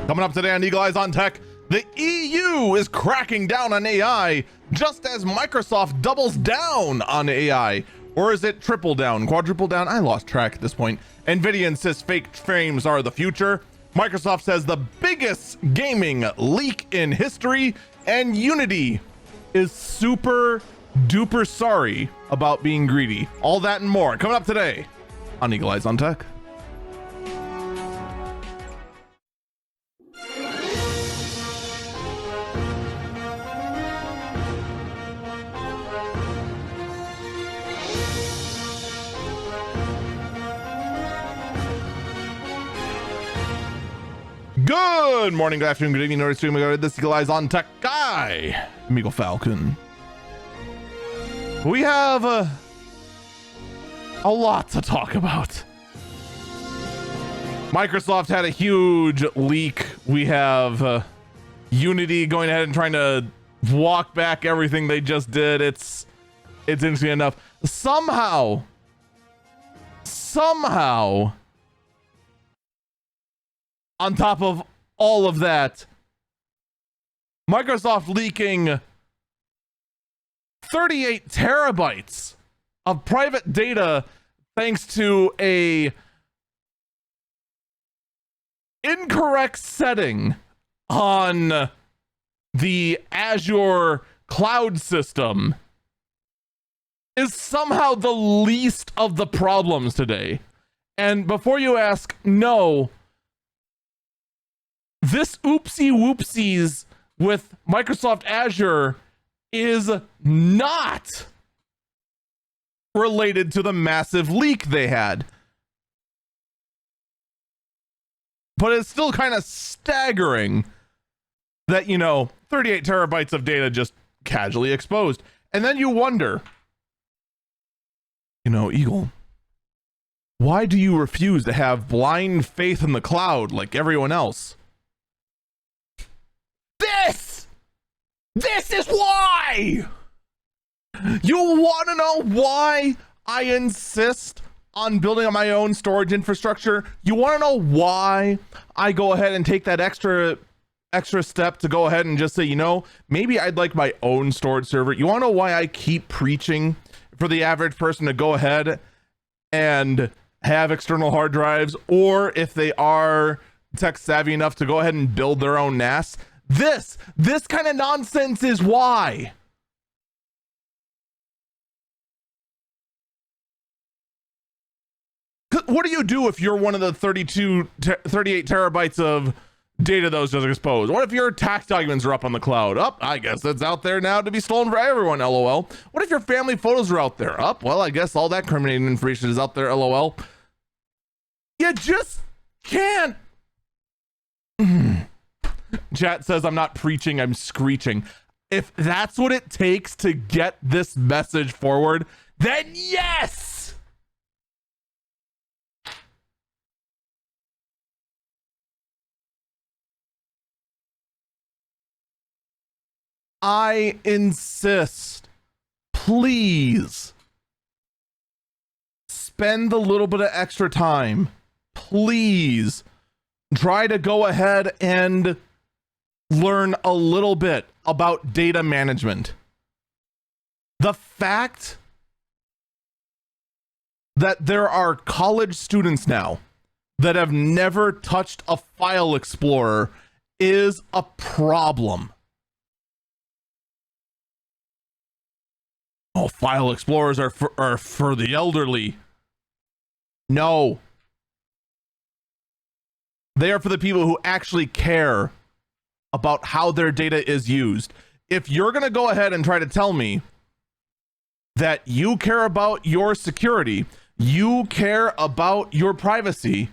Coming up today on Eagle Eyes on Tech, the EU is cracking down on AI just as Microsoft doubles down on AI. Or is it triple down, quadruple down? I lost track at this point. Nvidia insists fake frames are the future. Microsoft says the biggest gaming leak in history, and Unity is super duper sorry about being greedy. All that and more coming up today on Eagle Eyes on Tech. Good morning, good afternoon, good evening, notice stream. This is Eagle Eyes on Tech guy, Amigo Falcon. We have a lot to talk about. Microsoft had a huge leak. We have Unity going ahead and trying to walk back everything they just did. It's interesting enough. Somehow, on top of all of that, Microsoft leaking 38 terabytes of private data thanks to a incorrect setting on the Azure cloud system is somehow the least of the problems today. And before you ask, no, this oopsie whoopsies with Microsoft Azure is not related to the massive leak they had. But it's still kind of staggering that, 38 terabytes of data just casually exposed. And then you wonder, Eagle, why do you refuse to have blind faith in the cloud like everyone else? This is why! You want to know why I insist on building on my own storage infrastructure? You want to know why I go ahead and take that extra step to go ahead and just say, maybe I'd like my own storage server? You want to know why I keep preaching for the average person to go ahead and have external hard drives, or if they are tech savvy enough to go ahead and build their own NAS? This kind of nonsense is why. What do you do if you're one of the 38 terabytes of data that was just exposed? What if your tax documents are up on the cloud? I guess that's out there now to be stolen for everyone, LOL. What if your family photos are out there? Well, I guess all that incriminating information is out there, LOL. You just can't. Chat says I'm not preaching, I'm screeching. If that's what it takes to get this message forward, then yes! I insist, please spend a little bit of extra time. Please try to go ahead and learn a little bit about data management. The fact that there are college students now that have never touched a file explorer is a problem. Oh, file explorers are for the elderly. No. They are for the people who actually care about how their data is used. If you're going to go ahead and try to tell me that you care about your security, you care about your privacy,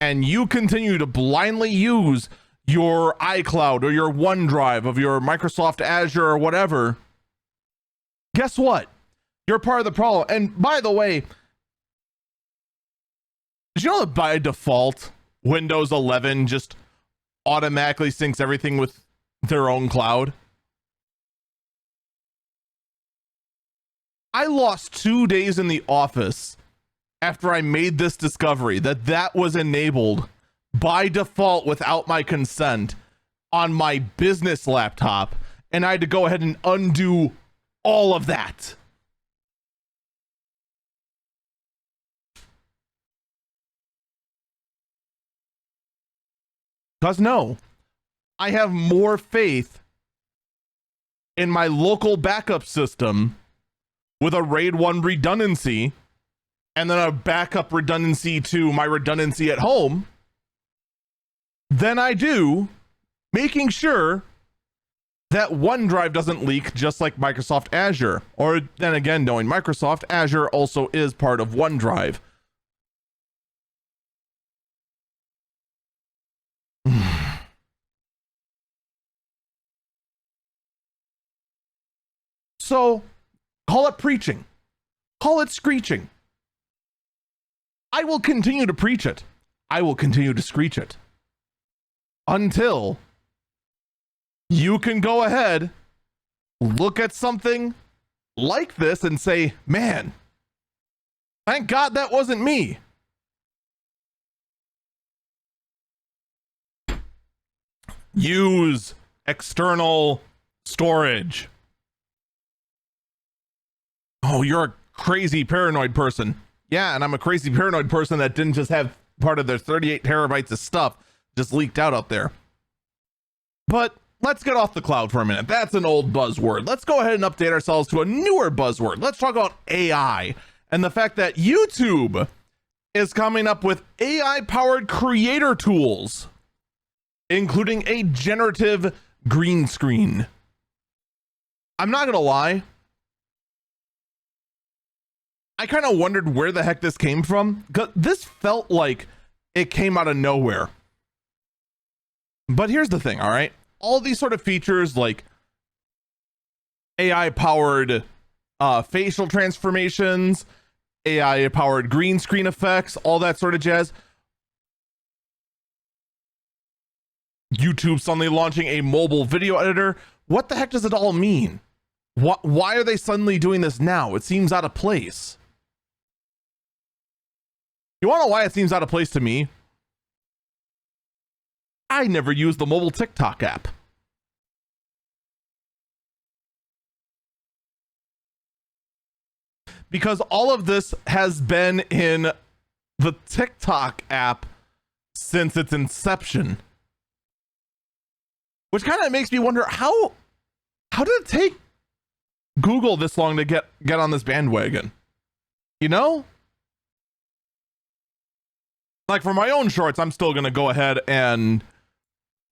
and you continue to blindly use your iCloud or your OneDrive of your Microsoft Azure or whatever, guess what? You're part of the problem. And by the way, did you know that by default, Windows 11 just automatically syncs everything with their own cloud? I lost 2 days in the office after I made this discovery that was enabled by default without my consent on my business laptop, and I had to go ahead and undo all of that. Because no, I have more faith in my local backup system with a RAID 1 redundancy and then a backup redundancy to my redundancy at home than I do making sure that OneDrive doesn't leak, just like Microsoft Azure. Or then again, knowing Microsoft, Azure also is part of OneDrive. So, call it preaching. Call it screeching. I will continue to preach it. I will continue to screech it. Until you can go ahead, look at something like this and say, man, thank God that wasn't me. Use external storage. Oh, you're a crazy paranoid person. Yeah, and I'm a crazy paranoid person that didn't just have part of their 38 terabytes of stuff just leaked out there. But let's get off the cloud for a minute. That's an old buzzword. Let's go ahead and update ourselves to a newer buzzword. Let's talk about AI and the fact that YouTube is coming up with AI-powered creator tools, including a generative green screen. I'm not going to lie. I kind of wondered where the heck this came from, because this felt like it came out of nowhere. But here's the thing, all right? All these sort of features like AI-powered facial transformations, AI-powered green screen effects, all that sort of jazz. YouTube suddenly launching a mobile video editor. What the heck does it all mean? Why are they suddenly doing this now? It seems out of place. You want to know why it seems out of place to me? I never use the mobile TikTok app. Because all of this has been in the TikTok app since its inception. Which kind of makes me wonder, how did it take Google this long to get on this bandwagon? You know? Like for my own shorts, I'm still going to go ahead and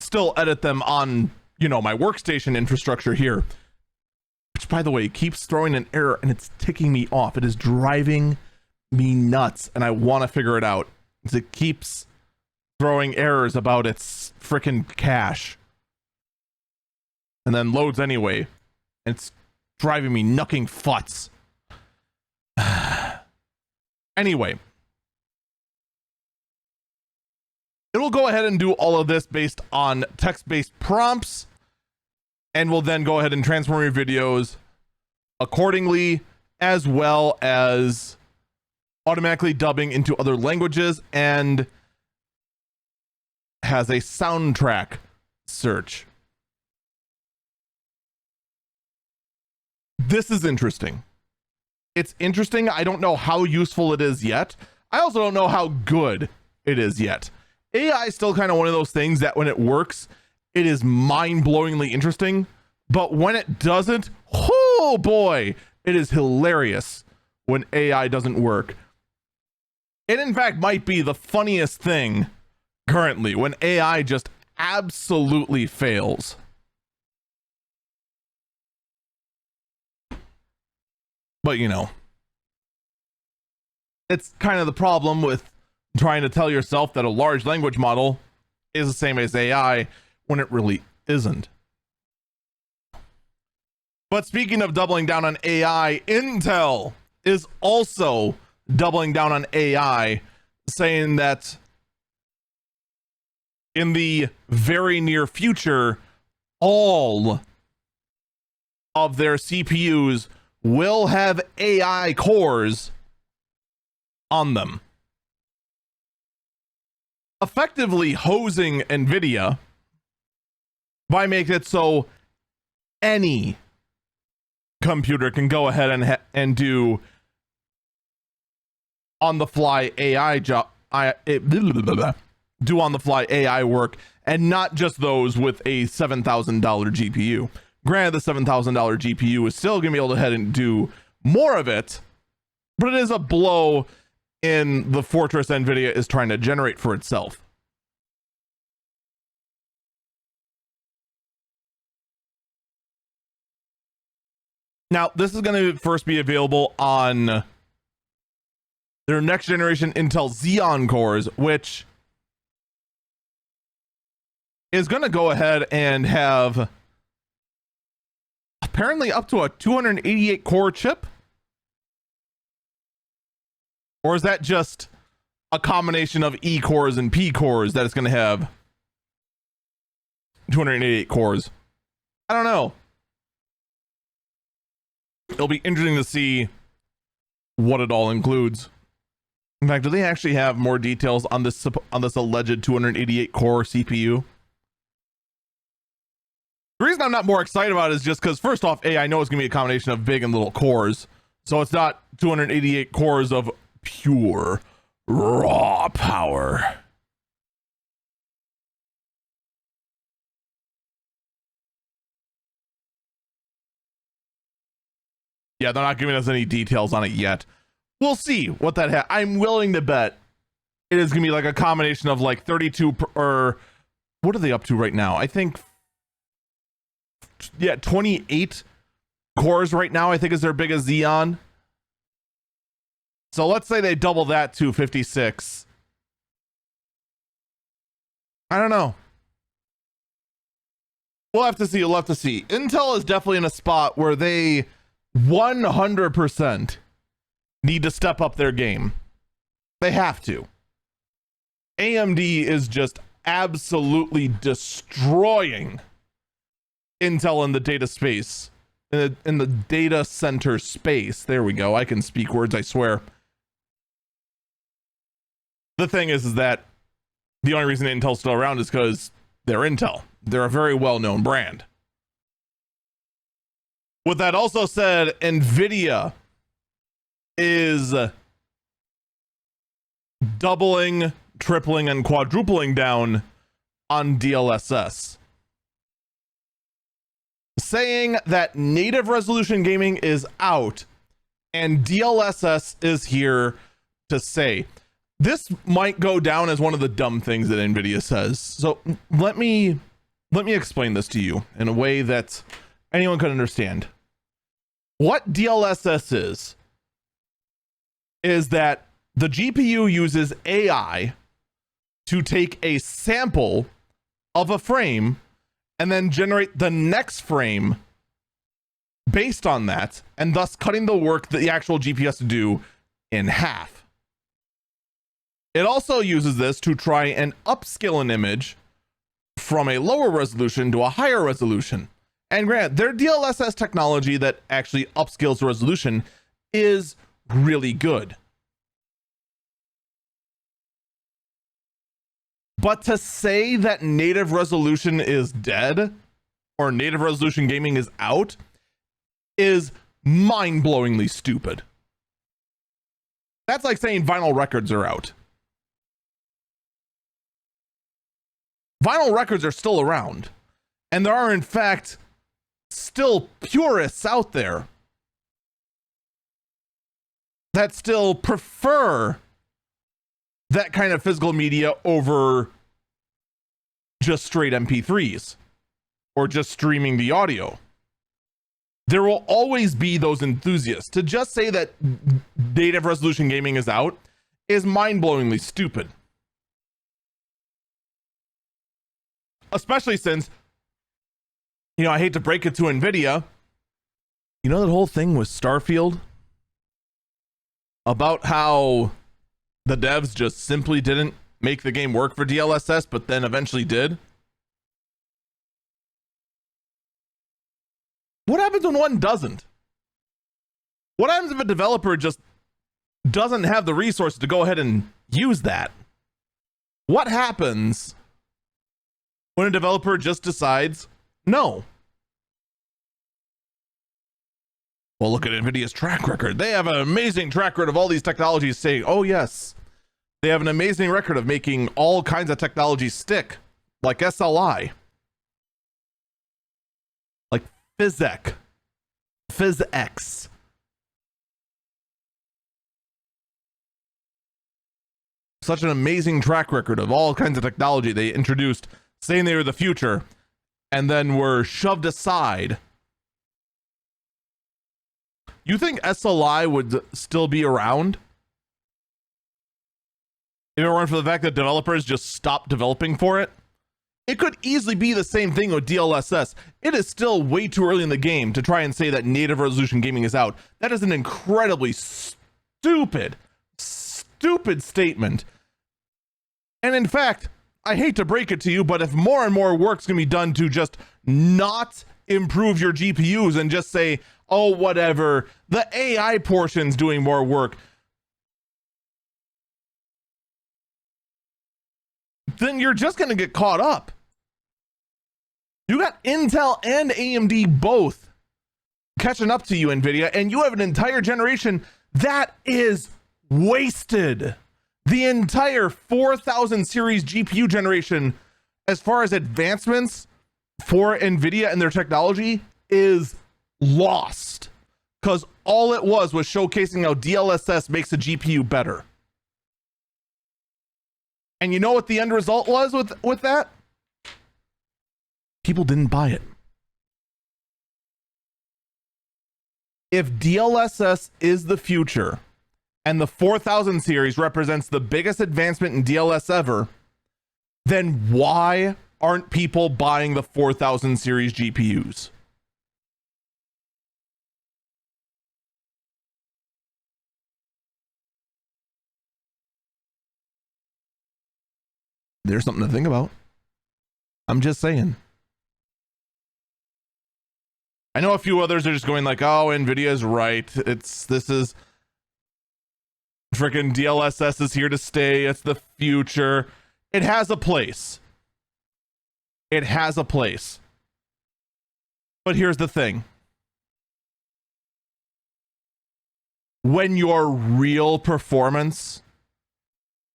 still edit them on, you know, my workstation infrastructure here. Which, by the way, keeps throwing an error and it's ticking me off. It is driving me nuts and I want to figure it out. It keeps throwing errors about its freaking cache. And then loads anyway. It's driving me knucking futs. Anyway. It'll go ahead and do all of this based on text-based prompts, and will then go ahead and transform your videos accordingly, as well as automatically dubbing into other languages, and has a soundtrack search. This is interesting. It's interesting. I don't know how useful it is yet. I also don't know how good it is yet. AI is still kind of one of those things that when it works, it is mind-blowingly interesting. But when it doesn't, oh boy, it is hilarious when AI doesn't work. It in fact might be the funniest thing currently when AI just absolutely fails. But you know, it's kind of the problem with trying to tell yourself that a large language model is the same as AI when it really isn't. But speaking of doubling down on AI, Intel is also doubling down on AI, saying that in the very near future, all of their CPUs will have AI cores on them. effectively hosing Nvidia by making it so any computer can go ahead and do on the fly AI do on the fly AI work, and not just those with a $7,000 GPU. Granted, the $7,000 GPU is still going to be able to head and do more of it, but it is a blow in the fortress Nvidia is trying to generate for itself. Now, this is going to first be available on their next generation Intel Xeon cores, which is going to go ahead and have apparently up to a 288 core chip. Or is that just a combination of E cores and P cores that it's going to have 288 cores? I don't know. It'll be interesting to see what it all includes. In fact, do they actually have more details on this alleged 288 core CPU? The reason I'm not more excited about it is just because, first off, I know it's going to be a combination of big and little cores. So it's not 288 cores of pure raw power. Yeah, they're not giving us any details on it yet. We'll see what that I'm willing to bet it is going to be like a combination of like 32 or what are they up to right now? I think 28 cores right now, I think, is their biggest Xeon. So let's say they double that to 56. I don't know. We'll have to see. We'll have to see. Intel is definitely in a spot where they 100% need to step up their game. They have to. AMD is just absolutely destroying Intel in the data space, in the data center space. There we go. I can speak words, I swear. The thing is that the only reason Intel's still around is because they're Intel. They're a very well-known brand. With that also said, Nvidia is doubling, tripling, and quadrupling down on DLSS, saying that native resolution gaming is out and DLSS is here to stay. This might go down as one of the dumb things that Nvidia says. So let me explain this to you in a way that anyone can understand. What DLSS is that the GPU uses AI to take a sample of a frame and then generate the next frame based on that, and thus cutting the work that the actual GPU has to do in half. It also uses this to try and upscale an image from a lower resolution to a higher resolution. And granted, their DLSS technology that actually upscales the resolution is really good. But to say that native resolution is dead or native resolution gaming is out is mind-blowingly stupid. That's like saying vinyl records are out. Vinyl records are still around, and there are in fact still purists out there that still prefer that kind of physical media over just straight MP3s or just streaming the audio. There will always be those enthusiasts. To just say that native resolution gaming is out is mind-blowingly stupid. Especially since, I hate to break it to Nvidia, that whole thing with Starfield about how the devs just simply didn't make the game work for DLSS, but then eventually did. What happens when one doesn't? What happens if a developer just doesn't have the resources to go ahead and use that? What happens when a developer just decides no? Well, look at Nvidia's track record. They have an amazing track record of all these technologies saying, oh yes, they have an amazing record of making all kinds of technologies stick, like SLI, like PhysX. Such an amazing track record of all kinds of technology they introduced, saying they were the future, and then were shoved aside. You think SLI would still be around if it weren't for the fact that developers just stopped developing for it? It could easily be the same thing with DLSS. It is still way too early in the game to try and say that native resolution gaming is out. That is an incredibly stupid statement. And in fact, I hate to break it to you, but if more and more work's gonna be done to just not improve your GPUs and just say, oh, whatever, the AI portion's doing more work, then you're just going to get caught up. You got Intel and AMD both catching up to you, Nvidia, and you have an entire generation that is wasted. The entire 4000 series GPU generation, as far as advancements for Nvidia and their technology, is lost, because all it was showcasing how DLSS makes a GPU better. And you know what the end result was with that? People didn't buy it. If DLSS is the future and the 4000 series represents the biggest advancement in DLSS ever, then why aren't people buying the 4000 series GPUs? There's something to think about. I'm just saying. I know a few others are just going like, oh, Nvidia's right. This is freaking DLSS is here to stay. It's the future. It has a place. It has a place. But here's the thing. When your real performance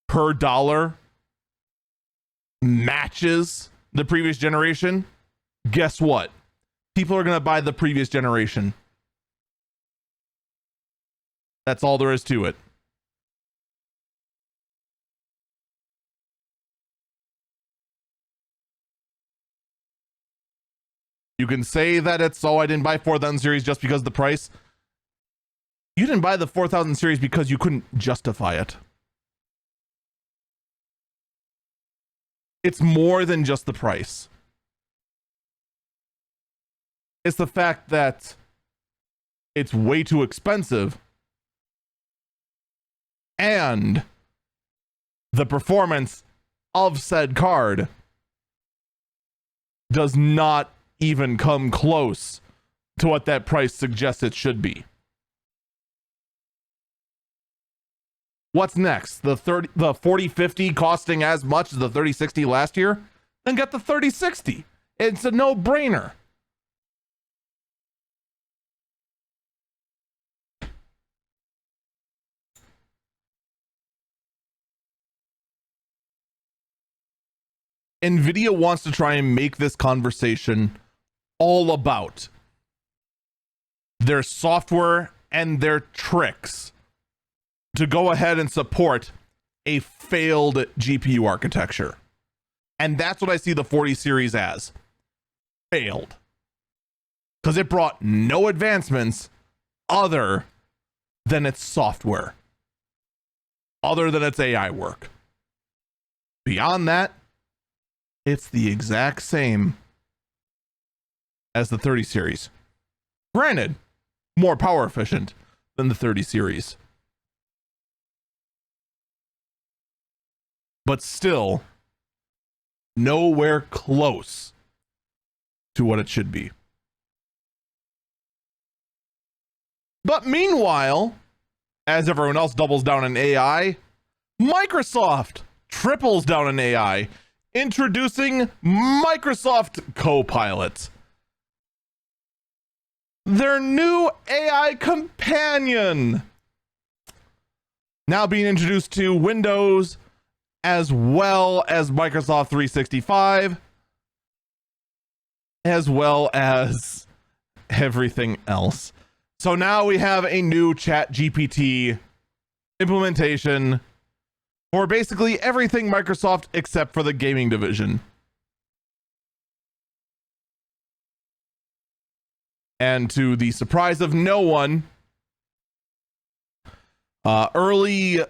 per dollar matches the previous generation, guess what? People are going to buy the previous generation. That's all there is to it. You can say that it's, oh, I didn't buy 4000 series just because of the price. You didn't buy the 4000 series because you couldn't justify it. It's more than just the price. It's the fact that it's way too expensive and the performance of said card does not even come close to what that price suggests it should be. What's next? The 4050 costing as much as the 3060 last year? Then get the 3060. It's a no-brainer. Nvidia wants to try and make this conversation all about their software and their tricks to go ahead and support a failed GPU architecture. And that's what I see the 40 series as. Failed. Because it brought no advancements other than its software. Other than its AI work. Beyond that, it's the exact same as the 30 series. Granted, more power efficient than the 30 series. But still, nowhere close to what it should be. But meanwhile, as everyone else doubles down on AI, Microsoft triples down on AI, introducing Microsoft Copilot. Their new AI companion now being introduced to Windows as well as Microsoft 365, as well as everything else. So now we have a new ChatGPT implementation for basically everything Microsoft except for the gaming division. And to the surprise of no one, early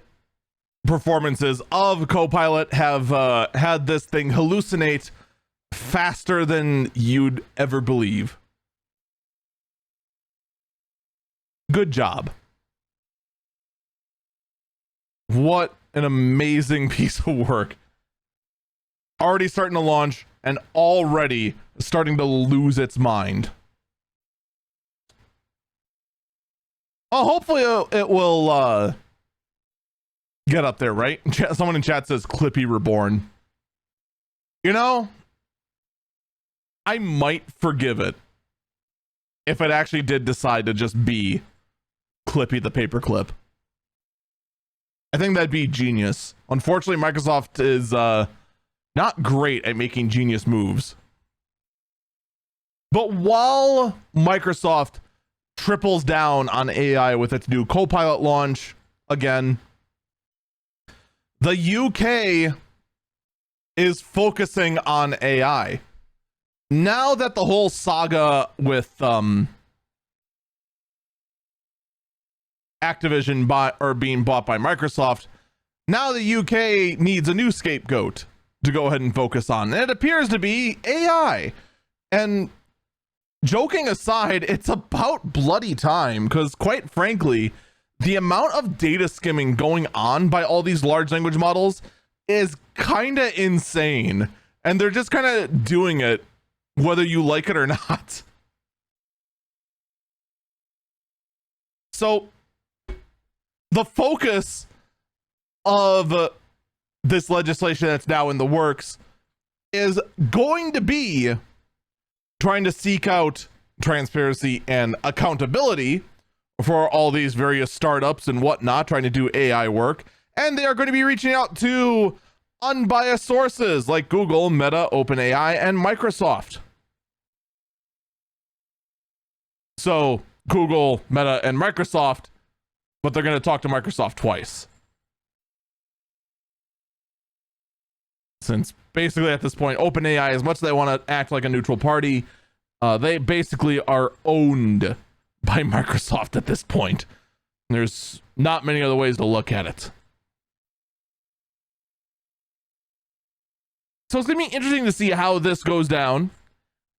performances of Copilot have had this thing hallucinate faster than you'd ever believe. Good job. What an amazing piece of work. Already starting to launch and already starting to lose its mind. Oh, hopefully it will get up there, right? Someone in chat says Clippy Reborn. You know, I might forgive it if it actually did decide to just be Clippy the paperclip. I think that'd be genius. Unfortunately, Microsoft is not great at making genius moves. But while Microsoft triples down on AI with its new Copilot launch again, the UK is focusing on AI. Now that the whole saga with Activision being bought by Microsoft, now the UK needs a new scapegoat to go ahead and focus on. And it appears to be AI. And joking aside, it's about bloody time, because quite frankly, the amount of data skimming going on by all these large language models is kind of insane. And they're just kind of doing it whether you like it or not. So the focus of this legislation that's now in the works is going to be trying to seek out transparency and accountability for all these various startups and whatnot trying to do AI work. And they are going to be reaching out to unbiased sources like Google, Meta, OpenAI, and Microsoft. So Google, Meta, and Microsoft, but they're going to talk to Microsoft twice. Since basically at this point, OpenAI, as much as they want to act like a neutral party, they basically are owned by Microsoft at this point. There's not many other ways to look at it. So it's going to be interesting to see how this goes down.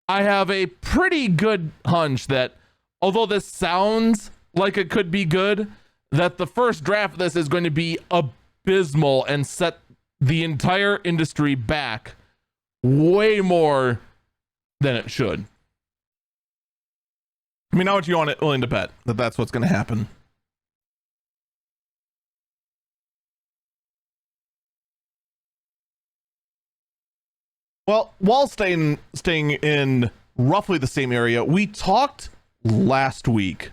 I have a pretty good hunch that although this sounds like it could be good, that the first draft of this is going to be abysmal and set the entire industry back way more than it should. I mean, how much you willing to bet that that's what's going to happen? Well, while staying in roughly the same area, we talked last week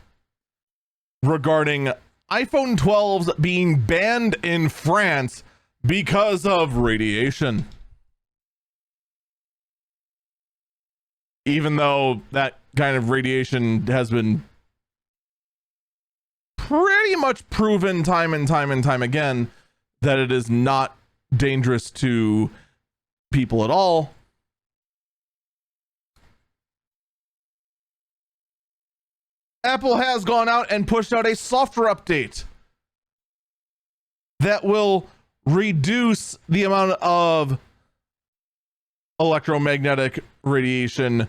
regarding iPhone 12s being banned in France because of radiation. Even though that kind of radiation has been pretty much proven time and time again that it is not dangerous to people at all. Apple has gone out and pushed out a software update that will reduce the amount of electromagnetic radiation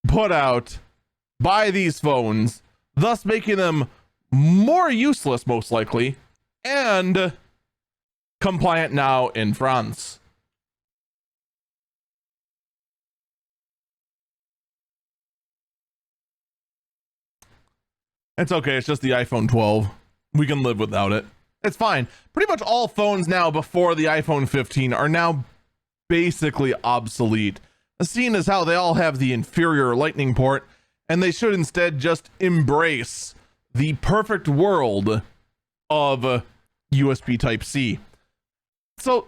put out by these phones, thus making them more useless, most likely, and compliant now in France. It's okay, it's just the iPhone 12. We can live without it. It's fine. Pretty much all phones now before the iPhone 15 are now basically obsolete, seeing as how they all have the inferior lightning port, and they should instead just embrace the perfect world of USB Type-C. So,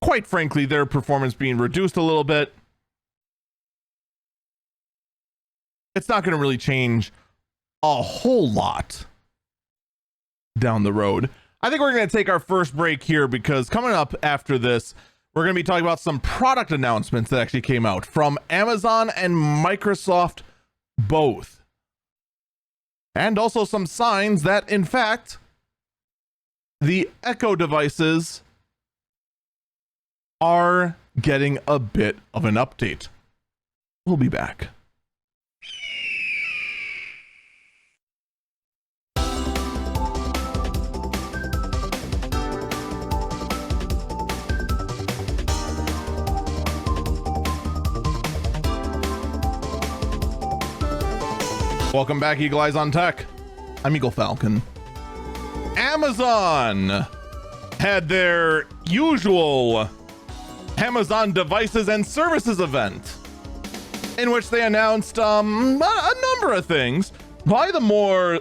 quite frankly, their performance being reduced a little bit, it's not going to really change a whole lot down the road. I think we're going to take our first break here because coming up after this, we're going to be talking about some product announcements that actually came out from Amazon and Microsoft both. And also some signs that, in fact, the Echo devices are getting a bit of an update. We'll be back. Welcome back, Eagle Eyes on Tech. I'm Eagle Falcon. Amazon had their usual Amazon Devices and Services event, in which they announced a number of things. Probably the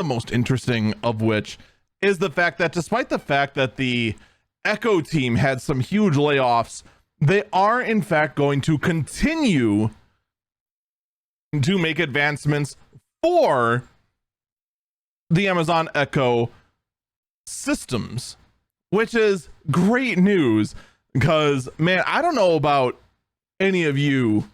most interesting of which is the fact that despite the fact that the Echo team had some huge layoffs, they are in fact going to continue to make advancements for the Amazon Echo systems, which is great news because, man, I don't know about any of you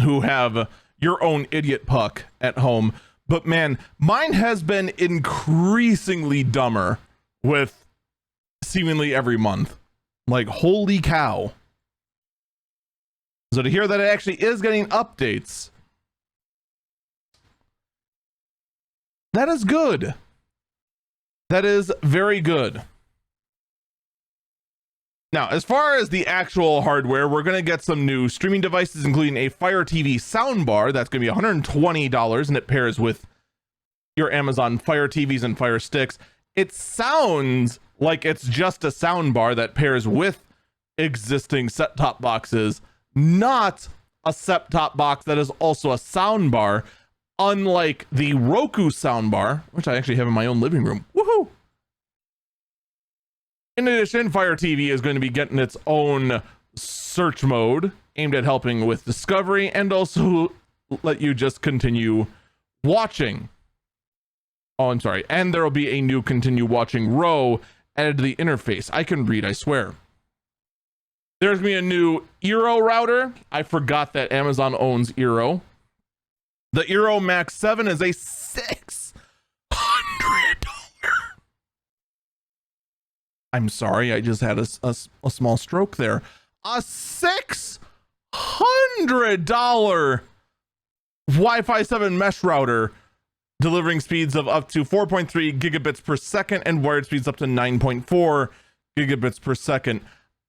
who have your own idiot puck at home, but man, mine has been increasingly dumber with seemingly every month. Like, holy cow. So to hear that it actually is getting updates, that is good. That is very good. Now, as far as the actual hardware, we're going to get some new streaming devices, including a Fire TV soundbar. That's going to be $120, and it pairs with your Amazon Fire TVs and Fire Sticks. It sounds like it's just a soundbar that pairs with existing set-top boxes, not a set-top box that is also a soundbar, unlike the Roku soundbar, which I actually have in my own living room. Woohoo! In addition, Fire TV is going to be getting its own search mode aimed at helping with discovery and also let you just continue watching. Oh, I'm sorry. And there will be a new continue watching row added to the interface. I can read, I swear. There's me a new Eero router. I forgot that Amazon owns Eero. The Eero Max 7 is a $600. I'm sorry, I just had a small stroke there. A $600 Wi-Fi 7 mesh router, delivering speeds of up to 4.3 gigabits per second and wired speeds up to 9.4 gigabits per second.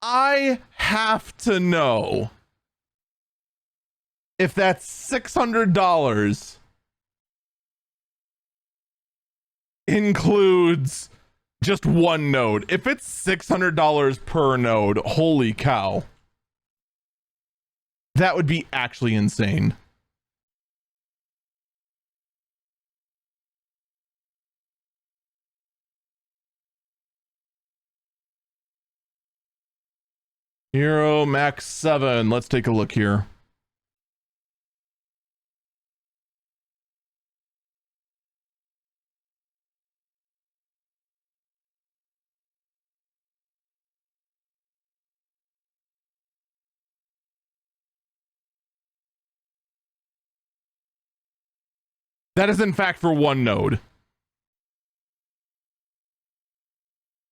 I have to know if that's $600 includes just one node. If it's $600 per node, holy cow. That would be actually insane. Eero Max 7. Let's take a look here. That is in fact for one node.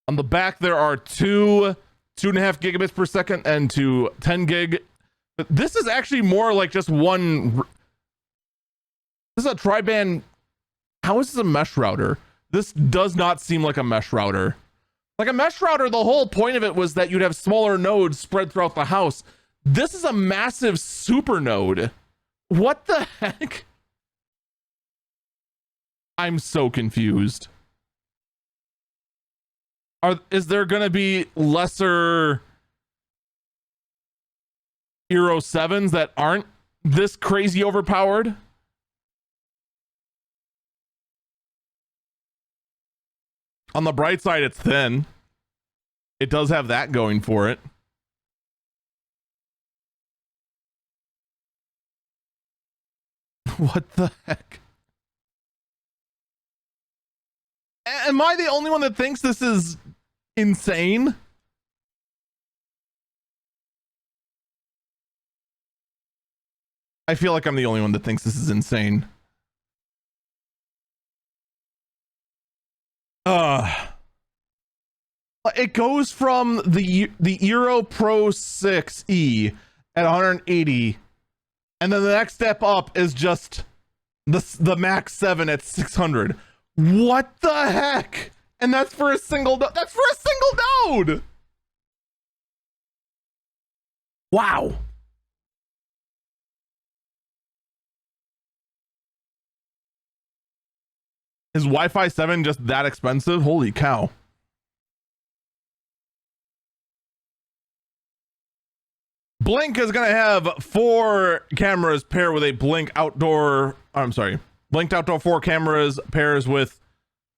On the back, there are 2.5 gigabits per second and 10 gig. But this is actually more like just one. This is a tri-band. How is this a mesh router? This does not seem like a mesh router. Like a mesh router, the whole point of it was that you'd have smaller nodes spread throughout the house. This is a massive super node. What the heck? I'm so confused. Is there going to be lesser Euro 7s that aren't this crazy overpowered? On the bright side, it's thin. It does have that going for it. What the heck? Am I the only one that thinks this is insane? I feel like I'm the only one that thinks this is insane. It goes from the Euro Pro 6E at 180, and then the next step up is just the Max 7 at 600. What the heck? And that's for a single that's for a single node. Wow. Is Wi-Fi 7 just that expensive? Holy cow. Blink is going to have 4 cameras pair with a Blink outdoor. I'm sorry. Blinked outdoor 4 cameras pairs with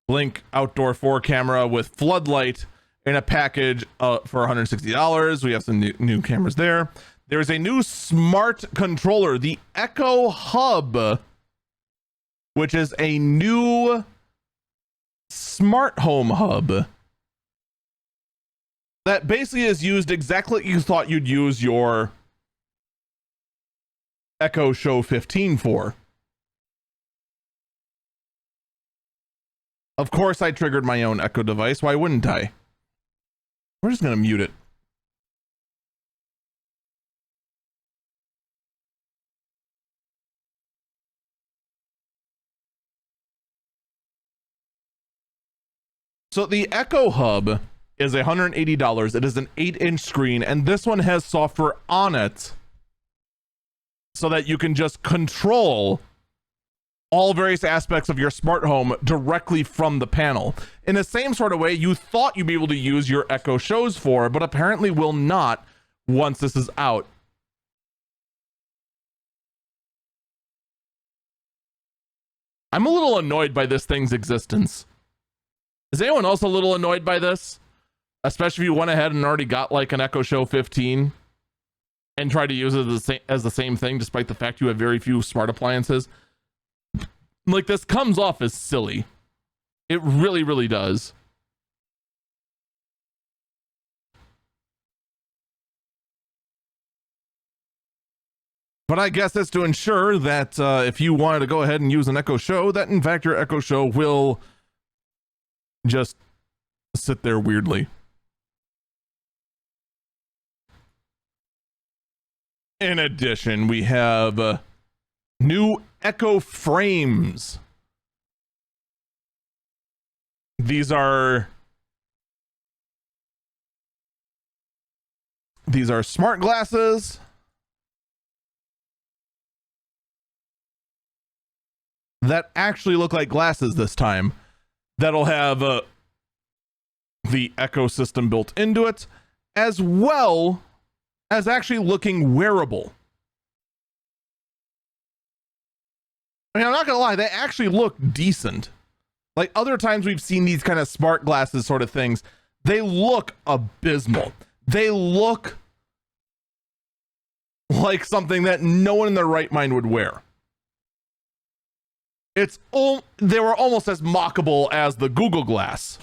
Blink outdoor 4 camera with floodlight in a package for $160. We have some new cameras there. There's a new smart controller, the Echo Hub, which is a new smart home hub that basically is used exactly like you thought you'd use your Echo Show 15 for. Of course, I triggered my own Echo device. Why wouldn't I? We're just going to mute it. So the Echo Hub is $180. It is an 8-inch screen, and this one has software on it so that you can just control all various aspects of your smart home directly from the panel. In the same sort of way you thought you'd be able to use your Echo Shows for, but apparently will not once this is out. I'm a little annoyed by this thing's existence. Is anyone else a little annoyed by this? Especially if you went ahead and already got like an Echo Show 15 and tried to use it as the same thing, despite the fact you have very few smart appliances. Like, this comes off as silly. It really, really does. But I guess that's to ensure that if you wanted to go ahead and use an Echo Show, that in fact your Echo Show will just sit there weirdly. In addition, we have new Echo frames. These are smart glasses that actually look like glasses this time. That'll have the Echo system built into it, as well as actually looking wearable. I mean, I'm not gonna lie, they actually look decent. Like other times we've seen these kind of smart glasses sort of things, they look abysmal. They look like something that no one in their right mind would wear. They were almost as mockable as the Google Glass.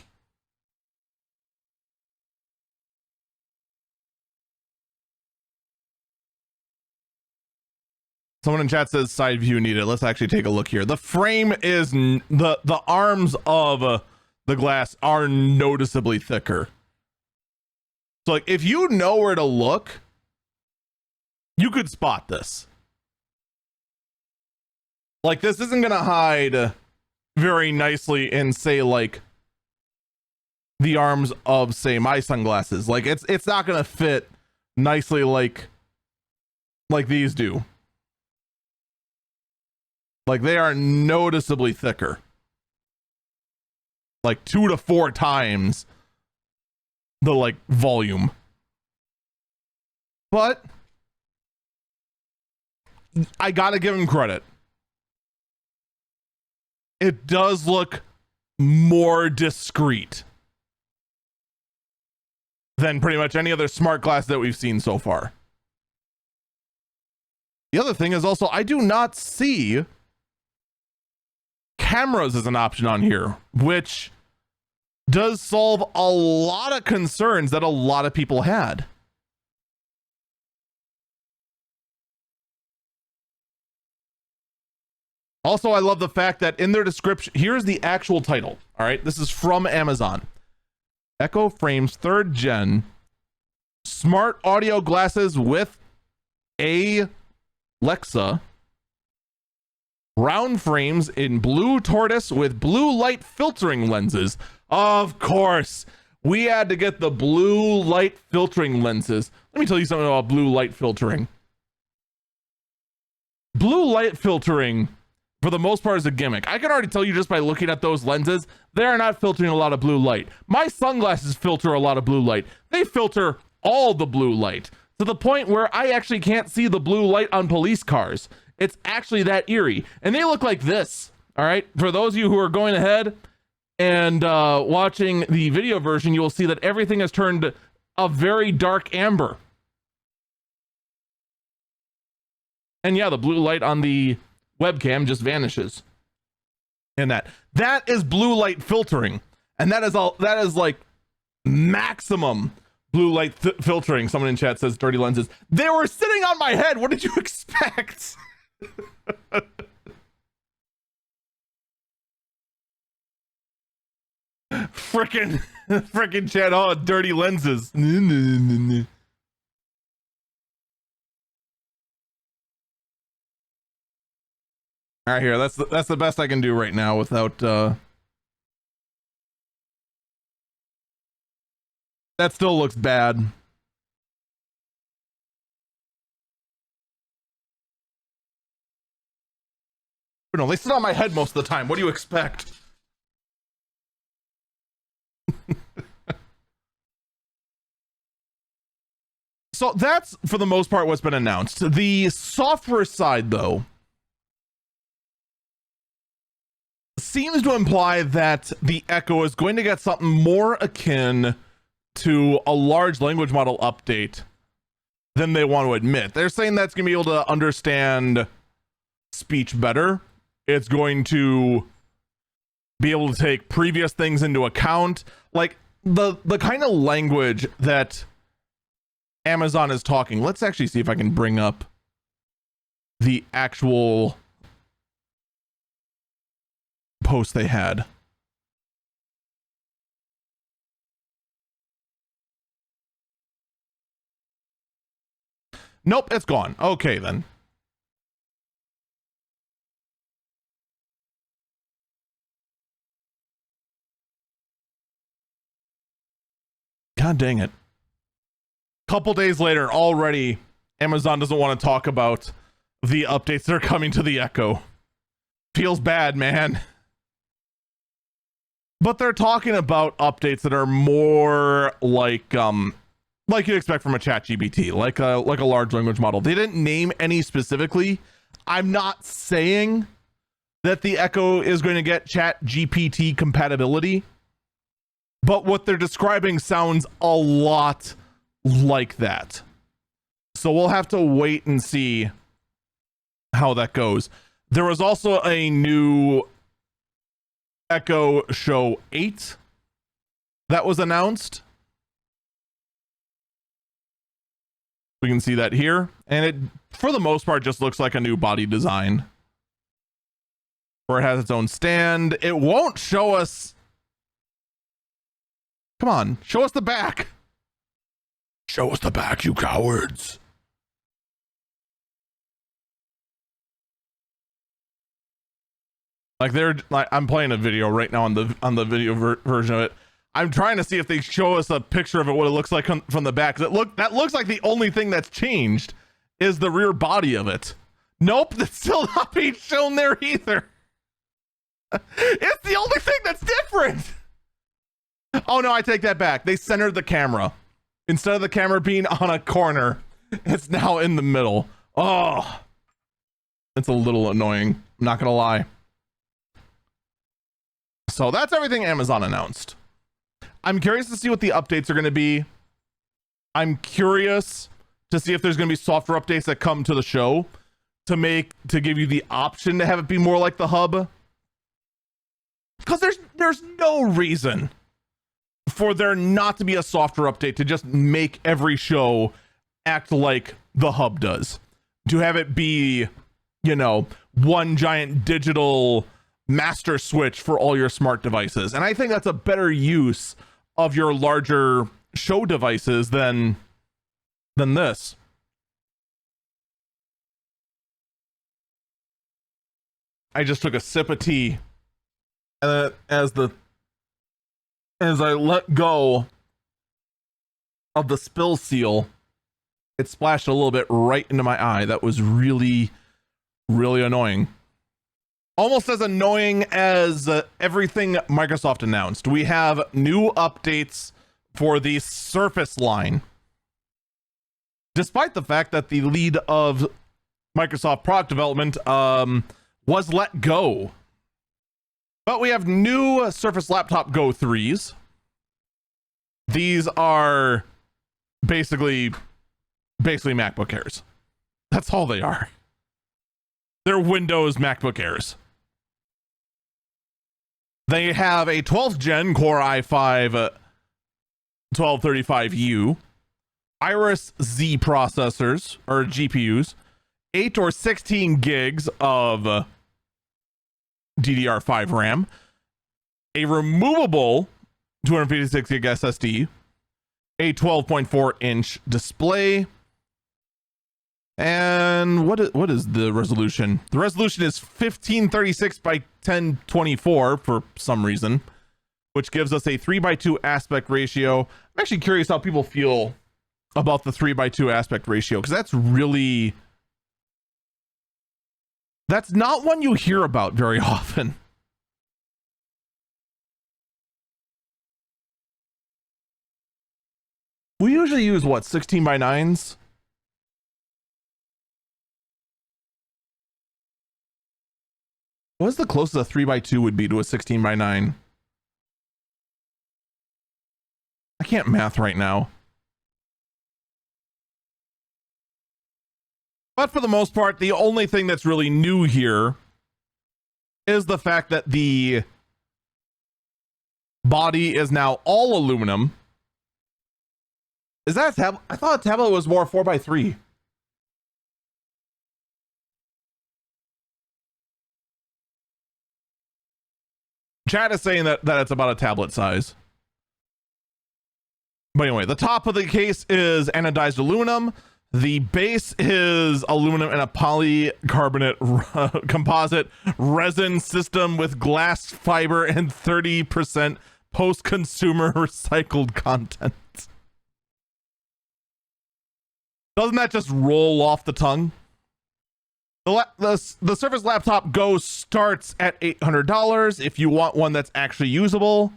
Someone in chat says side view needed. Let's actually take a look here. The frame is the arms of the glass are noticeably thicker. So like if you know where to look, you could spot this. Like this isn't going to hide very nicely in say like the arms of say my sunglasses. Like it's not going to fit nicely like these do. Like they are noticeably thicker. like 2 to 4 times the like volume. But I gotta give him credit. It does look more discreet than pretty much any other smart glass that we've seen so far. The other thing is also, I do not see cameras as an option on here, which does solve a lot of concerns that a lot of people had. Also, I love the fact that in their description, here's the actual title. All right, this is from Amazon. Echo Frames 3rd Gen Smart Audio Glasses with Alexa. Round frames in blue tortoise with blue light filtering lenses. Of course, we had to get the blue light filtering lenses. Let me tell you something about blue light filtering. Blue light filtering, for the most part, is a gimmick. I can already tell you just by looking at those lenses, they are not filtering a lot of blue light. My sunglasses filter a lot of blue light. They filter all the blue light to the point where I actually can't see the blue light on police cars. It's actually that eerie. And they look like this. All right. For those of you who are going ahead and watching the video version, you will see that everything has turned a very dark amber. And yeah, the blue light on the webcam just vanishes. And that is blue light filtering. And that is like maximum blue light filtering. Someone in chat says dirty lenses. They were sitting on my head. What did you expect? Frickin' chat. Oh, dirty lenses. All right, here. That's the best I can do right now without. That still looks bad. But no, they sit on my head most of the time. What do you expect? So that's, for the most part, what's been announced. The software side, though, seems to imply that the Echo is going to get something more akin to a large language model update than they want to admit. They're saying that's going to be able to understand speech better. It's going to be able to take previous things into account. Like the kind of language that Amazon is talking. Let's actually see if I can bring up the actual post they had. Nope, it's gone. Okay, then. God dang it. Couple days later, already, Amazon doesn't want to talk about the updates that are coming to the Echo. Feels bad, man. But they're talking about updates that are more like you'd expect from a ChatGPT, like a large language model. They didn't name any specifically. I'm not saying that the Echo is going to get ChatGPT compatibility, but what they're describing sounds a lot like that. So we'll have to wait and see how that goes. There was also a new Echo Show 8 that was announced. We can see that here, and it, for the most part, just looks like a new body design where it has its own stand. It won't show us. Come on, show us the back. Show us the back, you cowards. Like I'm playing a video right now on the video version of it. I'm trying to see if they show us a picture of it, what it looks like from the back. That looks like the only thing that's changed is the rear body of it. Nope, that's still not being shown there either. It's the only thing that's different. Oh no, I take that back. They centered the camera. Instead of the camera being on a corner, it's now in the middle. Oh, it's a little annoying. I'm not gonna lie. So that's everything Amazon announced. I'm curious to see what the updates are going to be. I'm curious to see if there's going to be software updates that come to the show to give you the option to have it be more like the hub. Because there's no reason for there not to be a software update to just make every show act like the hub does. To have it be, you know, one giant digital master switch for all your smart devices. And I think that's a better use of your larger show devices than this. I just took a sip of tea, and as I let go of the spill seal, it splashed a little bit right into my eye. That was really, really annoying. Almost as annoying as everything Microsoft announced. We have new updates for the Surface line. Despite the fact that the lead of Microsoft product development was let go. But we have new Surface Laptop Go 3s. These are basically MacBook Airs. That's all they are. They're Windows MacBook Airs. They have a 12th gen Core i5 1235U, Iris Z processors, or GPUs, 8 or 16 gigs of DDR5 RAM, a removable 256 gig SSD, a 12.4 inch display, and what is the resolution? The resolution is 1536 by 1024 for some reason, which gives us a 3:2 aspect ratio. I'm actually curious how people feel about the 3:2 aspect ratio, because that's not one you hear about very often. We usually use what, 16:9s? What's the closest a 3:2 would be to a 16:9? I can't math right now. But for the most part, the only thing that's really new here is the fact that the body is now all aluminum. Is that a tablet? I thought a tablet was more 4:3. Chat is saying that it's about a tablet size. But anyway, the top of the case is anodized aluminum. The base is aluminum and a polycarbonate composite resin system with glass fiber and 30% post-consumer recycled content. Doesn't that just roll off the tongue? The Surface Laptop Go starts at $800. If you want one that's actually usable,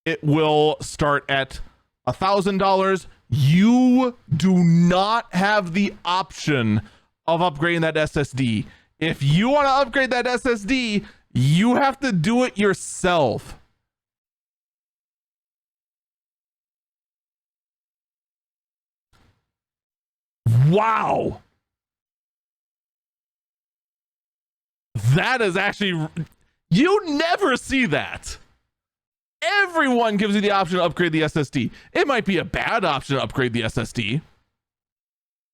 it will start at $1,000. You do not have the option of upgrading that SSD. If you want to upgrade that SSD, you have to do it yourself. Wow. That is actually, you never see that. Everyone gives you the option to upgrade the SSD. It might be a bad option to upgrade the SSD,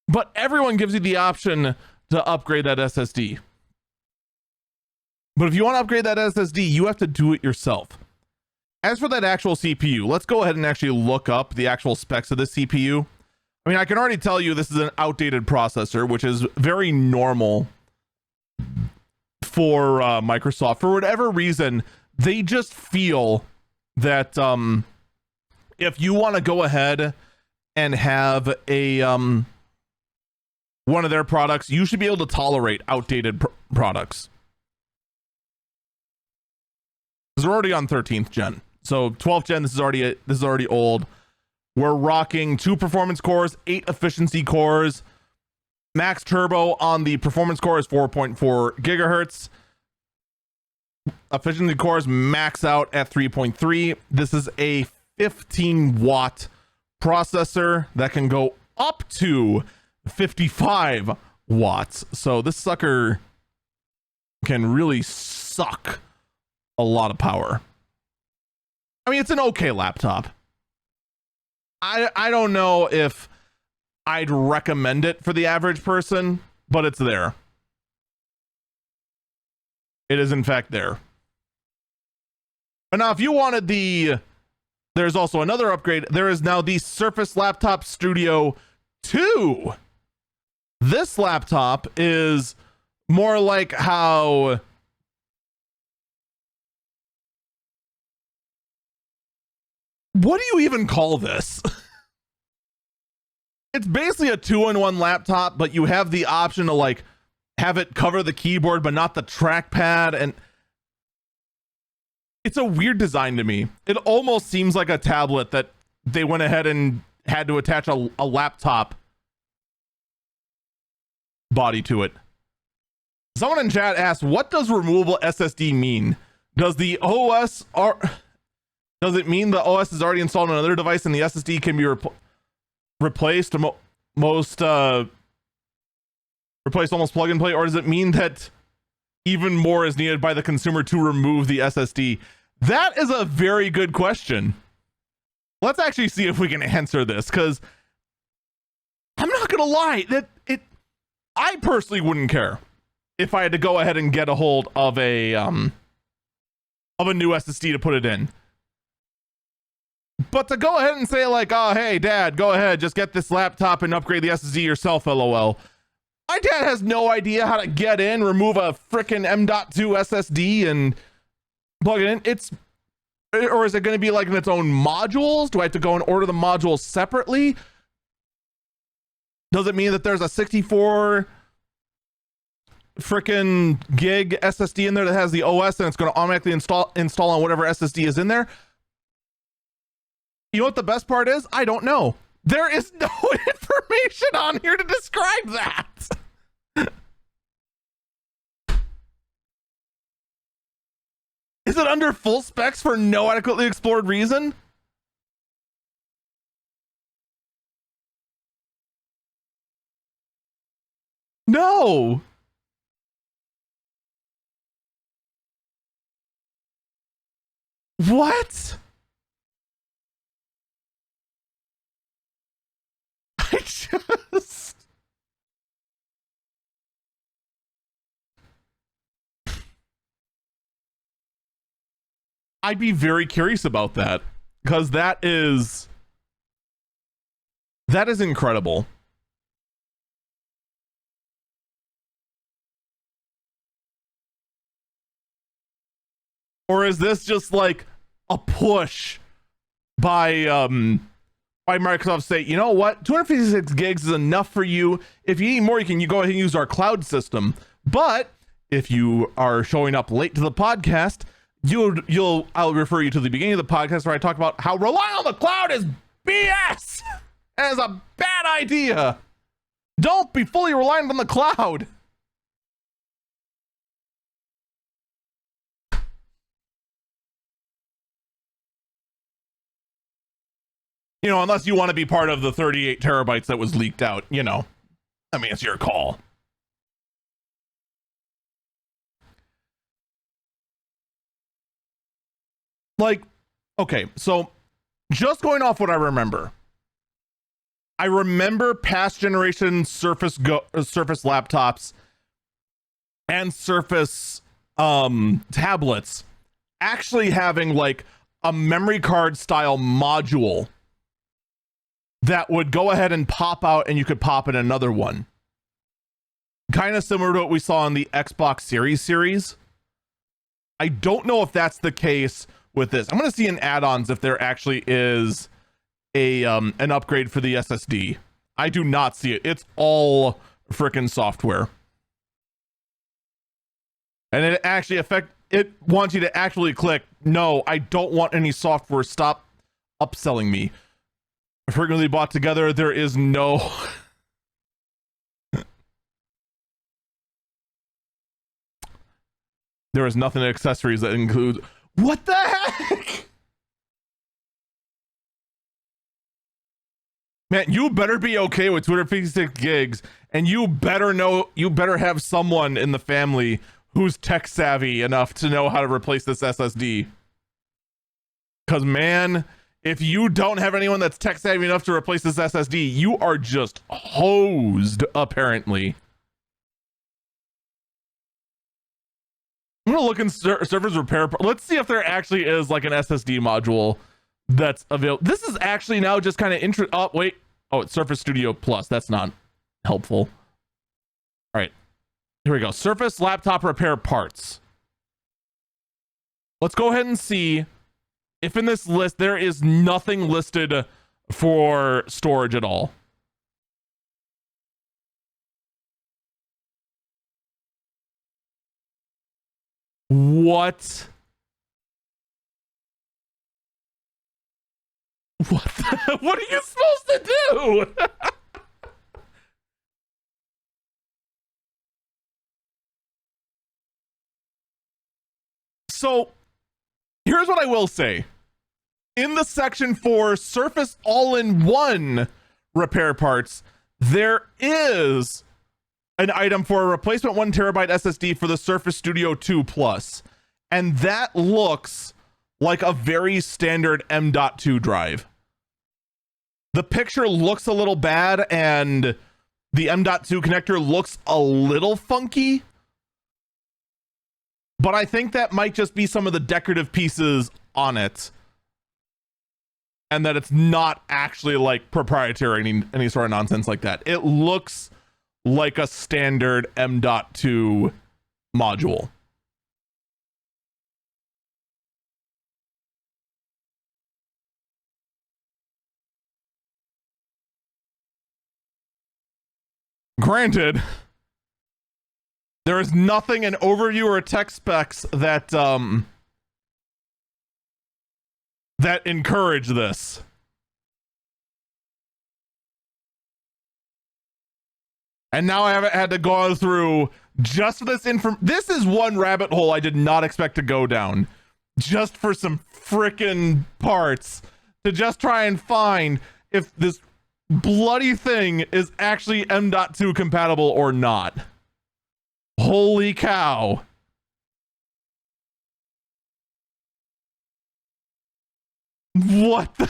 but everyone gives you the option to upgrade that SSD. But if you want to upgrade that SSD, you have to do it yourself. As for that actual CPU, let's go ahead and actually look up the actual specs of the CPU. I mean, I can already tell you this is an outdated processor, which is very normal for Microsoft. For whatever reason, they just feel that if you want to go ahead and have a one of their products, you should be able to tolerate outdated products. Because we're already on 13th gen. So 12th gen, this is already old. We're rocking 2 performance cores, 8 efficiency cores. Max turbo on the performance core is 4.4 gigahertz. Efficiency cores max out at 3.3. This is a 15 watt processor that can go up to 55 watts. So this sucker can really suck a lot of power. I mean, it's an okay laptop. I don't know if I'd recommend it for the average person, but it's there. It is in fact there. But now if you wanted there's also another upgrade. There is now the Surface Laptop Studio 2. This laptop is more like how what do you even call this? It's basically a 2-in-1 laptop, but you have the option to like have it cover the keyboard but not the trackpad, and it's a weird design to me. It almost seems like a tablet that they went ahead and had to attach a laptop body to it. Someone in chat asked, what does removable SSD mean? Does the OS does it mean the OS is already installed on another device and the SSD can be replaced replaced almost plug and play, or does it mean that even more is needed by the consumer to remove the SSD? That is a very good question. Let's actually see if we can answer this, because I'm not gonna lie, I personally wouldn't care if I had to go ahead and get a hold of a new SSD to put it in. But to go ahead and say like, oh, hey, Dad, go ahead, just get this laptop and upgrade the SSD yourself, LOL. My dad has no idea how to get in, remove a frickin' M.2 SSD and plug it in. Or is it going to be like in its own modules? Do I have to go and order the modules separately? Does it mean that there's a 64 frickin' gig SSD in there that has the OS and it's going to automatically install on whatever SSD is in there? You know what the best part is? I don't know. There is no information on here to describe that. Is it under full specs for no adequately explored reason? No. What? I just... I'd be very curious about that, because that is incredible. Or is this just like a push by Microsoft say, you know what, 256 gigs is enough for you. If you need more, you go ahead and use our cloud system. But if you are showing up late to the podcast, I'll refer you to the beginning of the podcast where I talk about how relying on the cloud is BS. That is a bad idea. Don't be fully reliant on the cloud. You know, unless you want to be part of the 38 terabytes that was leaked out, you know. I mean, it's your call. Like, okay, so just going off what I remember past generation Surface laptops and Surface tablets actually having like a memory card style module that would go ahead and pop out and you could pop in another one. Kind of similar to what we saw in the Xbox series. I don't know if that's the case with this. I'm going to see in add-ons if there actually is an upgrade for the SSD. I do not see it. It's all freaking software. And it actually it wants you to actually click no, I don't want any software. Stop upselling me. Frequently bought together, there is no... There is nothing in accessories that includes... What the heck? Man, you better be okay with 256 gigs, and you better have someone in the family who's tech savvy enough to know how to replace this SSD. Because, man, if you don't have anyone that's tech savvy enough to replace this SSD, you are just hosed, apparently. I'm gonna look in Surface repair. Let's see if there actually is like an SSD module that's available. This is actually now just kind of interesting. Oh, wait. Oh, it's Surface Studio Plus. That's not helpful. All right. Here we go. Surface laptop repair parts. Let's go ahead and see if in this list there is nothing listed for storage at all. What? What are you supposed to do? So, here's what I will say. In the section for Surface all-in-one repair parts, there is an item for a replacement 1 terabyte SSD for the Surface Studio 2 Plus. And that looks like a very standard M.2 drive. The picture looks a little bad and the M.2 connector looks a little funky. But I think that might just be some of the decorative pieces on it. And that it's not actually like proprietary, any sort of nonsense like that. It looks like a standard M.2 module. Granted, there is nothing in overview or tech specs that that encourage this. And now I haven't had to go through just for this This is one rabbit hole I did not expect to go down. Just for some frickin' parts to just try and find if this bloody thing is actually M.2 compatible or not. Holy cow. What the?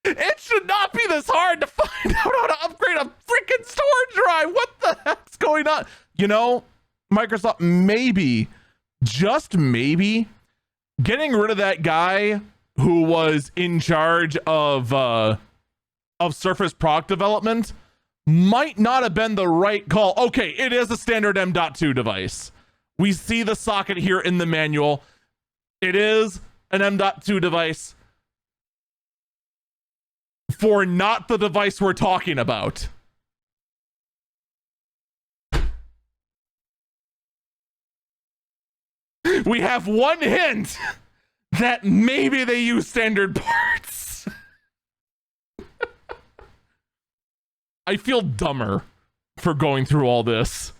It should not be this hard to find out how to upgrade a freaking storage drive. What the heck's going on? You know, Microsoft, maybe, just maybe, getting rid of that guy who was in charge of Surface product development might not have been the right call. Okay, it is a standard M.2 device. We see the socket here in the manual. It is an M.2 device for not the device we're talking about. We have one hint that maybe they use standard parts. I feel dumber for going through all this.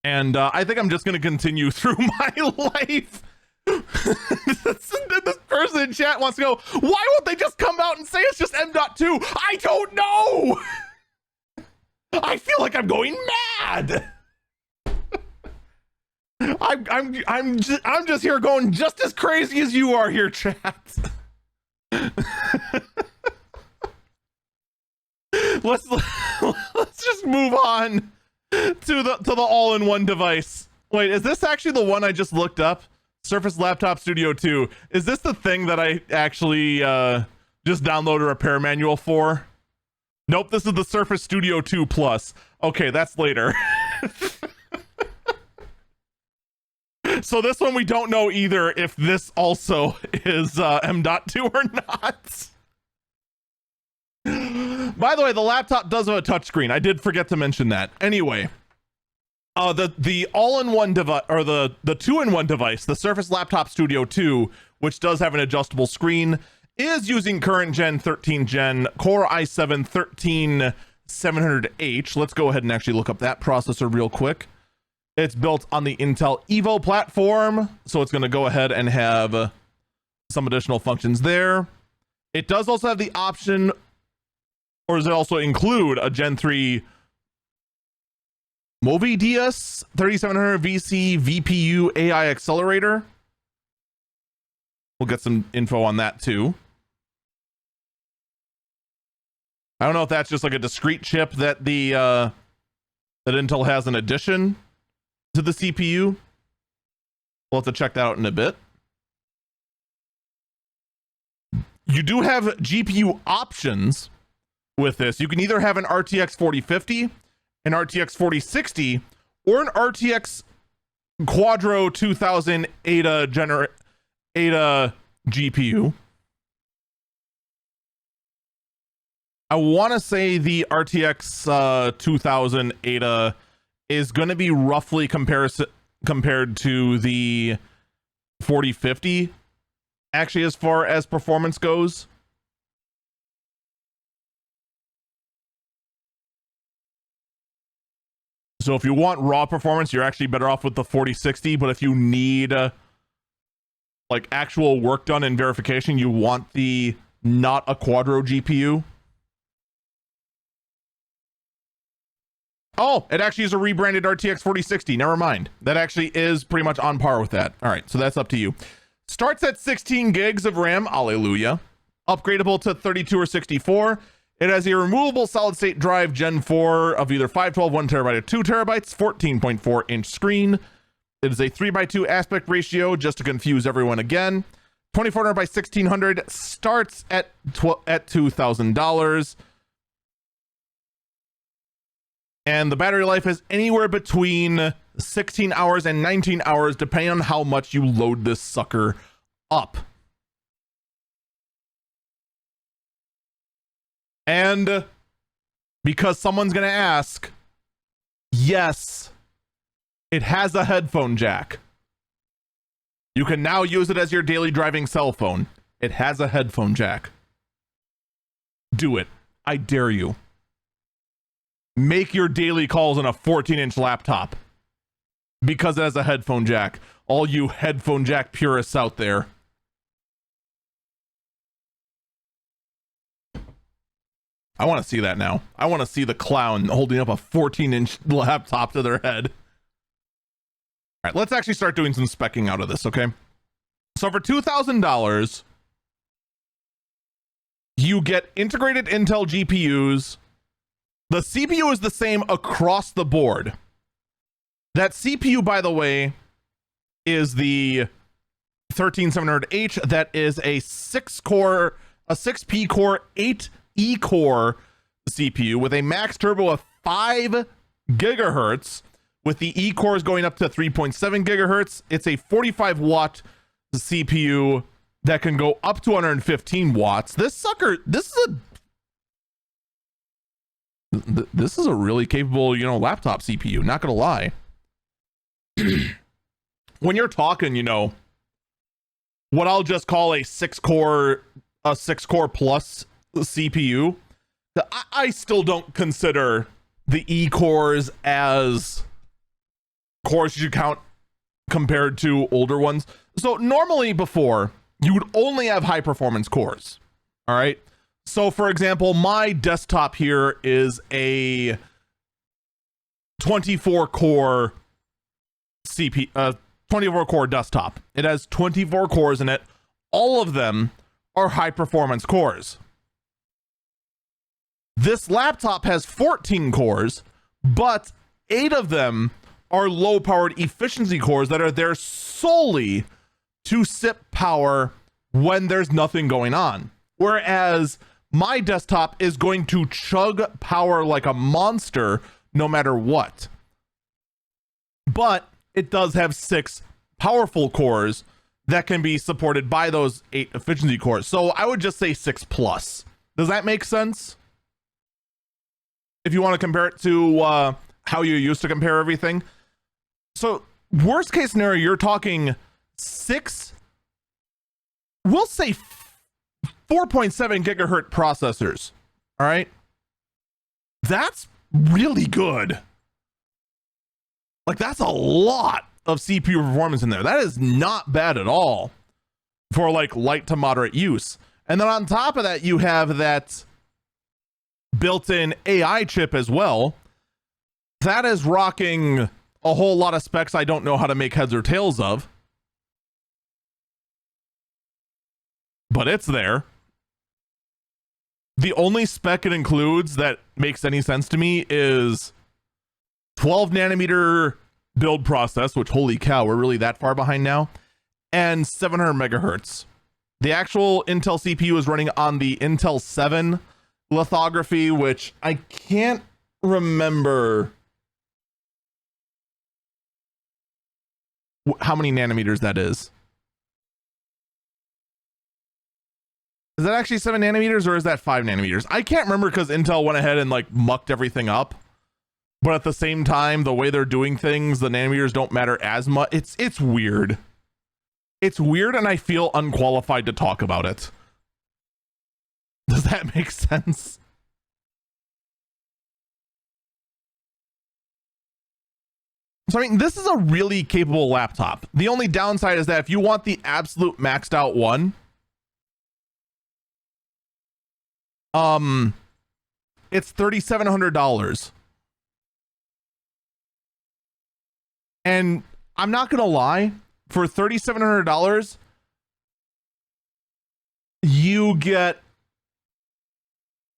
And I think I'm just going to continue through my life. This person in chat wants to go, why won't they just come out and say it's just M.2? I don't know. I feel like I'm going mad. I'm just here going just as crazy as you are here, chat. Let's just move on to the all-in-one device. Wait, is this actually the one I just looked up? Surface Laptop Studio 2. Is this the thing that I actually just downloaded a repair manual for? Nope, this is the Surface Studio 2 Plus. Okay, that's later. So this one we don't know either if this also is M.2 or not. By the way, the laptop does have a touchscreen. I did forget to mention that. Anyway, The all-in-one device, or the two-in-one device, the Surface Laptop Studio 2, which does have an adjustable screen, is using current gen 13 gen Core i7 13700H. Let's go ahead and actually look up that processor real quick. It's built on the Intel Evo platform, so it's going to go ahead and have some additional functions there. It does also have the option, or does it also include a Gen 3 Movidius 3700 VC VPU AI accelerator? We'll get some info on that too. I don't know if that's just like a discrete chip that that Intel has in addition to the CPU. We'll have to check that out in a bit. You do have GPU options with this. You can either have an RTX 4050, an RTX 4060, or an RTX Quadro 2000 Ada GPU. I want to say the RTX 2000 Ada is going to be roughly compared to the 4050, actually, as far as performance goes. So if you want raw performance, you're actually better off with the 4060, but if you need like actual work done in verification, you want the not a Quadro GPU. Oh, it actually is a rebranded RTX 4060. Never mind. That actually is pretty much on par with that. All right, so that's up to you. Starts at 16 gigs of RAM. Alleluia. Upgradable to 32 or 64. It has a removable solid-state drive Gen 4 of either 512, 1 terabyte, or 2 terabytes, 14.4-inch screen. It is a 3:2 aspect ratio, just to confuse everyone again. 2400 by 1600 starts at $2,000. And the battery life is anywhere between 16 hours and 19 hours, depending on how much you load this sucker up. And because someone's going to ask, yes, it has a headphone jack. You can now use it as your daily driving cell phone. It has a headphone jack. Do it. I dare you. Make your daily calls on a 14-inch laptop because it has a headphone jack. All you headphone jack purists out there. I want to see that now. I want to see the clown holding up a 14-inch laptop to their head. All right, let's actually start doing some speccing out of this, okay? So for $2,000, you get integrated Intel GPUs. The CPU is the same across the board. That CPU, by the way, is the 13700H. That is a 6P core, 8E core CPU with a max turbo of 5 gigahertz, with the E cores going up to 3.7 gigahertz. It's a 45 watt CPU that can go up to 115 watts. This is a really capable, laptop CPU, not gonna lie. When you're talking, what I'll just call a 6 core plus CPU, I still don't consider the E cores as cores you should count compared to older ones. So normally before, you would only have high performance cores. All right. So for example, my desktop here is a 24 core desktop. It has 24 cores in it. All of them are high performance cores. This laptop has 14 cores, but 8 of them are low powered efficiency cores that are there solely to sip power when there's nothing going on. Whereas my desktop is going to chug power like a monster no matter what. But it does have 6 powerful cores that can be supported by those 8 efficiency cores. So I would just say 6 plus. Does that make sense? If you want to compare it to how you used to compare everything. So worst case scenario, you're talking we'll say 4.7 gigahertz processors. All right. That's really good. Like, that's a lot of CPU performance in there. That is not bad at all for like light to moderate use. And then on top of that, you have that built-in AI chip as well. That is rocking a whole lot of specs I don't know how to make heads or tails of. But it's there. The only spec it includes that makes any sense to me is 12 nanometer build process, which, holy cow, we're really that far behind now, and 700 megahertz. The actual Intel CPU is running on the Intel 7 lithography, which I can't remember how many nanometers that is. Is that actually 7 nanometers or is that 5 nanometers? I can't remember because Intel went ahead and like mucked everything up. But at the same time, the way they're doing things, the nanometers don't matter as much. It's weird. It's weird, and I feel unqualified to talk about it. Does that make sense? So, I mean, this is a really capable laptop. The only downside is that if you want the absolute maxed out one, it's $3,700. And I'm not gonna lie, for $3,700, you get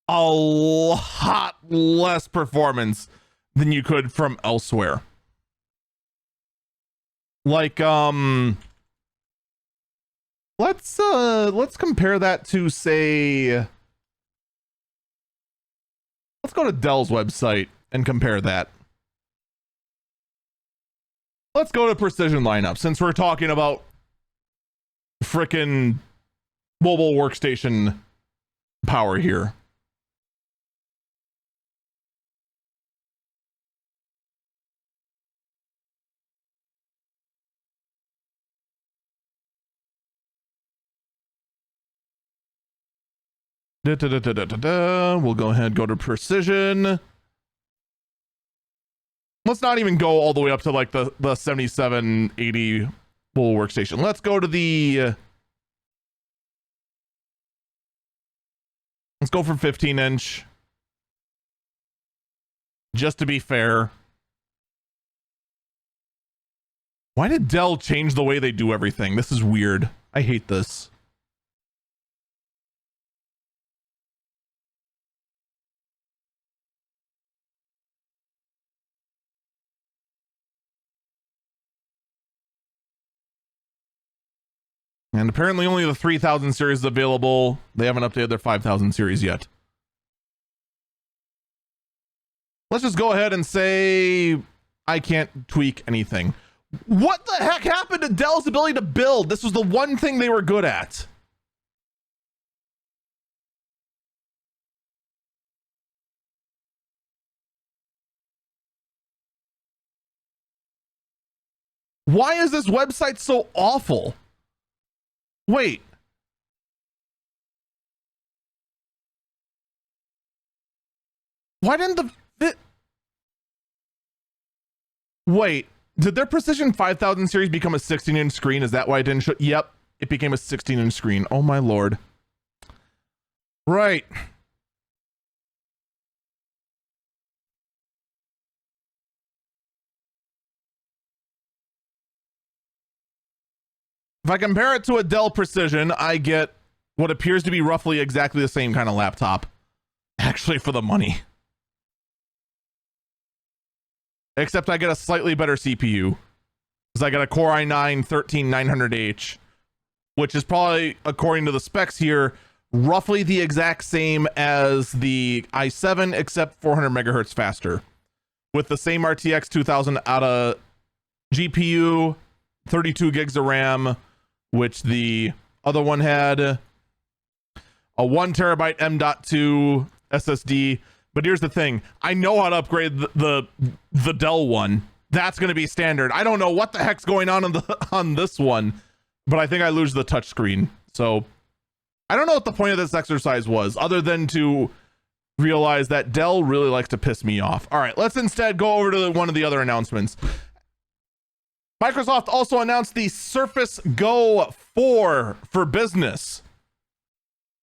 a lot less performance than you could from elsewhere. Like, let's compare that to, say, let's go to Dell's website and compare that. Let's go to Precision Lineup, since we're talking about frickin' mobile workstation power here. We'll go ahead and go to Precision. Let's not even go all the way up to like the 7780 full workstation. Let's go to the let's go for 15-inch, just to be fair. Why did Dell change the way they do everything? This is weird. I hate this. And apparently only the 3000 series is available. They haven't updated their 5000 series yet. Let's just go ahead and say I can't tweak anything. What the heck happened to Dell's ability to build? This was the one thing they were good at. Why is this website so awful? Wait. Why didn't the fit? Wait, did their Precision 5000 series become a 16-inch screen? Is that why it didn't show? Yep, it became a 16-inch screen. Oh my lord. Right. If I compare it to a Dell Precision, I get what appears to be roughly exactly the same kind of laptop. Actually, for the money. Except I get a slightly better CPU. Because I got a Core i9-13900H, which is probably, according to the specs here, roughly the exact same as the i7, except 400 megahertz faster. With the same RTX 2000 ATA GPU, 32 gigs of RAM, which the other one had a 1 terabyte M.2 SSD. But here's the thing, I know how to upgrade the Dell one. That's going to be standard. I don't know what the heck's going on this one, but I think I lose the touch screen. So I don't know what the point of this exercise was, other than to realize that Dell really likes to piss me off. All right, let's instead go over to one of the other announcements. Microsoft also announced the Surface Go 4 for business.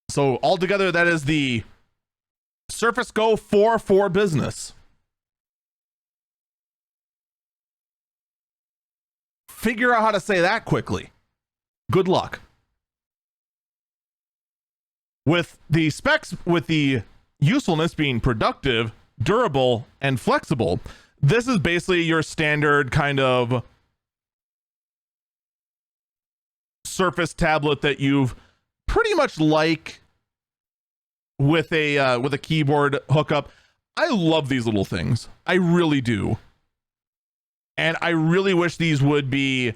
So altogether, that is the Surface Go 4 for business. Figure out how to say that quickly. Good luck. With the specs, with the usefulness being productive, durable, and flexible, this is basically your standard kind of Surface tablet that you've pretty much like with a keyboard hookup. I love these little things. I really do. And I really wish these would be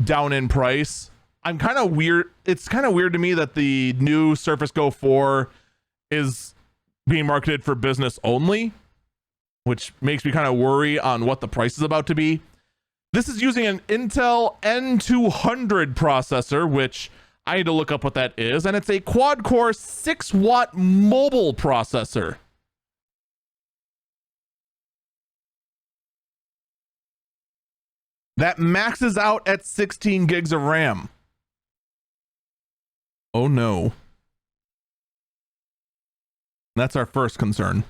down in price. I'm kind of weird. It's kind of weird to me that the new Surface Go 4 is being marketed for business only, which makes me kind of worry on what the price is about to be. This is using an Intel N200 processor, which I need to look up what that is, and it's a quad-core 6-watt mobile processor. That maxes out at 16 gigs of RAM. Oh no. That's our first concern.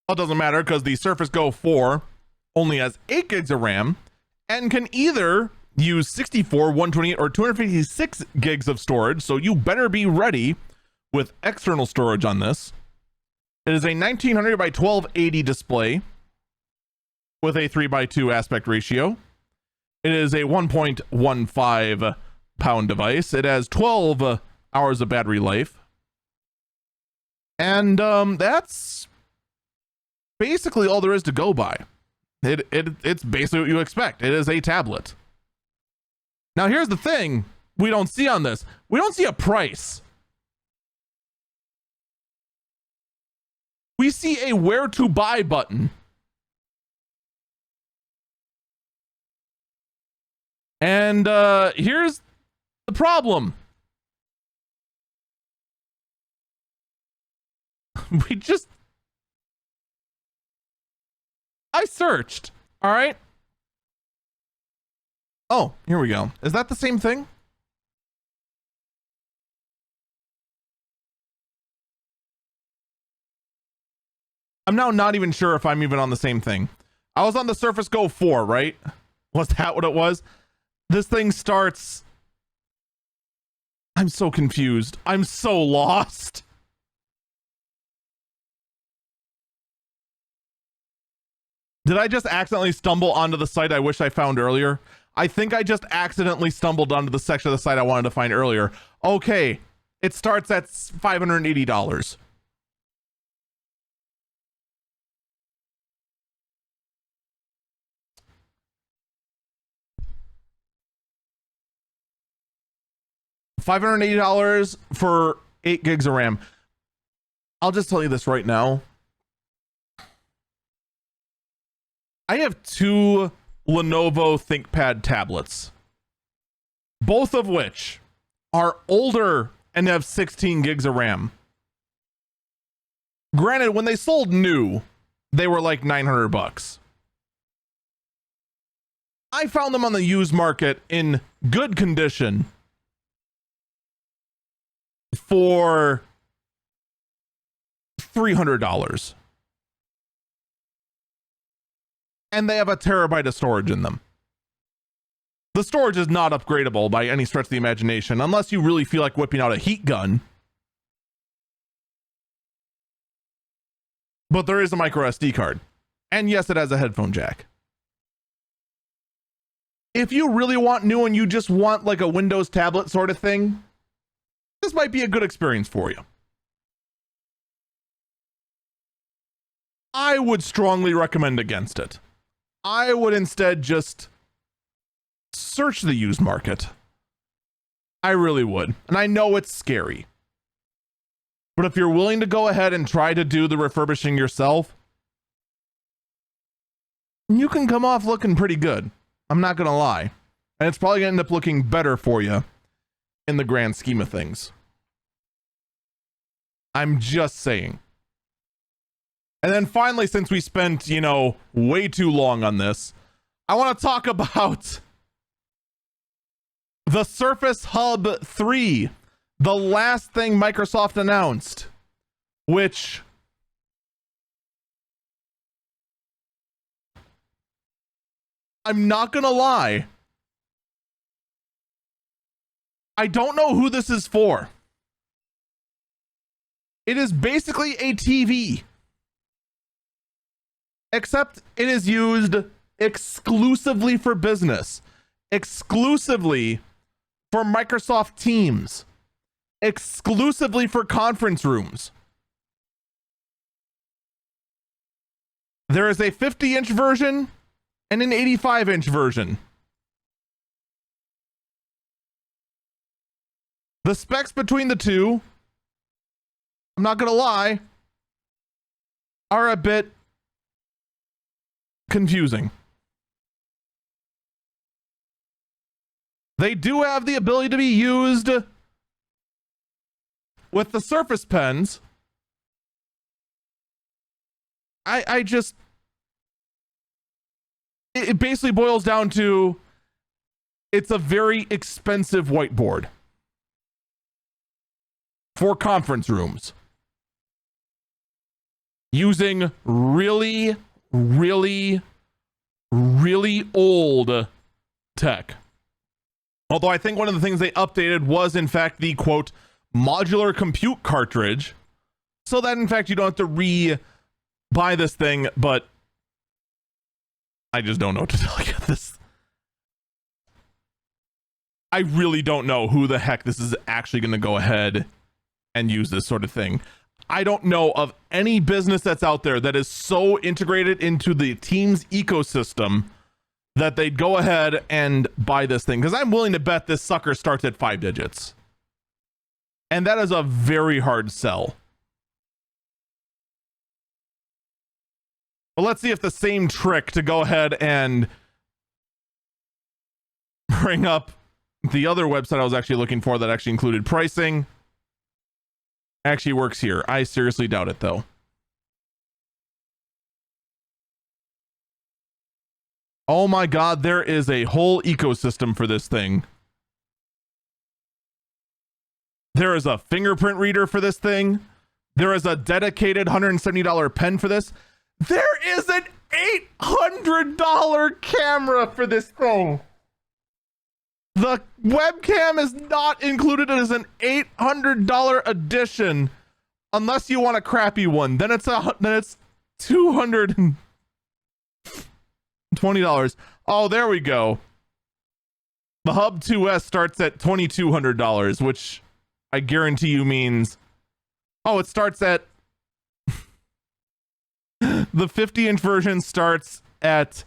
Well, it doesn't matter because the Surface Go 4 only has 8 gigs of RAM and can either use 64, 128, or 256 gigs of storage, so you better be ready with external storage on this. It is a 1900 by 1280 display with a 3:2 aspect ratio. It is a 1.15 pound device. It has 12 hours of battery life. And that's basically all there is to go by. It's basically what you expect. It is a tablet. Now here's the thing we don't see on this. We don't see a price. We see a where to buy button. And here's the problem. I searched, all right? Oh, here we go. Is that the same thing? I'm now not even sure if I'm even on the same thing. I was on the Surface Go 4, right? Was that what it was? This thing starts... I'm so confused. I'm so lost. Did I just accidentally stumble onto the site I wish I found earlier? I think I just accidentally stumbled onto the section of the site I wanted to find earlier. Okay, it starts at $580. $580 for 8 gigs of RAM. I'll just tell you this right now. I have 2 Lenovo ThinkPad tablets, both of which are older and have 16 gigs of RAM. Granted, when they sold new, they were like $900. I found them on the used market in good condition for $300. And they have a terabyte of storage in them. The storage is not upgradable by any stretch of the imagination, unless you really feel like whipping out a heat gun. But there is a micro SD card. And yes, it has a headphone jack. If you really want new and you just want like a Windows tablet sort of thing, this might be a good experience for you. I would strongly recommend against it. I would instead just search the used market. I really would. And I know it's scary. But if you're willing to go ahead and try to do the refurbishing yourself, you can come off looking pretty good. I'm not going to lie. And it's probably going to end up looking better for you in the grand scheme of things. I'm just saying. And then finally, since we spent, way too long on this, I want to talk about the Surface Hub 3, the last thing Microsoft announced, which I'm not going to lie, I don't know who this is for. It is basically a TV, except it is used exclusively for business, exclusively for Microsoft Teams, exclusively for conference rooms. There is a 50-inch version and an 85-inch version. The specs between the two, I'm not going to lie, are a bit confusing. They do have the ability to be used with the Surface Pens. It basically boils down to, it's a very expensive whiteboard for conference rooms using really, really, really old tech. Although I think one of the things they updated was, in fact, the, quote, modular compute cartridge, so that, in fact, you don't have to re-buy this thing, but I just don't know what to tell you. I really don't know who the heck this is actually going to go ahead and use this sort of thing. I don't know of any business that's out there that is so integrated into the Teams ecosystem that they'd go ahead and buy this thing, because I'm willing to bet this sucker starts at 5 digits. And that is a very hard sell. But let's see if the same trick to go ahead and bring up the other website I was actually looking for that actually included pricing actually works here. I seriously doubt it, though. Oh my God, there is a whole ecosystem for this thing. There is a fingerprint reader for this thing. There is a dedicated $170 pen for this. There is an $800 camera for this thing. The webcam is not included as an $800 addition, unless you want a crappy one. Then it's $220. Oh, there we go. The Hub 2S starts at $2,200, which I guarantee you means, it starts at the 50-inch version starts at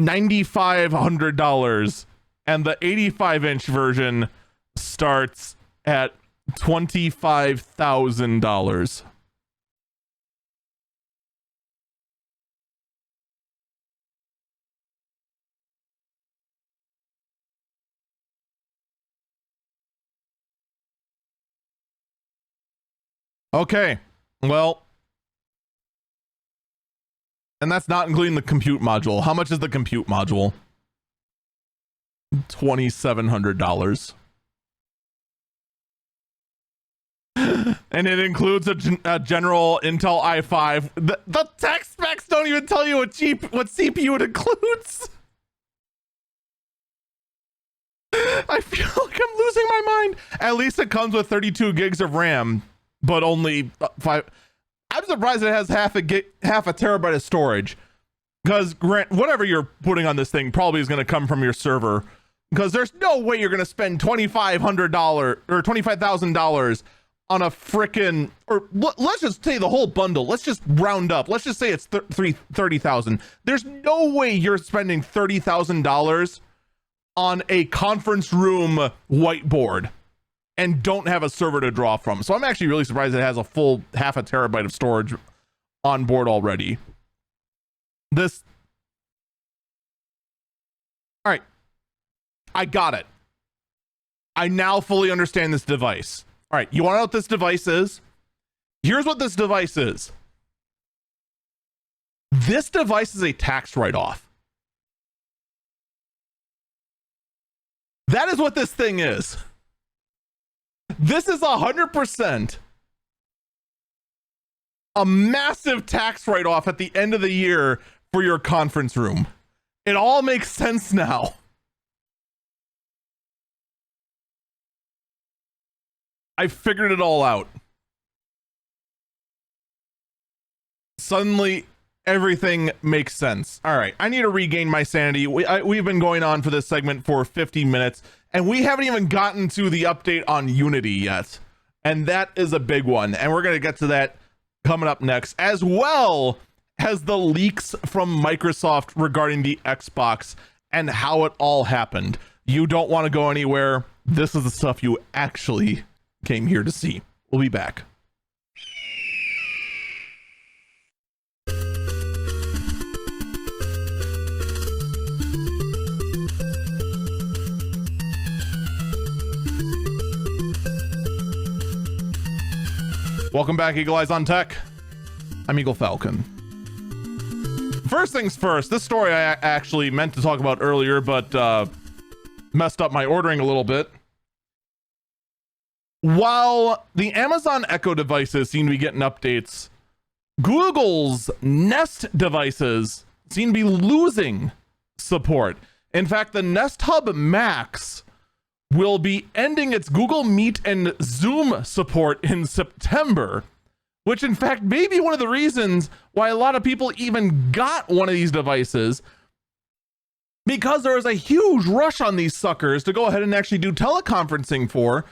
$9,500, and the 85-inch version starts at $25,000. Okay, well, and that's not including the compute module. How much is the compute module? $2,700. And it includes a general Intel i5. The tech specs don't even tell you what CPU it includes. I feel like I'm losing my mind. At least it comes with 32 gigs of RAM, but only 5. I'm surprised it has half a terabyte of storage, because whatever you're putting on this thing probably is going to come from your server, because there's no way you're going to spend $2,500 or $25,000 on a frickin', or let's just say the whole bundle. Let's just round up. Let's just say it's $30,000. There's no way you're spending $30,000 on a conference room whiteboard and don't have a server to draw from. So I'm actually really surprised it has a full half a terabyte of storage on board already. This. All right. I got it. I now fully understand this device. All right. You want to know what this device is? Here's what this device is. This device is a tax write-off. That is what this thing is. This is 100% a massive tax write-off at the end of the year for your conference room. It all makes sense now. I figured it all out. Suddenly, everything makes sense. All right, I need to regain my sanity. We've been going on for this segment for 50 minutes, and we haven't even gotten to the update on Unity yet. And that is a big one. And we're going to get to that coming up next, as well as the leaks from Microsoft regarding the Xbox and how it all happened. You don't want to go anywhere. This is the stuff you actually came here to see. We'll be back. Welcome back, Eagle Eyes on Tech. I'm Eagle Falcon. First things first, this story I actually meant to talk about earlier, but messed up my ordering a little bit. While the Amazon Echo devices seem to be getting updates, Google's Nest devices seem to be losing support. In fact, the Nest Hub Max will be ending its Google Meet and Zoom support in September, which in fact may be one of the reasons why a lot of people even got one of these devices, because there was a huge rush on these suckers to go ahead and actually do teleconferencing for,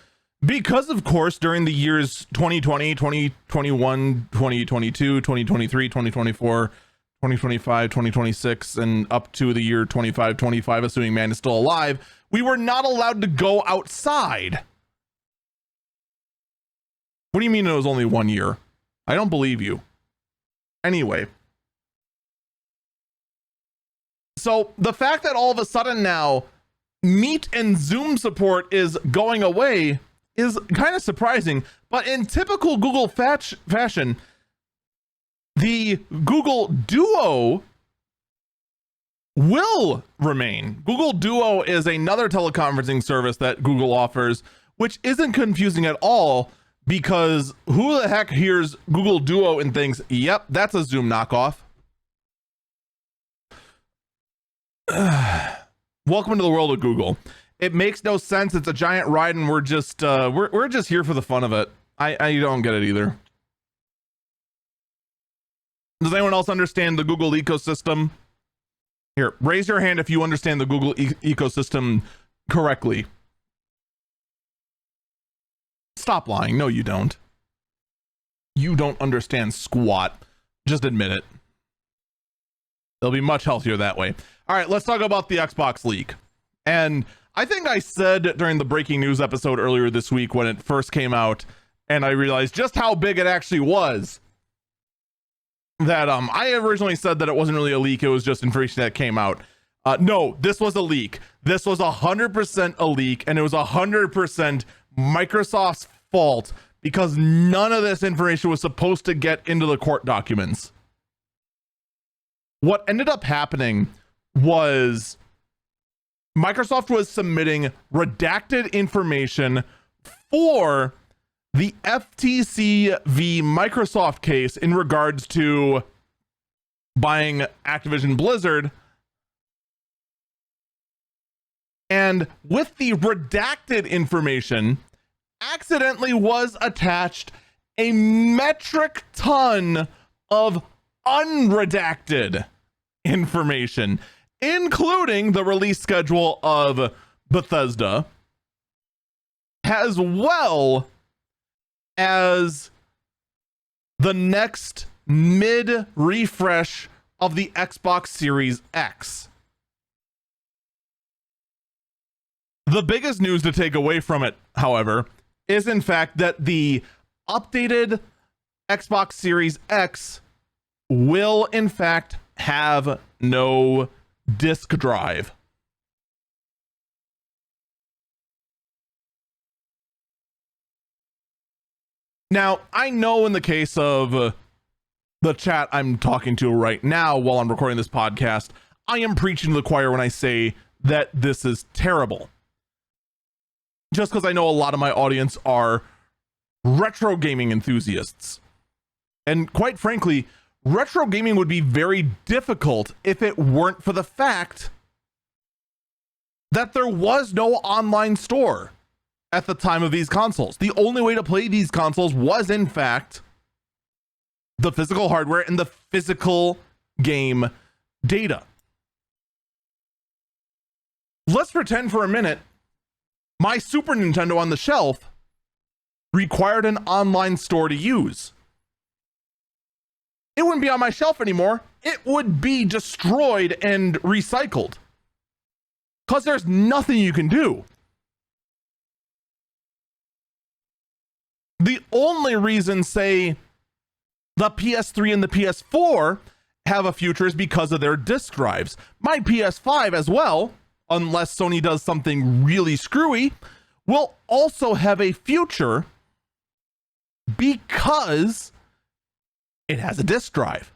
because of course during the years 2020, 2021, 2022, 2023, 2024, 2025, 2026, and up to the year 25, assuming man is still alive, we were not allowed to go outside. What do you mean it was only 1 year? I don't believe you. Anyway. So the fact that all of a sudden now Meet and Zoom support is going away is kind of surprising, but in typical Google fashion, the Google Duo will remain. Google Duo is another teleconferencing service that Google offers, which isn't confusing at all, because who the heck hears Google Duo and thinks, yep, that's a Zoom knockoff? Welcome to the world of Google. It makes no sense. It's a giant ride, and we're just we're just here for the fun of it. I don't get it either. Does anyone else understand the Google ecosystem? Here, raise your hand if you understand the Google ecosystem correctly. Stop lying. No, you don't. You don't understand squat. Just admit it. It'll be much healthier that way. All right, let's talk about the Xbox leak. And I think I said during the breaking news episode earlier this week when it first came out, and I realized just how big it actually was, that I originally said that it wasn't really a leak, it was just information that came out. No, this was a leak. This was 100% a leak, and it was 100% Microsoft's fault, because none of this information was supposed to get into the court documents. What ended up happening was Microsoft was submitting redacted information for the FTC v. Microsoft case in regards to buying Activision Blizzard. And with the redacted information, accidentally was attached a metric ton of unredacted information, including the release schedule of Bethesda, as well as the next mid refresh of the Xbox Series X. The biggest news to take away from it, however, is in fact that the updated Xbox Series X will in fact have no disk drive. Now, I know in the case of the chat I'm talking to right now while I'm recording this podcast, I am preaching to the choir when I say that this is terrible. Just because I know a lot of my audience are retro gaming enthusiasts. And quite frankly, retro gaming would be very difficult if it weren't for the fact that there was no online store at the time of these consoles. The only way to play these consoles was, in fact, the physical hardware and the physical game data. Let's pretend for a minute my Super Nintendo on the shelf required an online store to use. It wouldn't be on my shelf anymore. It would be destroyed and recycled. Because there's nothing you can do. The only reason, say, the PS3 and the PS4 have a future is because of their disk drives. My PS5 as well, unless Sony does something really screwy, will also have a future because it has a disk drive.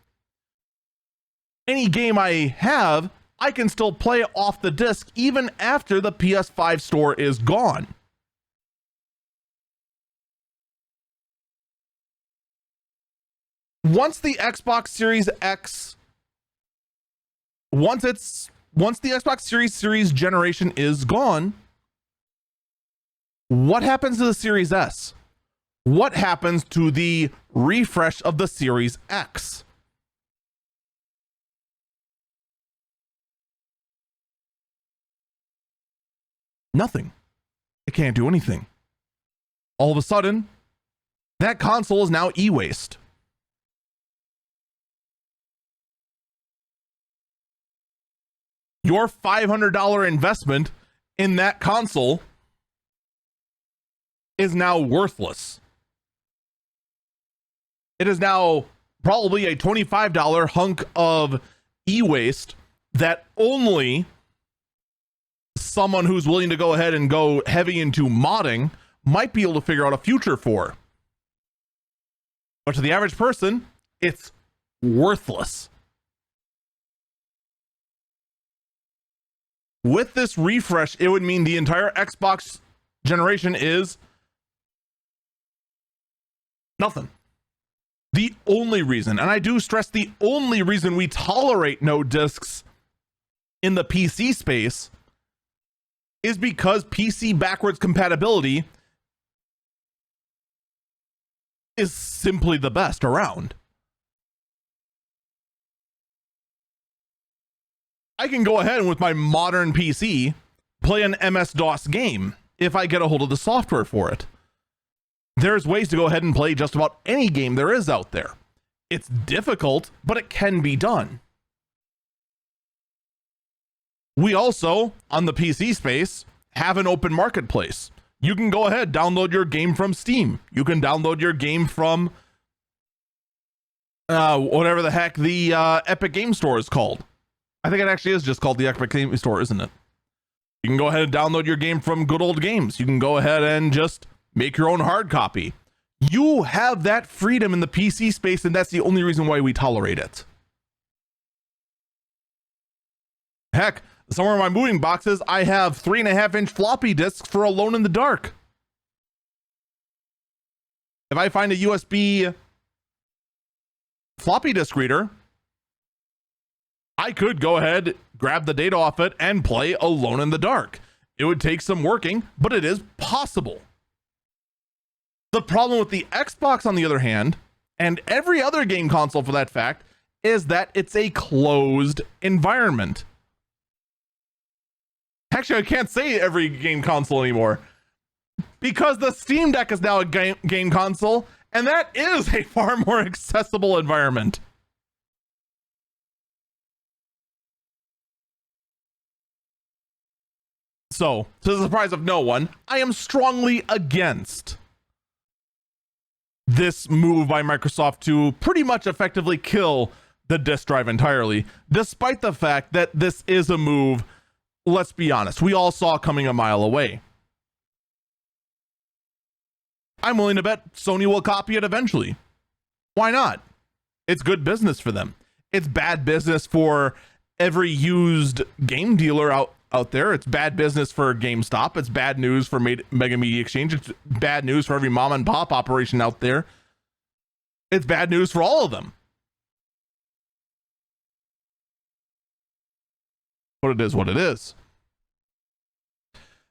Any game I have, I can still play off the disc even after the PS5 store is gone. Once the Xbox Series X, once the Xbox Series generation is gone, what happens to the Series S? What happens to the refresh of the Series X? Nothing. It can't do anything. All of a sudden, that console is now e-waste. Your $500 investment in that console is now worthless. It is now probably a $25 hunk of e-waste that only someone who's willing to go ahead and go heavy into modding might be able to figure out a future for. But to the average person, it's worthless. With this refresh, it would mean the entire Xbox generation is nothing. The only reason, and I do stress the only reason we tolerate no discs in the PC space is because PC backwards compatibility is simply the best around. I can go ahead and with my modern PC play an MS-DOS game if I get a hold of the software for it. There's ways to go ahead and play just about any game there is out there. It's difficult, but it can be done. We also, on the PC space, have an open marketplace. You can go ahead, download your game from Steam. You can download your game from whatever the heck the Epic Game Store is called. I think it actually is just called the Epic Game Store, isn't it? You can go ahead and download your game from Good Old Games. You can go ahead and just make your own hard copy. You have that freedom in the PC space, and that's the only reason why we tolerate it. Heck, somewhere in my moving boxes, I have 3.5-inch floppy disks for Alone in the Dark. If I find a USB floppy disk reader, I could go ahead, grab the data off it, and play Alone in the Dark. It would take some working, but it is possible. The problem with the Xbox, on the other hand, and every other game console for that fact, is that it's a closed environment. Actually, I can't say every game console anymore, because the Steam Deck is now a game console, and that is a far more accessible environment. So, to the surprise of no one, I am strongly against this move by Microsoft to pretty much effectively kill the disk drive entirely, despite the fact that this is a move, let's be honest, we all saw coming a mile away. I'm willing to bet Sony will copy it eventually. Why not? It's good business for them. It's bad business for every used game dealer out there. It's bad business for GameStop. It's bad news for Mega Media Exchange. It's bad news for every mom and pop operation out there. It's bad news for all of them. But it is what it is.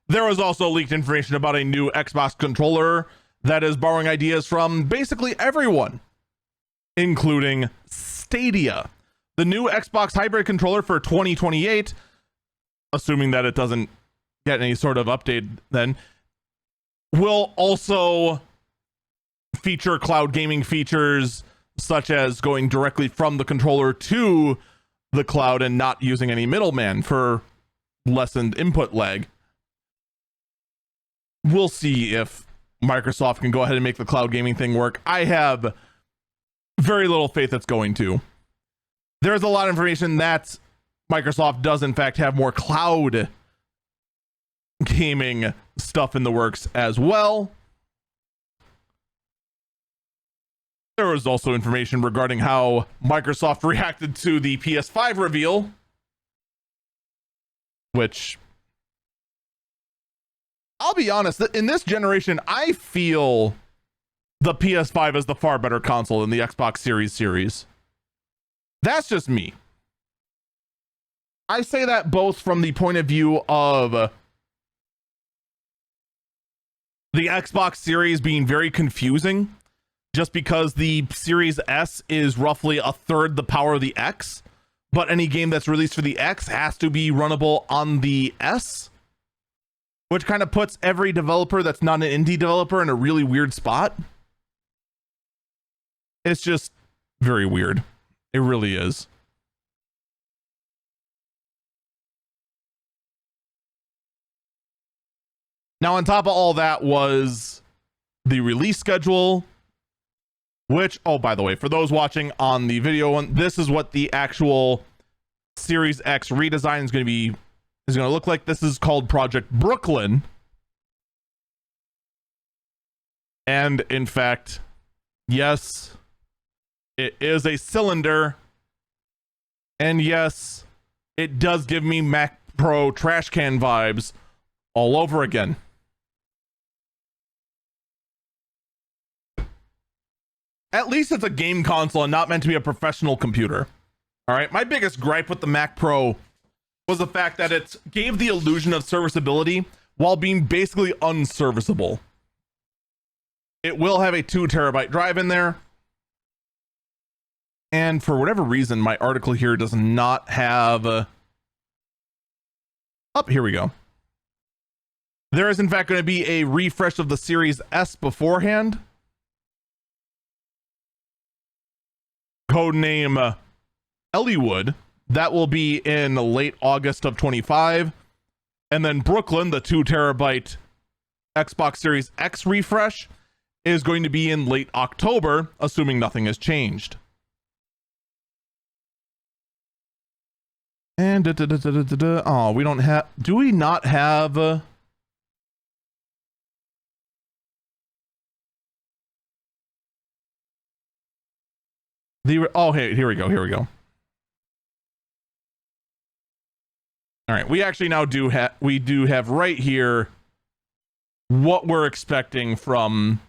There was also leaked information about a new Xbox controller that is borrowing ideas from basically everyone, including Stadia. The new Xbox hybrid controller for 2028, assuming that it doesn't get any sort of update then, will also feature cloud gaming features such as going directly from the controller to the cloud and not using any middleman for lessened input lag. We'll see if Microsoft can go ahead and make the cloud gaming thing work. I have very little faith it's going to. There's a lot of information that Microsoft does in fact have more cloud gaming stuff in the works as well. There was also information regarding how Microsoft reacted to the PS5 reveal, which, I'll be honest, in this generation, I feel the PS5 is the far better console than the Xbox Series. That's just me. I say that both from the point of view of the Xbox Series being very confusing, just because the Series S is roughly a third the power of the X, but any game that's released for the X has to be runnable on the S, which kind of puts every developer that's not an indie developer in a really weird spot. It's just very weird. It really is. Now, on top of all that was the release schedule, which, oh, by the way, for those watching on the video one, this is what the actual Series X redesign is going to look like. This is called Project Brooklyn. And in fact, yes, it is a cylinder. And yes, it does give me Mac Pro trash can vibes all over again. At least it's a game console and not meant to be a professional computer. All right, my biggest gripe with the Mac Pro was the fact that it gave the illusion of serviceability while being basically unserviceable. It will have a 2 terabyte drive in there. And for whatever reason, my article here does not have here we go. There is in fact going to be a refresh of the Series S beforehand. Codename Elliewood. That will be in late August of 25. And then Brooklyn, the 2 terabyte Xbox Series X refresh, is going to be in late October, assuming nothing has changed. And oh, we don't have, do we not have hey, here we go. All right, we actually now do have right here what we're expecting from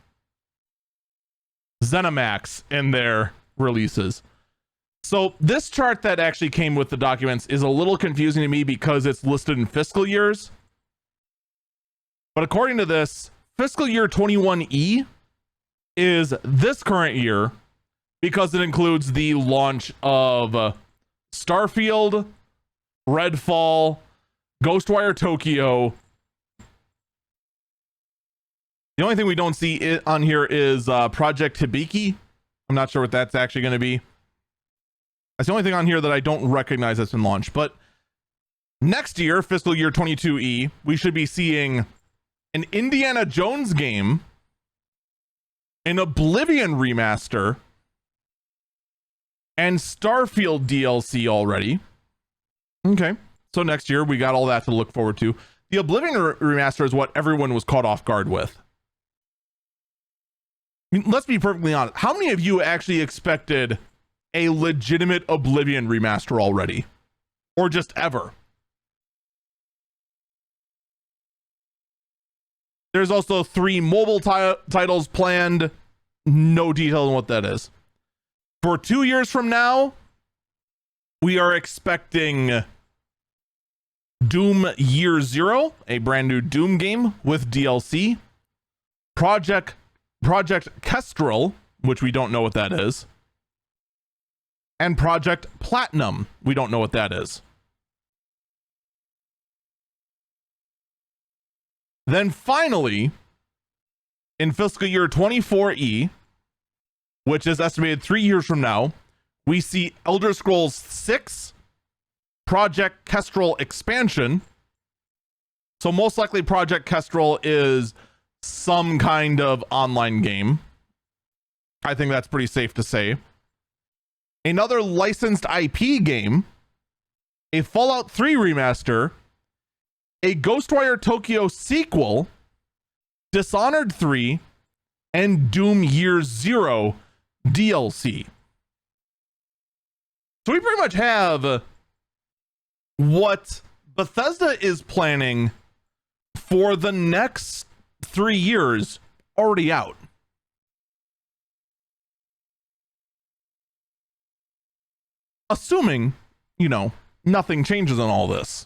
ZeniMax in their releases. So this chart that actually came with the documents is a little confusing to me because it's listed in fiscal years. But according to this, fiscal year 21E is this current year because it includes the launch of Starfield, Redfall, Ghostwire Tokyo. The only thing we don't see on here is Project Hibiki. I'm not sure what that's actually going to be. That's the only thing on here that I don't recognize that's been launched. But next year, fiscal year 22E, we should be seeing an Indiana Jones game, an Oblivion remaster, and Starfield DLC already. Okay, so next year we got all that to look forward to. The Oblivion remaster is what everyone was caught off guard with. I mean, let's be perfectly honest. How many of you actually expected a legitimate Oblivion remaster already? Or just ever? There's also 3 mobile titles planned. No detail on what that is. For 2 years from now, we are expecting Doom Year Zero, a brand new Doom game with DLC. Project Kestrel, which we don't know what that is. And Project Platinum, we don't know what that is. Then finally, in fiscal year 24E, which is estimated 3 years from now, we see Elder Scrolls 6 Project Kestrel expansion. So most likely Project Kestrel is some kind of online game. I think that's pretty safe to say. Another licensed IP game, a Fallout 3 remaster, a Ghostwire Tokyo sequel, Dishonored 3, and Doom Year Zero DLC. So we pretty much have what Bethesda is planning for the next 3 years already out. Assuming, nothing changes on all this.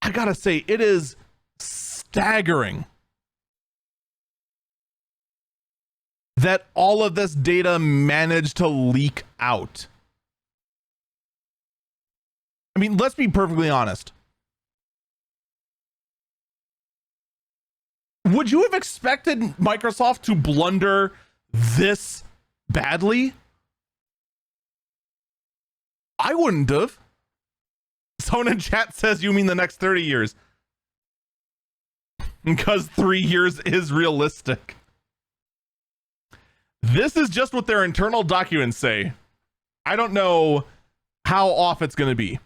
I gotta say, it is staggering that all of this data managed to leak out. I mean, let's be perfectly honest. Would you have expected Microsoft to blunder this badly? I wouldn't have. Someone in chat says you mean the next 30 years. Because 3 years is realistic. This is just what their internal documents say. I don't know how off it's going to be.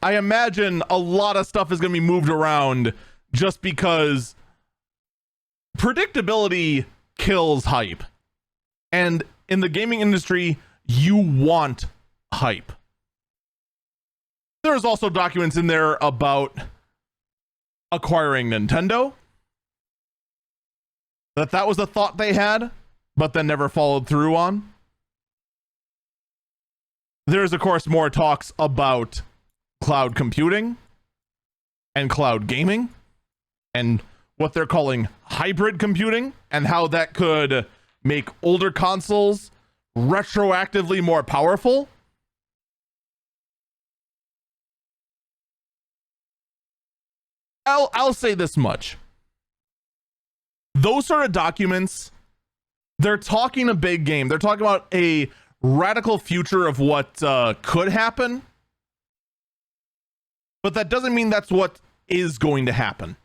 I imagine a lot of stuff is going to be moved around just because predictability kills hype. And in the gaming industry, you want hype. There's also documents in there about acquiring Nintendo. That was a thought they had, but then never followed through on. There's, of course, more talks about cloud computing and cloud gaming and what they're calling hybrid computing and how that could make older consoles retroactively more powerful. I'll say this much. Those sort of documents, they're talking a big game. They're talking about a radical future of what could happen. But that doesn't mean that's what is going to happen.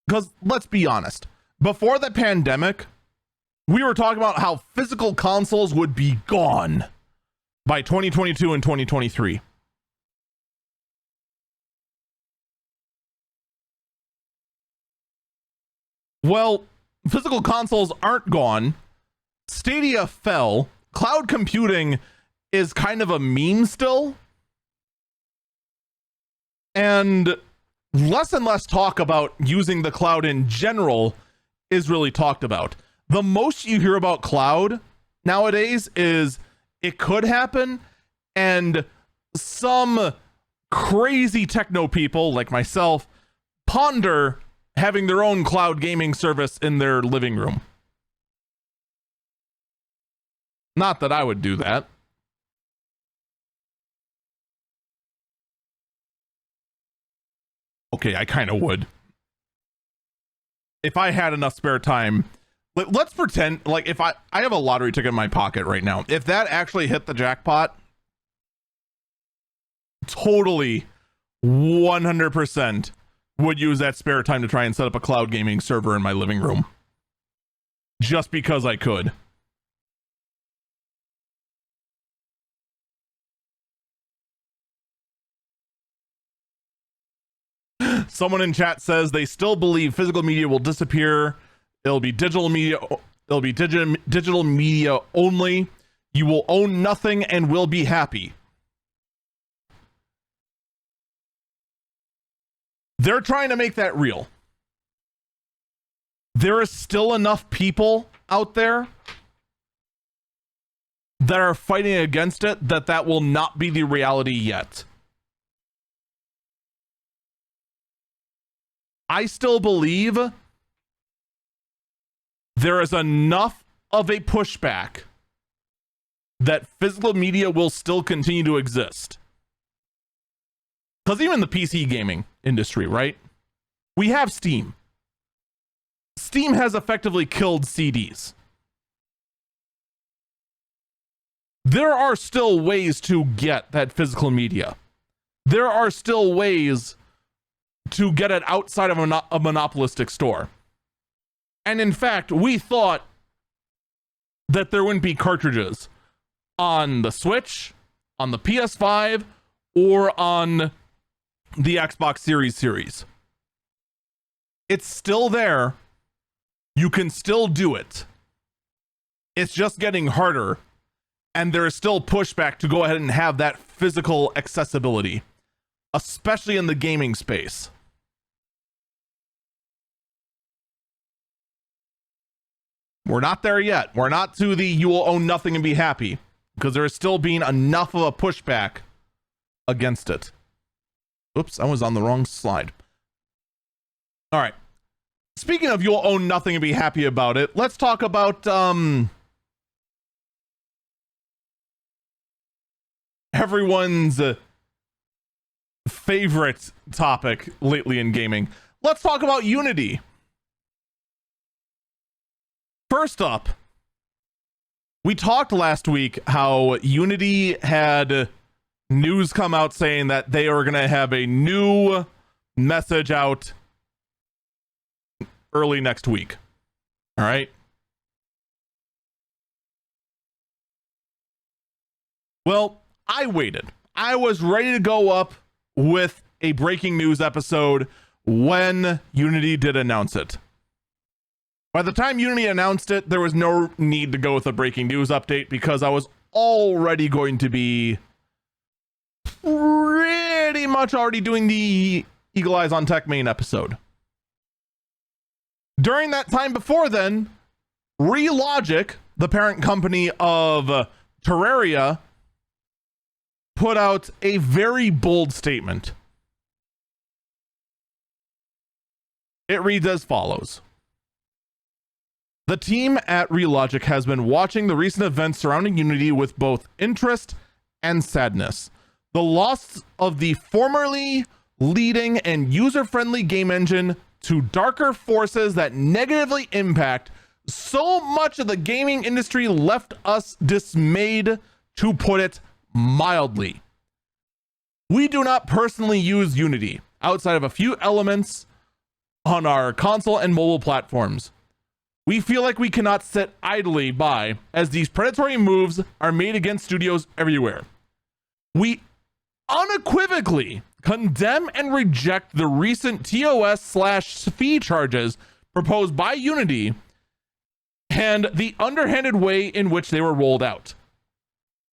Because let's be honest, before the pandemic, we were talking about how physical consoles would be gone by 2022 and 2023. Well, physical consoles aren't gone. Stadia fell. Cloud computing is kind of a meme still. And less talk about using the cloud in general is really talked about. The most you hear about cloud nowadays is it could happen, and some crazy techno people like myself ponder having their own cloud gaming service in their living room. Not that I would do that. Okay, I kind of would. If I had enough spare time, let's pretend like if I have a lottery ticket in my pocket right now. If that actually hit the jackpot, totally 100% would use that spare time to try and set up a cloud gaming server in my living room. just because I could. Someone in chat says they still believe physical media will disappear. It'll be digital media. It'll be digital media only. You will own nothing and will be happy. They're trying to make that real. There is still enough people out there that are fighting against it that will not be the reality yet. I still believe there is enough of a pushback that physical media will still continue to exist. Because even the PC gaming industry, right? We have Steam. Steam has effectively killed CDs. There are still ways to get that physical media. There are still ways to get it outside of a monopolistic store. And in fact, we thought that there wouldn't be cartridges on the Switch, on the PS5, or on the Xbox Series. It's still there. You can still do it. It's just getting harder. And there is still pushback to go ahead and have that physical accessibility, especially in the gaming space. We're not there yet. We're not to the you will own nothing and be happy, because there is still being enough of a pushback against it. Oops, I was on the wrong slide. All right. Speaking of you'll own nothing and be happy about it, let's talk about everyone's favorite topic lately in gaming. Let's talk about Unity. First up, we talked last week how Unity had news come out saying that they are going to have a new message out early next week. All right. Well, I waited. I was ready to go up with a breaking news episode when Unity did announce it. By the time Unity announced it, there was no need to go with a breaking news update because I was already going to be pretty much already doing the Eagle Eyes on Tech main episode. During that time before then, Relogic, the parent company of Terraria, put out a very bold statement. It reads as follows. The team at Relogic has been watching the recent events surrounding Unity with both interest and sadness. The loss of the formerly leading and user-friendly game engine to darker forces that negatively impact so much of the gaming industry left us dismayed, to put it mildly. We do not personally use Unity outside of a few elements on our console and mobile platforms. We feel like we cannot sit idly by as these predatory moves are made against studios everywhere. We unequivocally condemn and reject the recent TOS/fee charges proposed by Unity and the underhanded way in which they were rolled out.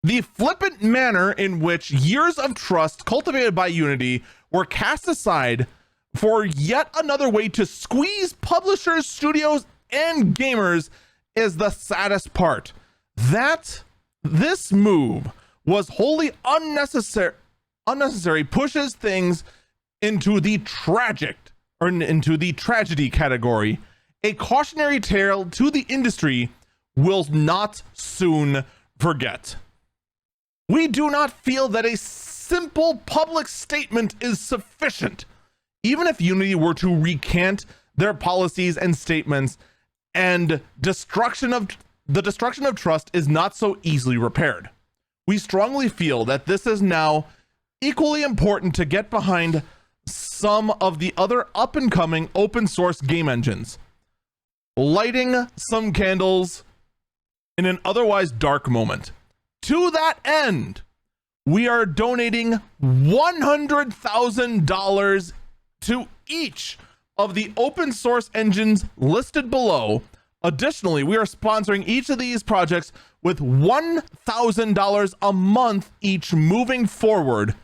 The flippant manner in which years of trust cultivated by Unity were cast aside for yet another way to squeeze publishers, studios, and gamers is the saddest part. That this move was wholly unnecessary, pushes things into the tragedy category. A cautionary tale to the industry will not soon forget. We do not feel that a simple public statement is sufficient, even if Unity were to recant their policies and statements, and the destruction of trust is not so easily repaired. We strongly feel that this is now equally important to get behind some of the other up-and-coming open source game engines. lighting some candles in an otherwise dark moment. To that end, we are donating $100,000 to each of the open source engines listed below. Additionally, we are sponsoring each of these projects with $1,000 a month each moving forward.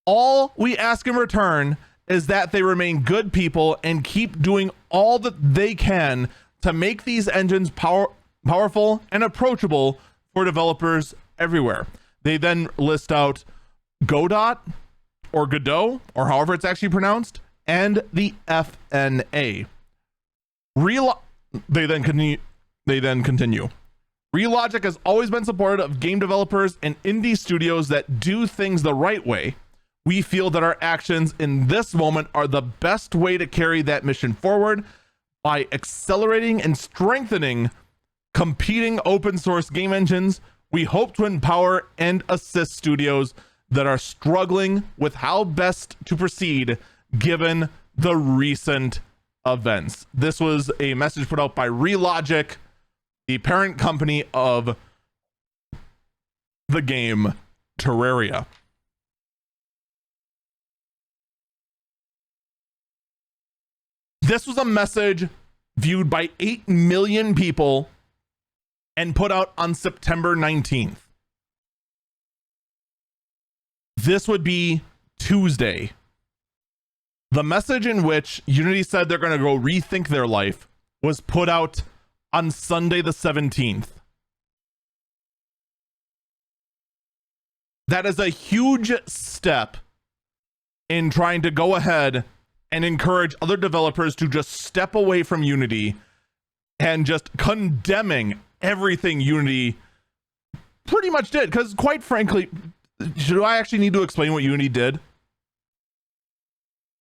All we ask in return is that they remain good people and keep doing all that they can to make these engines powerful and approachable for developers everywhere. They then list out Godot or Godot, or however it's actually pronounced, and the FNA. They then continue. Relogic has always been supportive of game developers and indie studios that do things the right way. We feel that our actions in this moment are the best way to carry that mission forward by accelerating and strengthening competing open source game engines. We hope to empower and assist studios that are struggling with how best to proceed given the recent events. This was a message put out by Relogic, the parent company of the game Terraria. This was a message viewed by 8 million people and put out on September 19th. This would be Tuesday. The message in which Unity said they're going to go rethink their life was put out on Sunday the 17th. That is a huge step in trying to go ahead and encourage other developers to just step away from Unity and just condemning everything Unity pretty much did. Because quite frankly, should I actually need to explain what Unity did?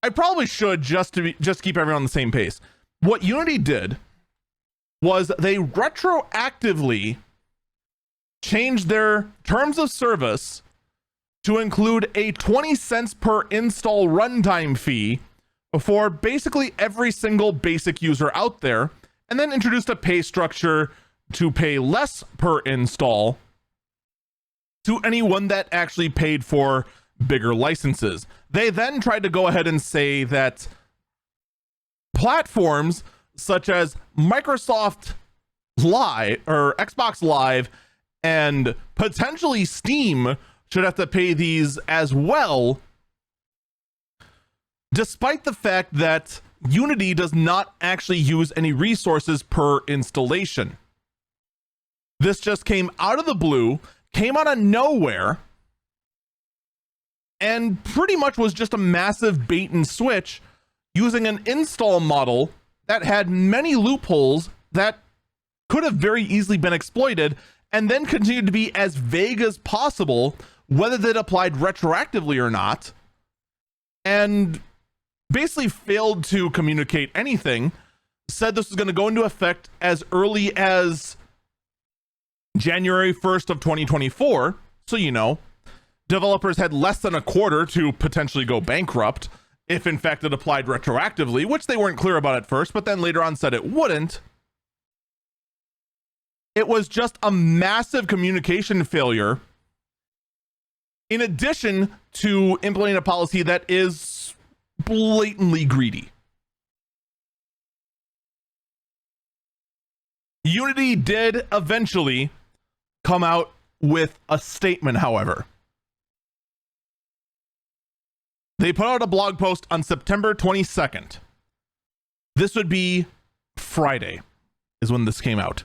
I probably should, just keep everyone on the same pace. What Unity did was they retroactively changed their terms of service to include a 20 cents per install runtime fee for basically every single basic user out there, and then introduced a pay structure to pay less per install to anyone that actually paid for bigger licenses. They then tried to go ahead and say that platforms such as Microsoft Live or Xbox Live and potentially Steam should have to pay these as well, despite the fact that Unity does not actually use any resources per installation. This just came out of the blue, came out of nowhere, and pretty much was just a massive bait and switch using an install model that had many loopholes that could have very easily been exploited, and then continued to be as vague as possible, whether that applied retroactively or not, and basically failed to communicate anything. Said this was going to go into effect as early as January 1st of 2024. So, you know, developers had less than a quarter to potentially go bankrupt if in fact it applied retroactively, which they weren't clear about at first, but then later on said it wouldn't. It was just a massive communication failure, in addition to implementing a policy that is blatantly greedy. Unity did eventually come out with a statement, however. They put out a blog post on September 22nd. This would be Friday, is when this came out.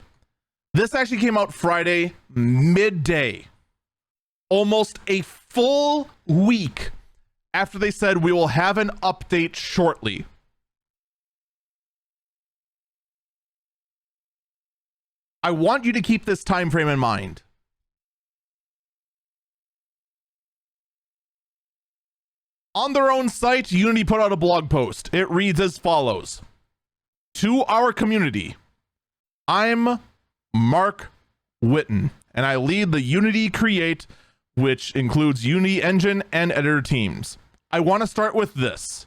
This actually came out Friday midday, almost a full week after they said we will have an update shortly. I want you to keep this time frame in mind. On their own site, Unity put out a blog post. It reads as follows: to our community, I'm Mark Witten, and I lead the Unity Create, which includes Unity Engine and editor teams. I want to start with this.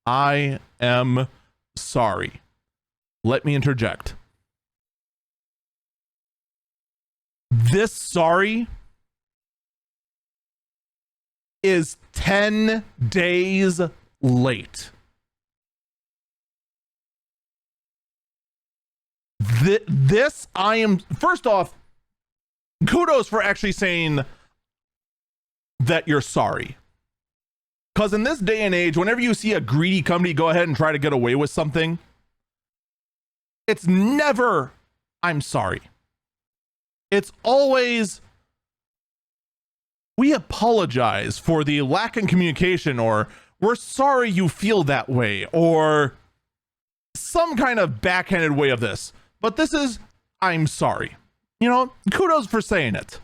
I am sorry. Let me interject. This sorry is 10 days late. This, I am, first off, kudos for actually saying that you're sorry. Because in this day and age, whenever you see a greedy company go ahead and try to get away with something, it's never, I'm sorry. It's always, we apologize for the lack in communication, or we're sorry you feel that way, or some kind of backhanded way of this. But this is, I'm sorry. You know, kudos for saying it.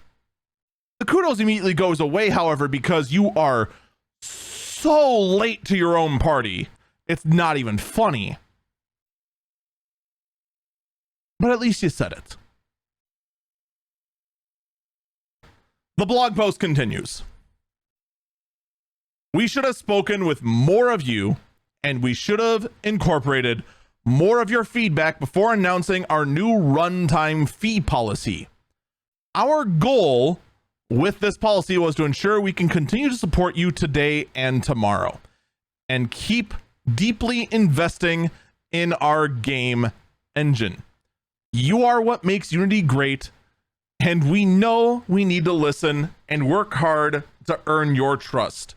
The kudos immediately goes away, however, because you are so late to your own party. It's not even funny. But at least you said it. The blog post continues. We should have spoken with more of you, and we should have incorporated more of your feedback before announcing our new runtime fee policy. Our goal with this policy was to ensure we can continue to support you today and tomorrow, and keep deeply investing in our game engine. You are what makes Unity great, and we know we need to listen and work hard to earn your trust.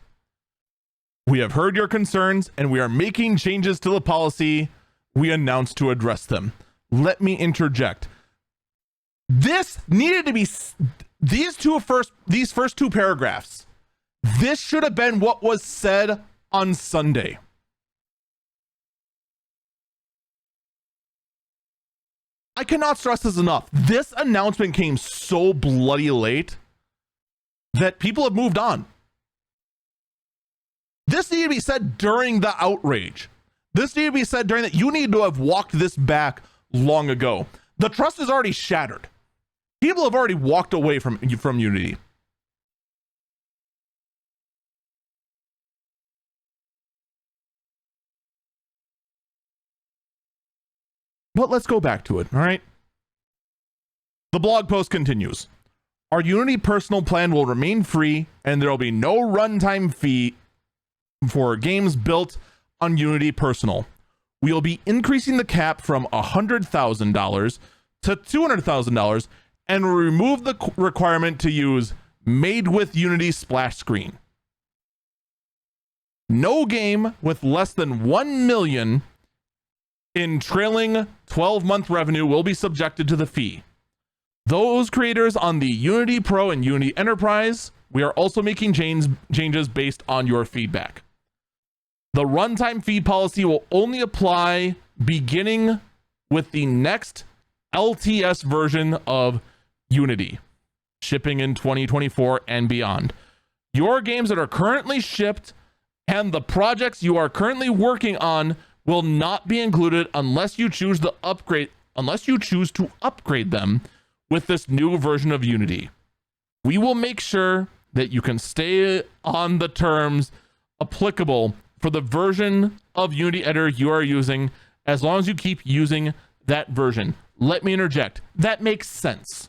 We have heard your concerns, and we are making changes to the policy we announced to address them. Let me interject. This needed to be, these first two paragraphs, this should have been what was said on Sunday. I cannot stress this enough. This announcement came so bloody late that people have moved on. This needed to be said during the outrage. This needed to be said during that. You need to have walked this back long ago. The trust is already shattered. People have already walked away from Unity. But let's go back to it, all right? The blog post continues. Our Unity personal plan will remain free, and there will be no runtime fee for games built on Unity Personal. We will be increasing the cap from $100,000 to $200,000 and will remove the requirement to use Made with Unity splash screen. No game with less than 1 million in trailing 12-month revenue will be subjected to the fee. Those creators on the Unity Pro and Unity Enterprise, we are also making changes based on your feedback. The runtime fee policy will only apply beginning with the next LTS version of Unity, shipping in 2024 and beyond. Your games that are currently shipped and the projects you are currently working on will not be included unless you choose to upgrade them with this new version of Unity. We will make sure that you can stay on the terms applicable for the version of Unity editor you are using, as long as you keep using that version. Let me interject. That makes sense.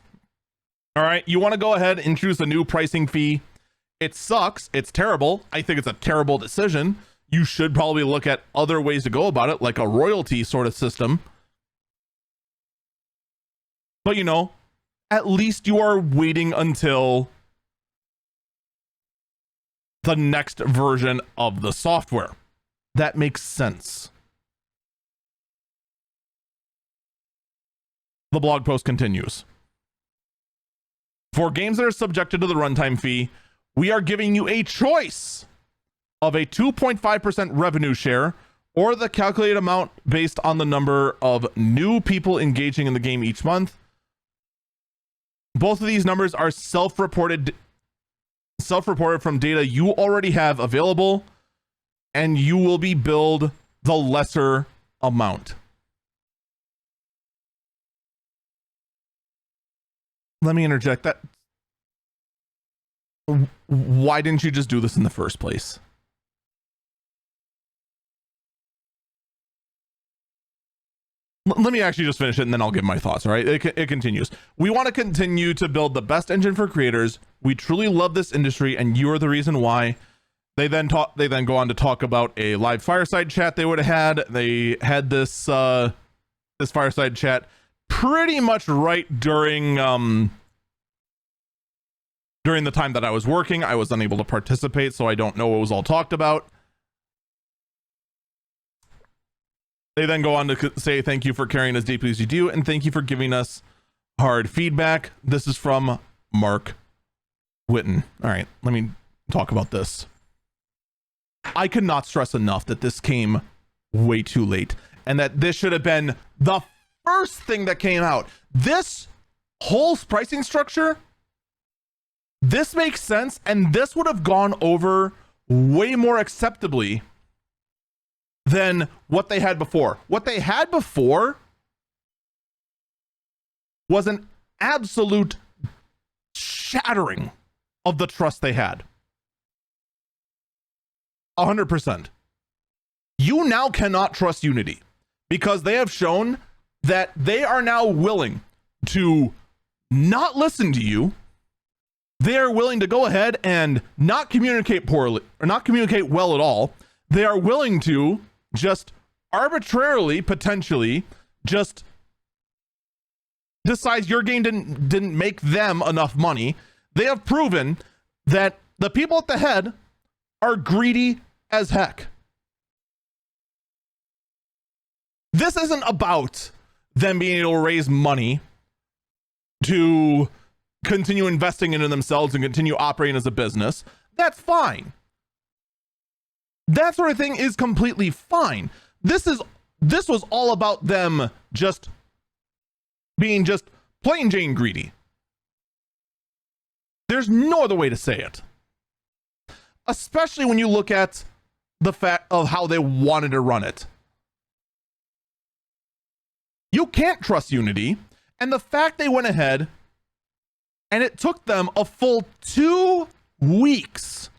All right, you want to go ahead and introduce a new pricing fee. It sucks. It's terrible. I think it's a terrible decision. You should probably look at other ways to go about it, like a royalty sort of system. But you know, at least you are waiting until the next version of the software. That makes sense. The blog post continues. For games that are subjected to the runtime fee, we are giving you a choice of a 2.5% revenue share or the calculated amount based on the number of new people engaging in the game each month. Both of these numbers are self-reported from data you already have available, and you will be billed the lesser amount. Let me interject that. Why didn't you just do this in the first place? let me actually just finish it and then I'll give my thoughts. All right, it continues. We want to continue to build the best engine for creators. We truly love this industry and you are the reason why. They then go on to talk about a live fireside chat they would have had. They had this this fireside chat pretty much right during the time that I was working. I was unable to participate, so I don't know what was all talked about. They then go on to say thank you for caring as deeply as you do, and thank you for giving us hard feedback. This is from Mark Witten. All right, let me talk about this. I could not stress enough that this came way too late and that this should have been the first thing that came out. This whole pricing structure, this makes sense, and this would have gone over way more acceptably than what they had before. What they had before was an absolute shattering of the trust they had. 100%. You now cannot trust Unity because they have shown that they are now willing to not listen to you. They are willing to go ahead and not communicate poorly or not communicate well at all. They are willing to just arbitrarily, potentially, just decide your game didn't make them enough money. They have proven that the people at the head are greedy as heck. This isn't about them being able to raise money to continue investing into themselves and continue operating as a business. That's fine. That sort of thing is completely fine. This was all about them just being just plain Jane greedy. There's no other way to say it. Especially when you look at the fact of how they wanted to run it. You can't trust Unity, and the fact they went ahead and it took them a full 2 weeks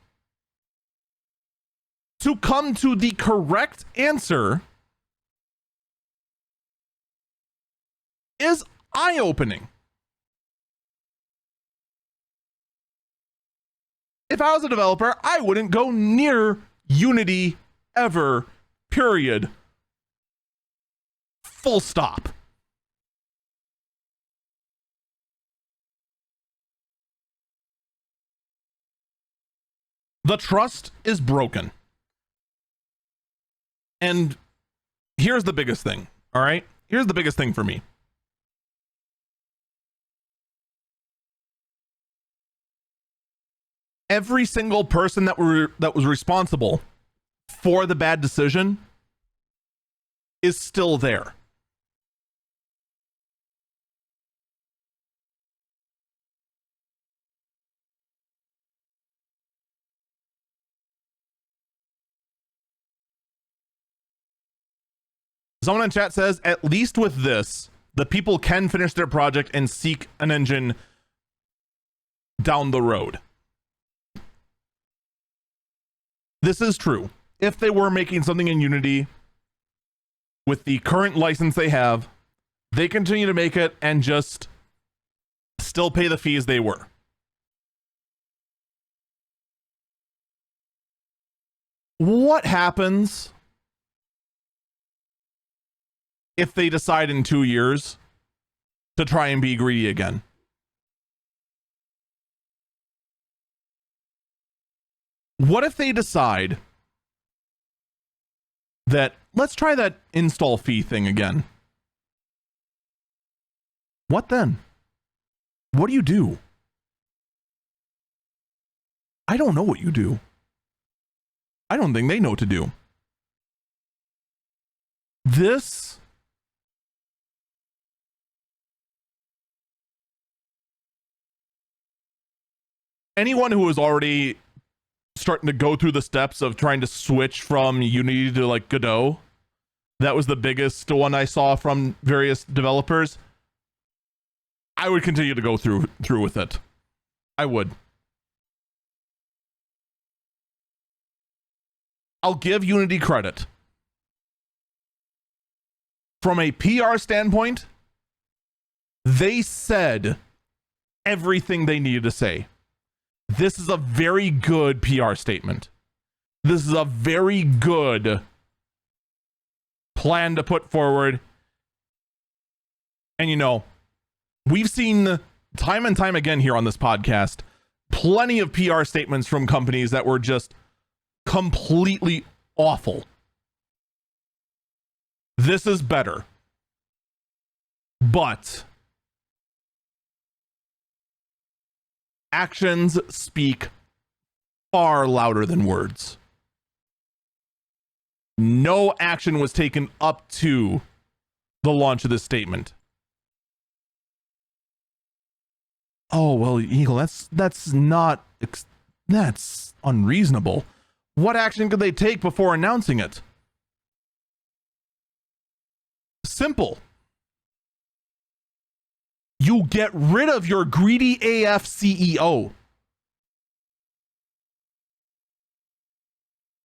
to come to the correct answer is eye-opening. If I was a developer, I wouldn't go near Unity ever, period. Full stop. The trust is broken. And here's the biggest thing, all right? Here's the biggest thing for me. Every single person that was responsible for the bad decision is still there. Someone in chat says, at least with this, the people can finish their project and seek an engine down the road. This is true. If they were making something in Unity with the current license they have, they continue to make it and just still pay the fees they were. What happens if they decide in 2 years to try and be greedy again? What if they decide that let's try that install fee thing again? What then? What do you do? I don't know what you do. I don't think they know what to do. This anyone who is already starting to go through the steps of trying to switch from Unity to like Godot, that was the biggest one I saw from various developers. I would continue to go through with it. I would. I'll give Unity credit. from a PR standpoint, they said everything they needed to say. This is a very good PR statement. This is a very good plan to put forward. And, you know, we've seen time and time again here on this podcast, plenty of PR statements from companies that were just completely awful. This is better. But actions speak far louder than words. No action was taken up to the launch of this statement. Oh, well, Eagle, that's unreasonable. What action could they take before announcing it? Simple. You get rid of your greedy AF CEO.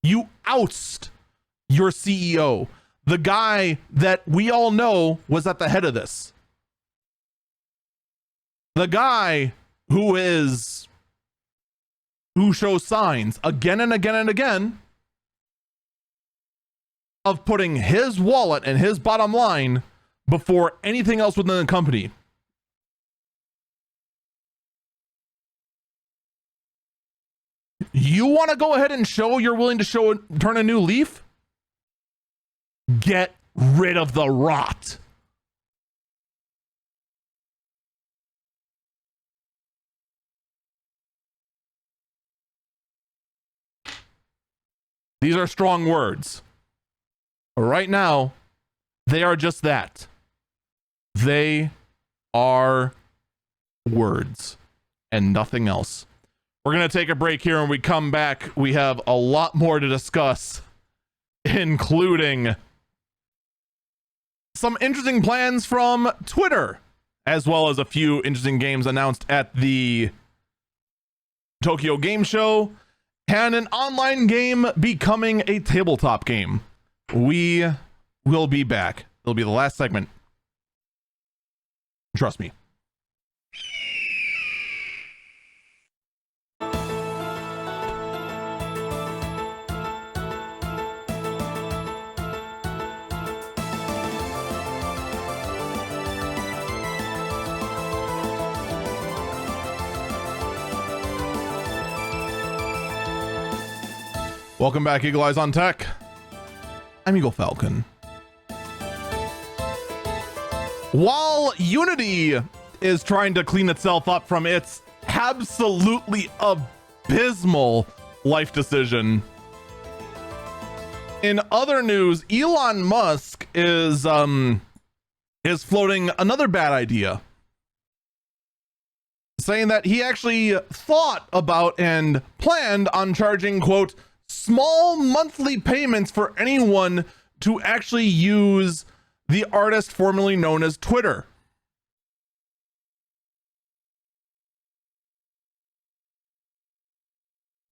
You oust your CEO, the guy that we all know was at the head of this. The guy who shows signs again and again and again of putting his wallet and his bottom line before anything else within the company. You want to go ahead and show you're willing to turn a new leaf? Get rid of the rot. These are strong words. Right now, they are just that. They are words and nothing else. We're going to take a break here. When we come back, we have a lot more to discuss, including some interesting plans from Twitter, as well as a few interesting games announced at the Tokyo Game Show, and an online game becoming a tabletop game. We will be back. It'll be the last segment. Trust me. Welcome back, Eagle Eyes on Tech. I'm Eagle Falcon. While Unity is trying to clean itself up from its absolutely abysmal life decision, in other news, Elon Musk is floating another bad idea, saying that he actually thought about and planned on charging, quote, small monthly payments for anyone to actually use the artist formerly known as Twitter.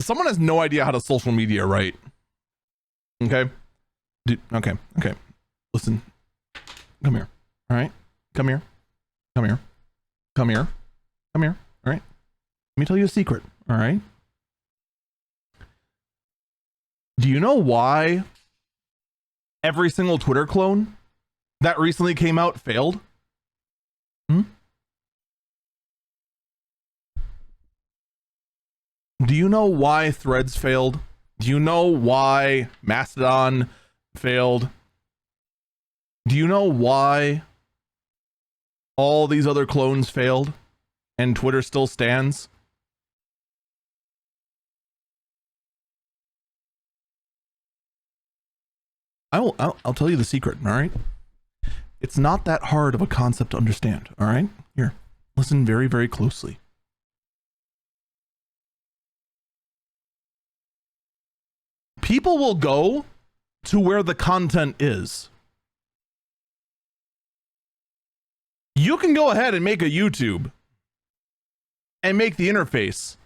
Someone has no idea how to social media, right? Okay. Okay. Listen. Come here. All right. Come here. All right. Let me tell you a secret. All right. Do you know why every single Twitter clone that recently came out failed? Do you know why Threads failed? Do you know why Mastodon failed? Do you know why all these other clones failed and Twitter still stands? I'll tell you the secret, all right? It's not that hard of a concept to understand, all right? Here, listen very, very closely. People will go to where the content is. You can go ahead and make a YouTube and make the interface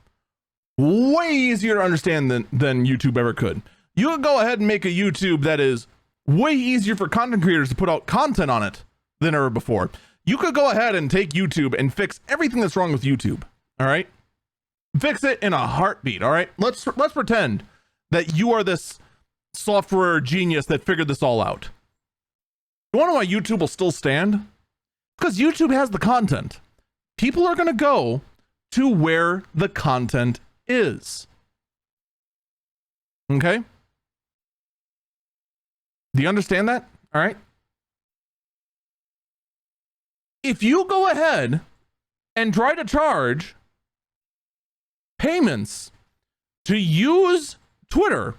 way easier to understand than YouTube ever could. You can go ahead and make a YouTube that is way easier for content creators to put out content on it than ever before. You could go ahead and take YouTube and fix everything that's wrong with YouTube. All right, fix it in a heartbeat. All right, let's pretend that you are this software genius that figured this all out. You want to know why YouTube will still stand? Because YouTube has the content. People are going to go to where the content is. Okay? Do you understand that? All right. If you go ahead and try to charge payments to use Twitter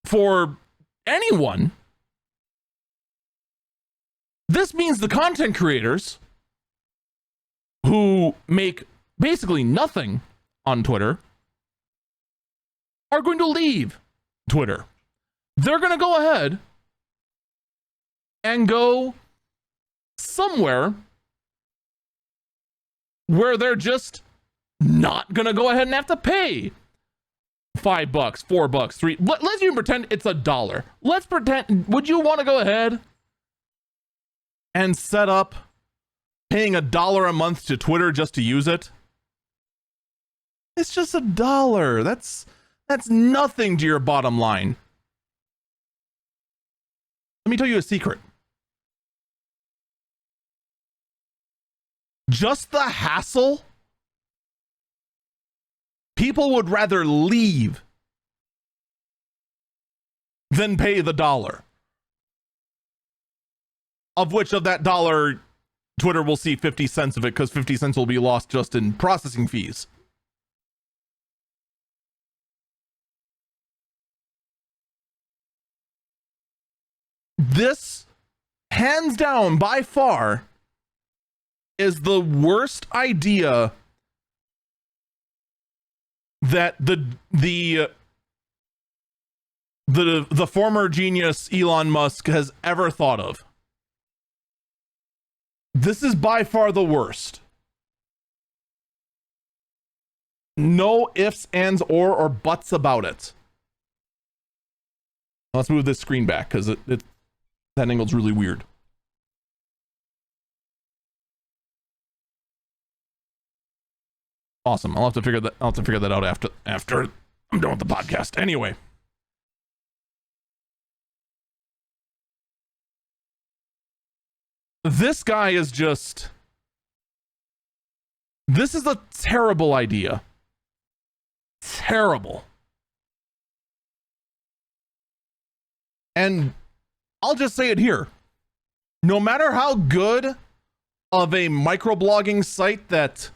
for anyone, this means the content creators who make basically nothing on Twitter are going to leave Twitter. They're going to go ahead and go somewhere where they're just not going to go ahead and have to pay $5, $4, $3. Let's even pretend it's $1. Let's pretend, would you want to go ahead and set up paying $1 a month to Twitter just to use it? It's just $1. That's nothing to your bottom line. Let me tell you a secret. Just the hassle, people would rather leave than pay the $1. Of which, of that $1, Twitter will see 50 cents of it, because 50 cents will be lost just in processing fees. This, hands down, by far, is the worst idea that the former genius Elon Musk has ever thought of. This is by far the worst. No ifs, ands, or buts about it. Let's move this screen back, because that angle's really weird. Awesome. I'll have to figure that out after I'm done with the podcast. Anyway. This guy is just... This is a terrible idea. Terrible. And I'll just say it here. No matter how good of a microblogging site that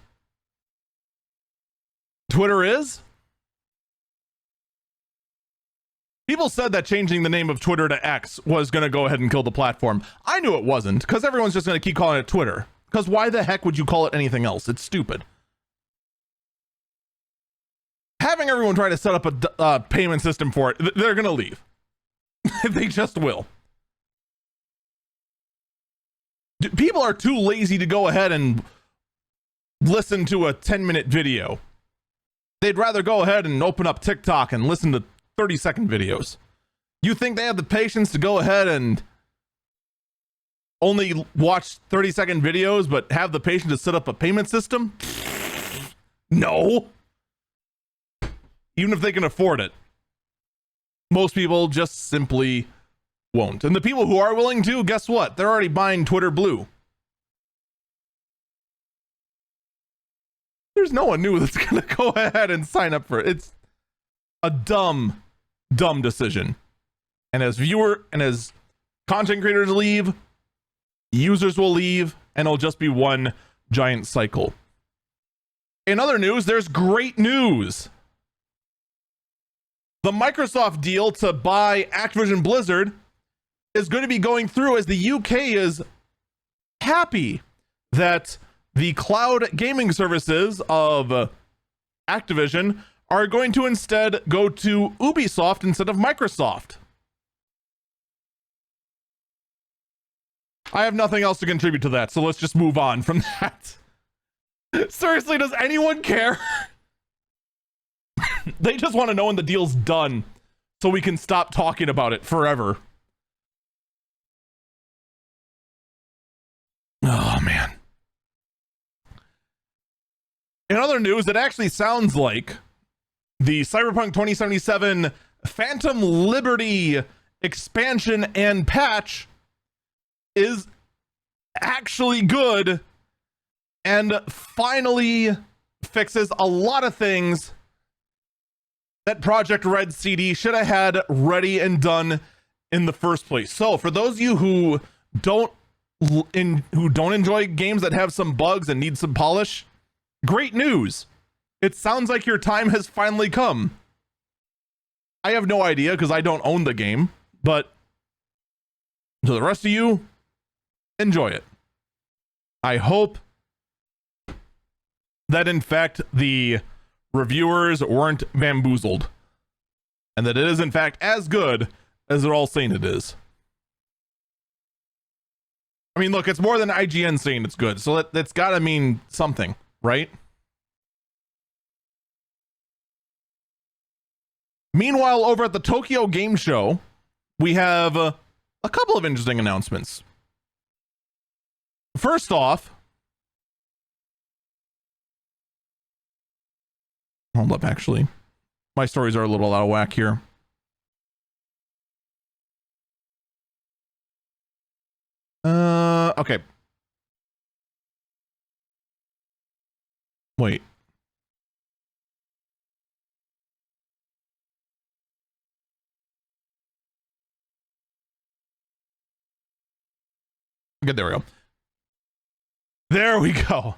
Twitter is, people said that changing the name of Twitter to X was going to go ahead and kill the platform. I knew it wasn't, because everyone's just going to keep calling it Twitter. Because why the heck would you call it anything else? It's stupid. Having everyone try to set up a payment system for it, they're going to leave. They just will. People are too lazy to go ahead and listen to a 10-minute video. They'd rather go ahead and open up TikTok and listen to 30-second videos. You think they have the patience to go ahead and only watch 30-second videos, but have the patience to set up a payment system? No. Even if they can afford it. Most people just simply won't. And the people who are willing to, guess what? They're already buying Twitter Blue. There's no one new that's going to go ahead and sign up for it. It's a dumb decision. And as content creators leave, users will leave, and it'll just be one giant cycle. In other news, there's great news. The Microsoft deal to buy Activision Blizzard is going to be going through, as the UK is happy that the cloud gaming services of Activision are going to instead go to Ubisoft instead of Microsoft. I have nothing else to contribute to that, so let's just move on from that. Seriously, does anyone care? They just want to know when the deal's done so we can stop talking about it forever. Oh, man. In other news, it actually sounds like the Cyberpunk 2077 Phantom Liberty expansion and patch is actually good and finally fixes a lot of things that Project Red CD should have had ready and done in the first place. So for those of you who don't enjoy games that have some bugs and need some polish, great news. It sounds like your time has finally come. I have no idea because I don't own the game, but to the rest of you, enjoy it. I hope that in fact the reviewers weren't bamboozled and that it is in fact as good as they're all saying it is. I mean, look, it's more than IGN saying it's good, so that's gotta mean something, right? Meanwhile, over at the Tokyo Game Show, we have a couple of interesting announcements. First off, hold up, actually. My stories are a little out of whack here. Okay. Wait. Good, there we go. There we go.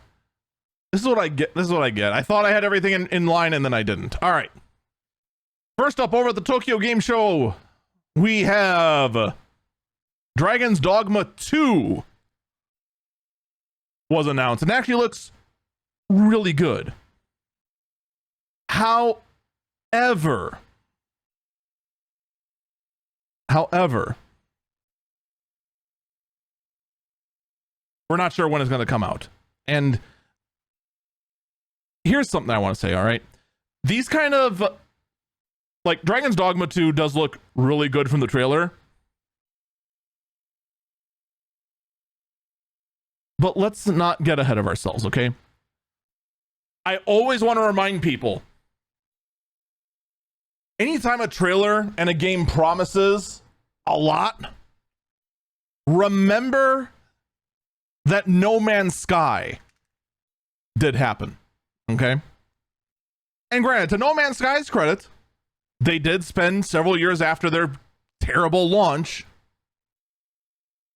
This is what I get. This is what I get. I thought I had everything in line and then I didn't. All right. First up, over at the Tokyo Game Show, we have Dragon's Dogma 2 was announced and actually looks really good. However, we're not sure when it's going to come out. And here's something I want to say, all right? These kind of, like, Dragon's Dogma 2 does look really good from the trailer. But let's not get ahead of ourselves, okay? I always want to remind people, anytime a trailer and a game promises a lot, remember that No Man's Sky did happen, okay? And granted, to No Man's Sky's credit, they did spend several years after their terrible launch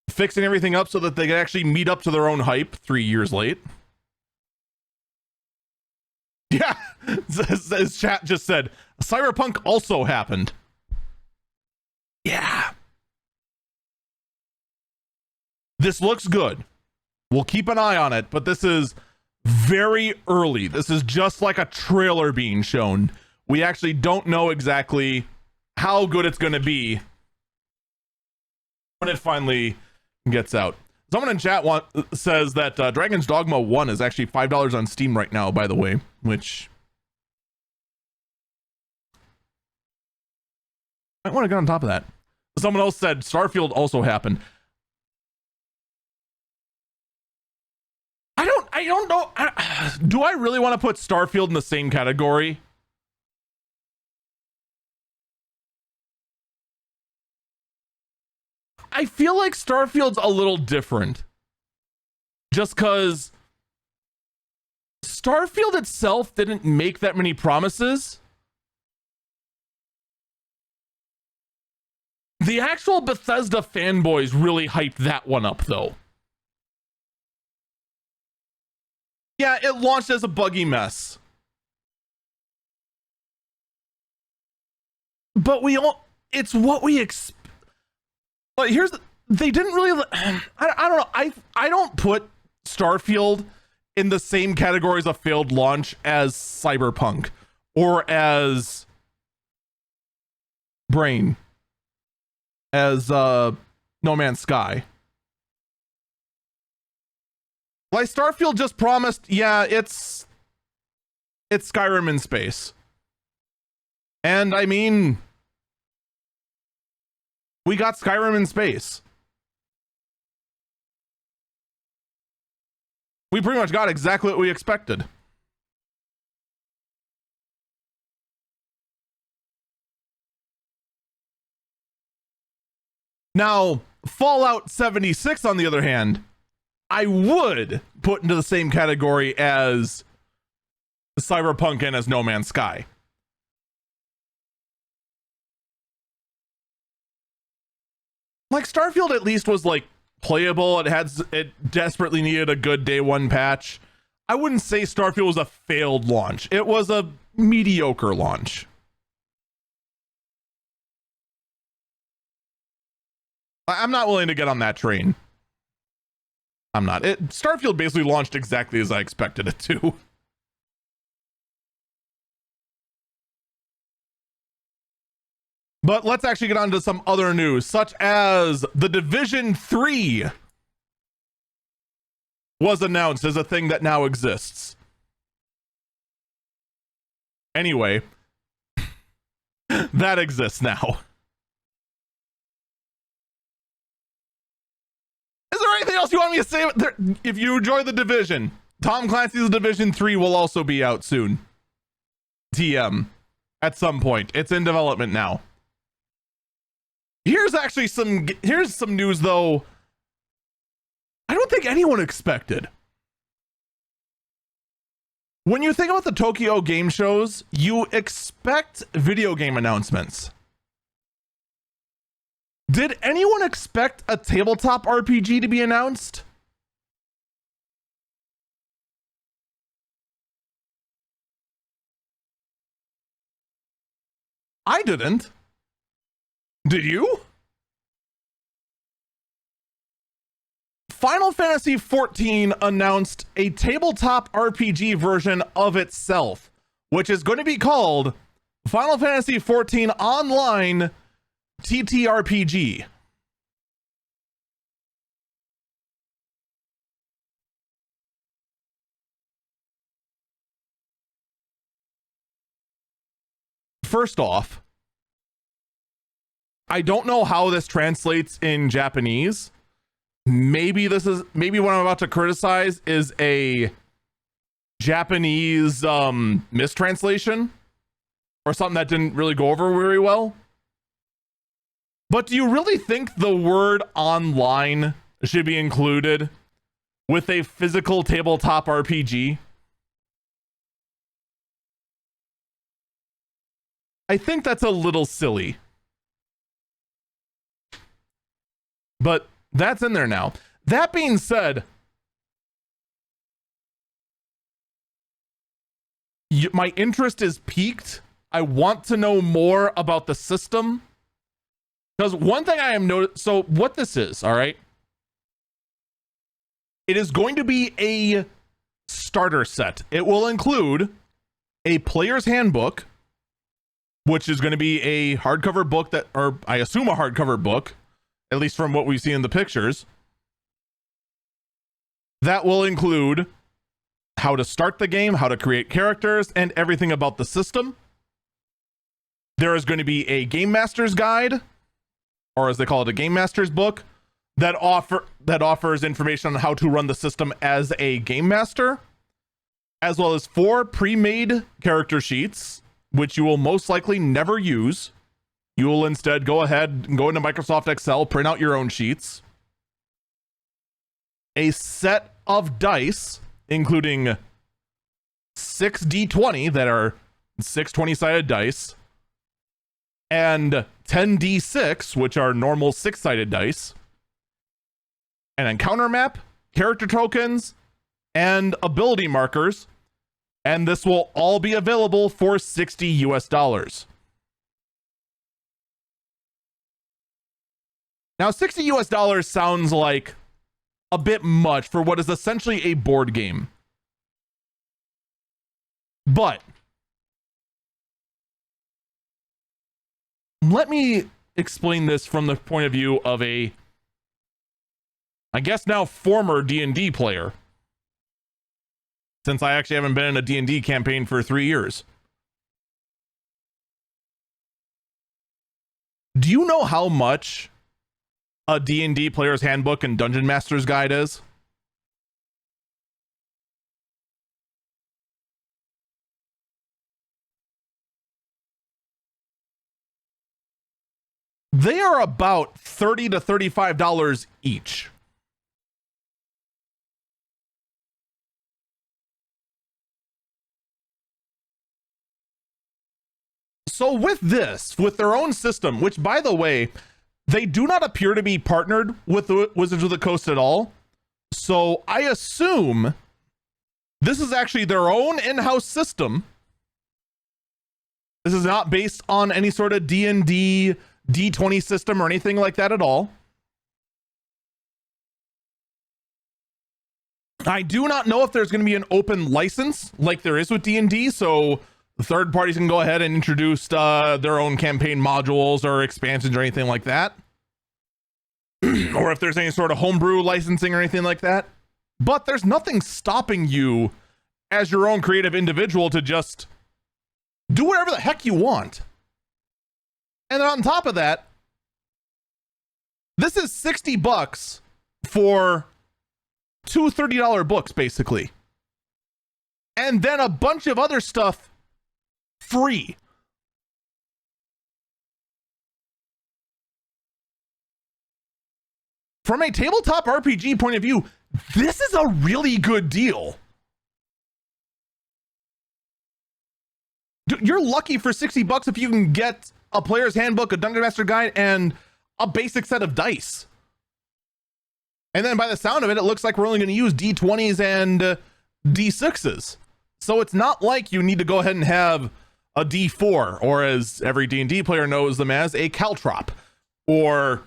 fixing everything up so that they could actually meet up to their own hype 3 years late. Yeah, as chat just said, Cyberpunk also happened. Yeah. This looks good. We'll keep an eye on it, but this is very early. This is just like a trailer being shown. We actually don't know exactly how good it's going to be when it finally gets out. Someone in chat says that Dragon's Dogma 1 is actually $5 on Steam right now, by the way, which I want to get on top of that. Someone else said Starfield also happened. I don't know. Do I really want to put Starfield in the same category? I feel like Starfield's a little different. Just because Starfield itself didn't make that many promises. The actual Bethesda fanboys really hyped that one up, though. Yeah, it launched as a buggy mess. But it's what we expect. But they didn't really, I don't know. I don't put Starfield in the same category as a failed launch as Cyberpunk or as as No Man's Sky. Like, Starfield just promised, yeah, it's Skyrim in space. And I mean, we got Skyrim in space. We pretty much got exactly what we expected. Now, Fallout 76, on the other hand, I would put into the same category as Cyberpunk and as No Man's Sky. Like, Starfield at least was like playable. It desperately needed a good day one patch. I wouldn't say Starfield was a failed launch. It was a mediocre launch. I'm not willing to get on that train. I'm not. Starfield basically launched exactly as I expected it to. But let's actually get on to some other news, such as The Division 3 was announced as a thing that now exists. Anyway, that exists now. Is there anything else you want me to say? If you enjoy The Division, Tom Clancy's The Division 3 will also be out soon. TM. At some point. It's in development now. Here's some news, though, I don't think anyone expected. When you think about the Tokyo game shows, you expect video game announcements. Did anyone expect a tabletop RPG to be announced? I didn't. Did you? Final Fantasy XIV announced a tabletop RPG version of itself, which is going to be called Final Fantasy XIV Online TTRPG. First off, I don't know how this translates in Japanese. Maybe what I'm about to criticize is a Japanese mistranslation or something that didn't really go over very well. But do you really think the word online should be included with a physical tabletop RPG? I think that's a little silly. But that's in there now. That being said, my interest is piqued. I want to know more about the system. Because one thing I am noticing, so what this is, all right? It is going to be a starter set. It will include a player's handbook, which is going to be a hardcover book or I assume a hardcover book, at least from what we see in the pictures. That will include how to start the game, how to create characters, and everything about the system. There is going to be a Game Master's Guide, or as they call it, a Game Master's Book, that offers information on how to run the system as a Game Master, as well as 4 pre-made character sheets, which you will most likely never use. You will instead go ahead and go into Microsoft Excel, print out your own sheets. A set of dice, including 6 D20 that are 6 20-sided dice, and 10 D6, which are normal 6-sided dice, an encounter map, character tokens, and ability markers. And this will all be available for $60 US. Now, $60 US sounds like a bit much for what is essentially a board game. But let me explain this from the point of view of a, I guess now former D&D player, since I actually haven't been in a D&D campaign for 3 years. Do you know how much a D&D player's handbook and Dungeon Master's Guide is? they are about $30 to $35 each. So with this, with their own system, which by the way, they do not appear to be partnered with the Wizards of the Coast at all. So I assume this is actually their own in-house system. This is not based on any sort of D&D, D20 system or anything like that at all. I do not know if there's going to be an open license like there is with D&D, so the third parties can go ahead and introduce their own campaign modules or expansions or anything like that. Or if there's any sort of homebrew licensing or anything like that. But there's nothing stopping you as your own creative individual to just do whatever the heck you want. And then on top of that, this is $60 for two $30 books, basically. And then a bunch of other stuff free. From a tabletop RPG point of view, this is a really good deal. You're lucky for $60 if you can get a player's handbook, a Dungeon Master guide, and a basic set of dice. And then by the sound of it, it looks like we're only going to use D20s and D6s. So it's not like you need to go ahead and have a D4, or as every D&D player knows them as, a caltrop, or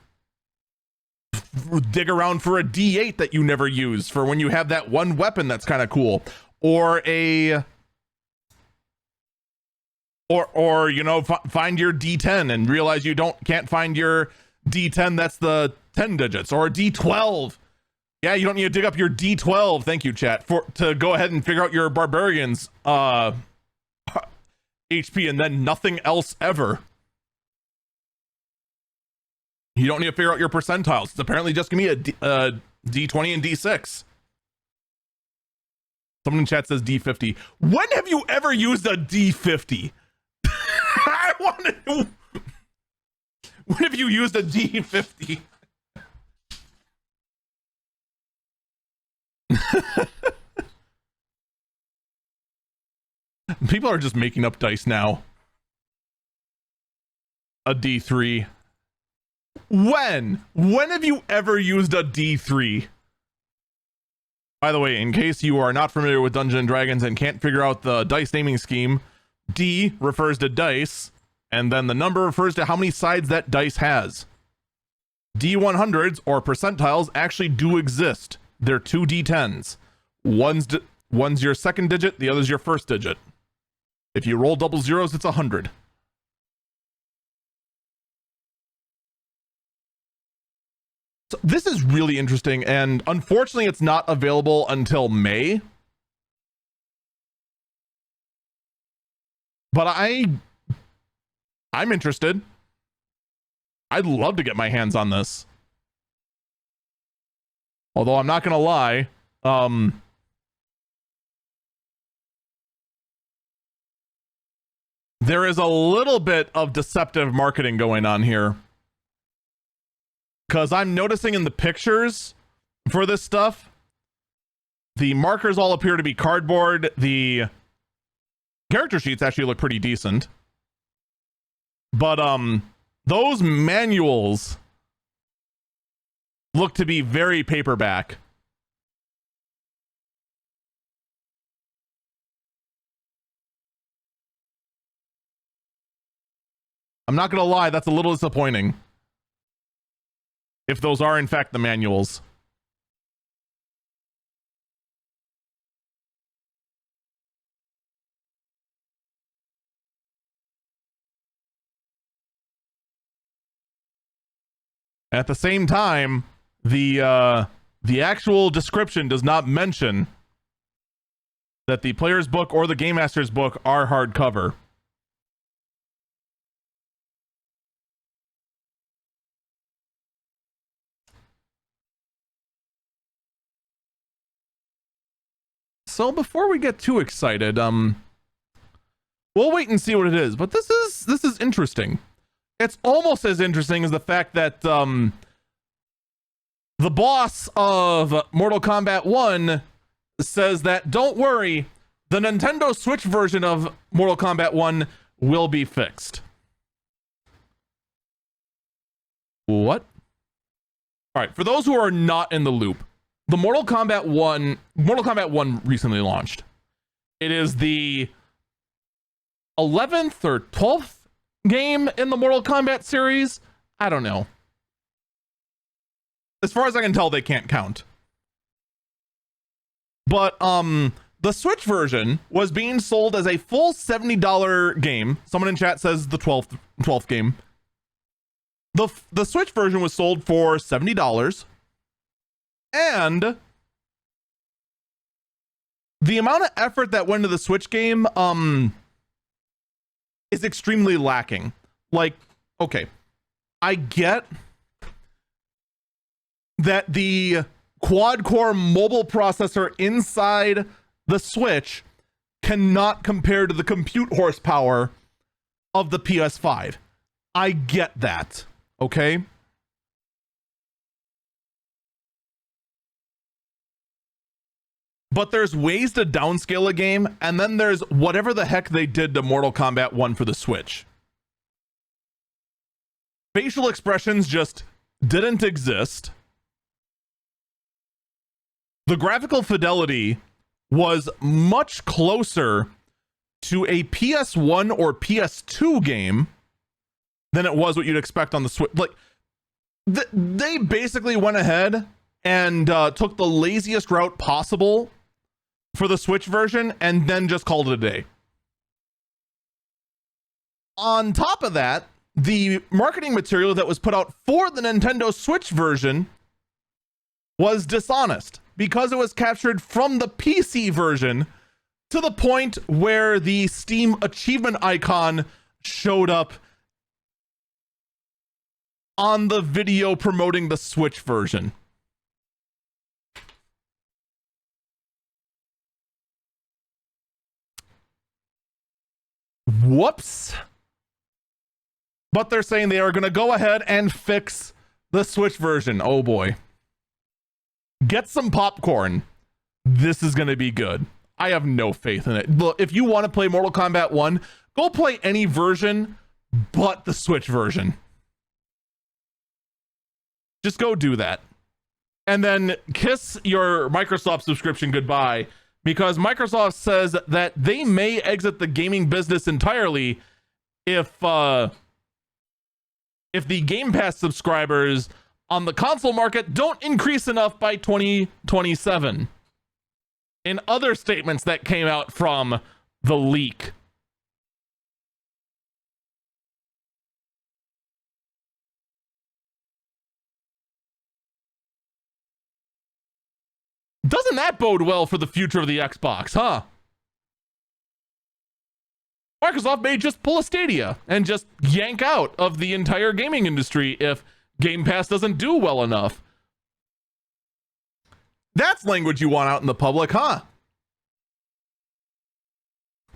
dig around for a D8 that you never use for when you have that one weapon that's kind of cool, or a you know, find your D10 and realize you can't find your D10 that's the 10 digits, or a D12. Yeah, you don't need to dig up your D12, thank you chat, to go ahead and figure out your barbarian's HP and then nothing else ever. You don't need to figure out your percentiles. It's apparently just gonna be a D20 and D6. Someone in chat says D50. When have you ever used a D50? I want to know. When have you used a D50? People are just making up dice now. A D3. When have you ever used a D3? By the way, in case you are not familiar with Dungeons and Dragons and can't figure out the dice naming scheme, D refers to dice, and then the number refers to how many sides that dice has. D100s, or percentiles, actually do exist. They're two D10s. One's your second digit, the other's your first digit. If you roll double zeros, it's 100. So this is really interesting, and unfortunately it's not available until May. But I'm interested. I'd love to get my hands on this. Although I'm not gonna lie, there is a little bit of deceptive marketing going on here. Because I'm noticing in the pictures for this stuff, the markers all appear to be cardboard. The character sheets actually look pretty decent. But those manuals look to be very paperback. I'm not gonna lie, that's a little disappointing. If those are in fact the manuals. At the same time, the actual description does not mention that the player's book or the game master's book are hardcover. So before we get too excited, we'll wait and see what it is. But this is interesting. it's almost as interesting as the fact that the boss of Mortal Kombat 1 says that, don't worry, the Nintendo Switch version of Mortal Kombat 1 will be fixed. What? All right, for those who are not in the loop, the Mortal Kombat 1 recently launched. It is the 11th or 12th game in the Mortal Kombat series. I don't know. As far as I can tell, they can't count. But the Switch version was being sold as a full $70 game. Someone in chat says the 12th game. The Switch version was sold for $70. And the amount of effort that went into the Switch game is extremely lacking. Like, okay, I get that the quad-core mobile processor inside the Switch cannot compare to the compute horsepower of the PS5. I get that, okay? But there's ways to downscale a game, and then there's whatever the heck they did to Mortal Kombat 1 for the Switch. Facial expressions just didn't exist. The graphical fidelity was much closer to a PS1 or PS2 game than it was what you'd expect on the Switch. Like, they basically went ahead and took the laziest route possible for the Switch version and then just called it a day. On top of that, the marketing material that was put out for the Nintendo Switch version was dishonest because it was captured from the PC version to the point where the Steam achievement icon showed up on the video promoting the Switch version. Whoops. But they're saying they are going to go ahead and fix the Switch version. Oh boy. Get some popcorn. This is going to be good. I have no faith in it. Look, if you want to play Mortal Kombat 1, go play any version but the Switch version. Just go do that. And then kiss your Microsoft subscription goodbye, because Microsoft says that they may exit the gaming business entirely if the Game Pass subscribers on the console market don't increase enough by 2027. In other statements that came out from the leak. Doesn't that bode well for the future of the Xbox, huh? Microsoft may just pull a Stadia and just yank out of the entire gaming industry if Game Pass doesn't do well enough. That's language you want out in the public, huh?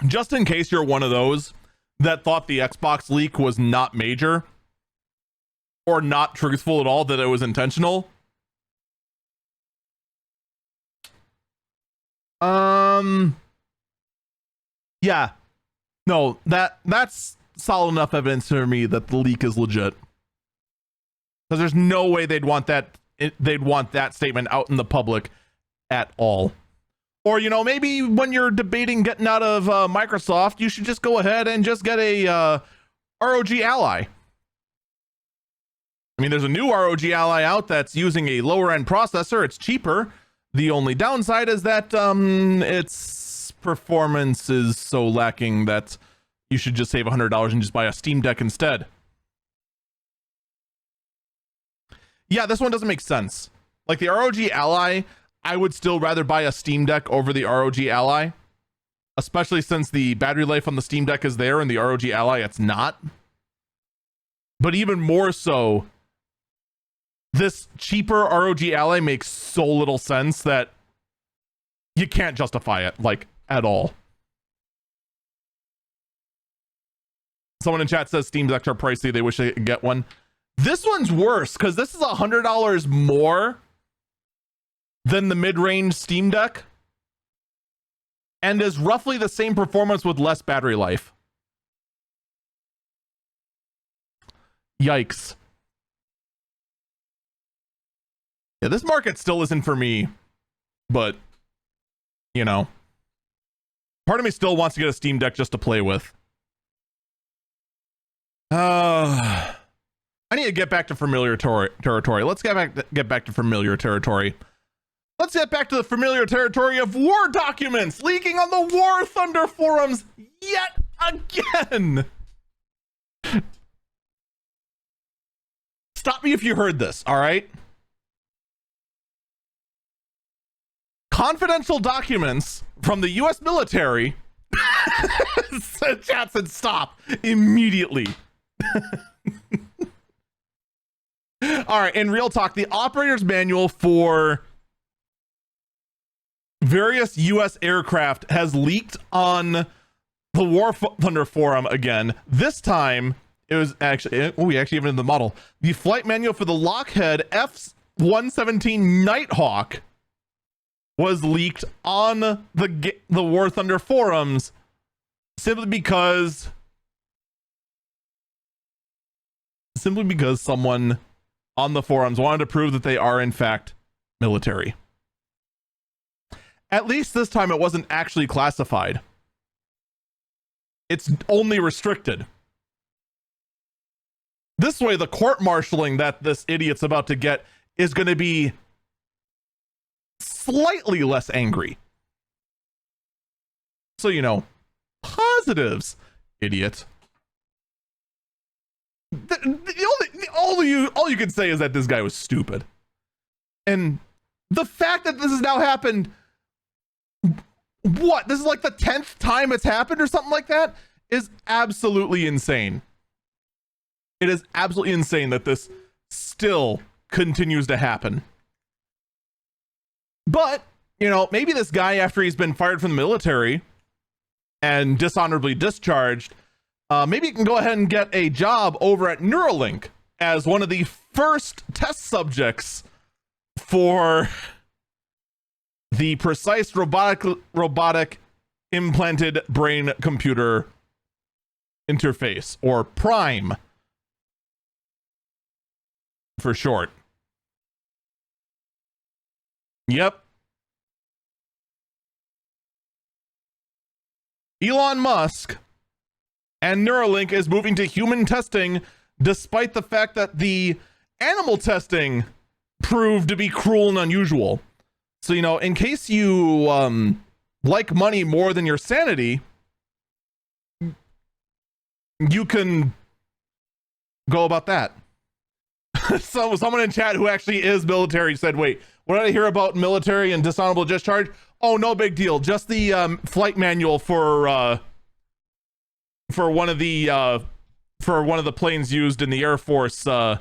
Just in case you're one of those that thought the Xbox leak was not major or not truthful at all, that it was intentional. Yeah. No, that's solid enough evidence for me that the leak is legit. Because there's no way they'd want that statement out in the public at all. Or, you know, maybe when you're debating getting out of Microsoft, you should just go ahead and just get a ROG Ally. I mean, there's a new ROG Ally out that's using a lower end processor. It's cheaper. The only downside is that its performance is so lacking that you should just save $100 and just buy a Steam Deck instead. Yeah, this one doesn't make sense. Like the ROG Ally, I would still rather buy a Steam Deck over the ROG Ally, especially since the battery life on the Steam Deck is there and the ROG Ally it's not. But even more so, this cheaper ROG Ally makes so little sense that you can't justify it, like, at all. Someone in chat says Steam Decks are pricey. They wish they could get one. This one's worse because this is $100 more than the mid-range Steam Deck and is roughly the same performance with less battery life. Yikes. Yeah, this market still isn't for me, but, you know, part of me still wants to get a Steam Deck just to play with. I need to get back to familiar territory. Let's get back to familiar territory. Let's get back to the familiar territory of war documents leaking on the War Thunder forums yet again. Stop me if you heard this, all right? Confidential documents from the US military. Chat said stop immediately. All right, in real talk, the operator's manual for various US aircraft has leaked on the War Thunder forum again. This time, it was actually, we actually have it in the model. The flight manual for the Lockheed F-117 Nighthawk was leaked on the War Thunder forums simply because someone on the forums wanted to prove that they are in fact military. At least this time it wasn't actually classified. It's only restricted. This way, the court-martialing that this idiot's about to get is going to be slightly less angry. So, you know, positives, idiot. All you can say is that this guy was stupid. And the fact that this has now happened, what? This is like the 10th time it's happened or something like that, is absolutely insane. It is absolutely insane that this still continues to happen. But, you know, maybe this guy, after he's been fired from the military and dishonorably discharged, maybe he can go ahead and get a job over at Neuralink as one of the first test subjects for the precise robotic implanted brain computer interface, or PRIME for short. Yep. Elon Musk and Neuralink is moving to human testing, despite the fact that the animal testing proved to be cruel and unusual. So, you know, in case you like money more than your sanity, you can go about that. So someone in chat who actually is military said, wait, what did I hear about military and dishonorable discharge? Oh, no big deal. Just the flight manual for one of the planes used in the Air Force, and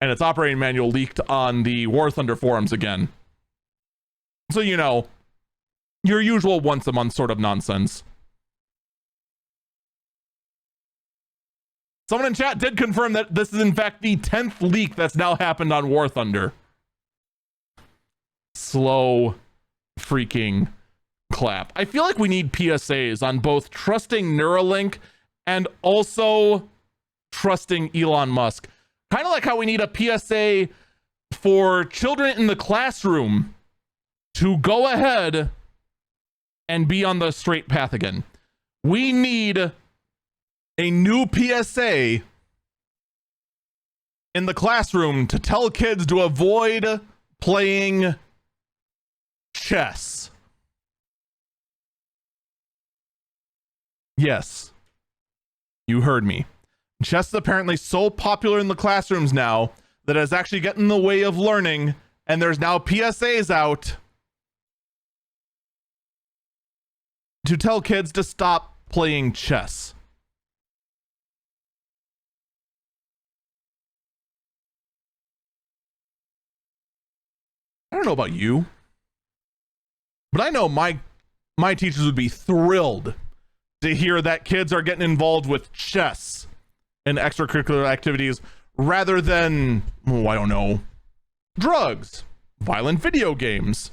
its operating manual leaked on the War Thunder forums again. So, you know, your usual once a month sort of nonsense. Someone in chat did confirm that this is in fact the 10th leak that's now happened on War Thunder. Slow freaking clap. I feel like we need PSAs on both trusting Neuralink and also trusting Elon Musk. Kind of like how we need a PSA for children in the classroom to go ahead and be on the straight path again. We need a new PSA in the classroom to tell kids to avoid playing chess. Yes, you heard me. Chess is apparently so popular in the classrooms now that it's actually getting in the way of learning, and there's now PSAs out to tell kids to stop playing chess. I don't know about you, but I know my teachers would be thrilled to hear that kids are getting involved with chess and extracurricular activities rather than, I don't know, drugs, violent video games,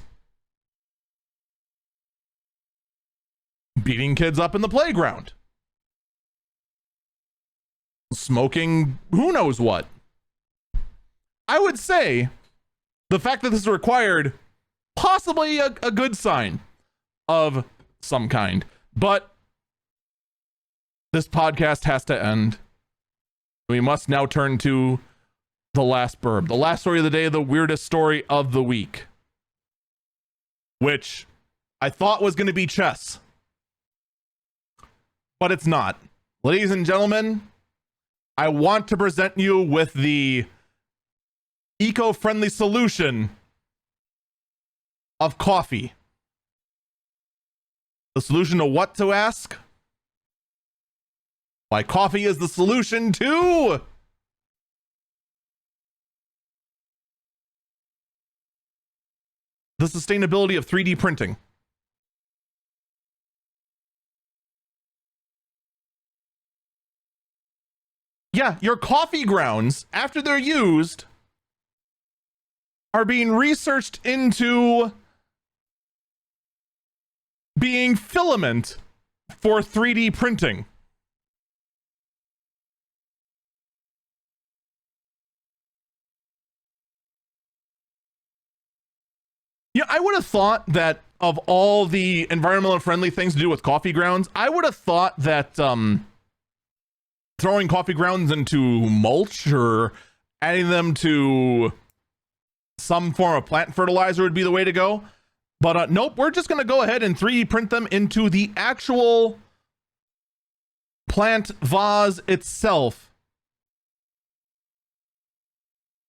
beating kids up in the playground, smoking who knows what. I would say the fact that this is required, possibly a good sign of some kind. But this podcast has to end. We must now turn to the last burb. The last story of the day, the weirdest story of the week. Which I thought was going to be chess. But it's not. Ladies and gentlemen, I want to present you with the eco-friendly solution of coffee. The solution to what, to ask? Why, coffee is the solution to the sustainability of 3D printing. Yeah, your coffee grounds, after they're used, are being researched into being filament for 3D printing. Yeah, I would have thought that of all the environmentally friendly things to do with coffee grounds, I would have thought that throwing coffee grounds into mulch or adding them to some form of plant fertilizer would be the way to go. But nope, we're just going to go ahead and 3D print them into the actual plant vase itself.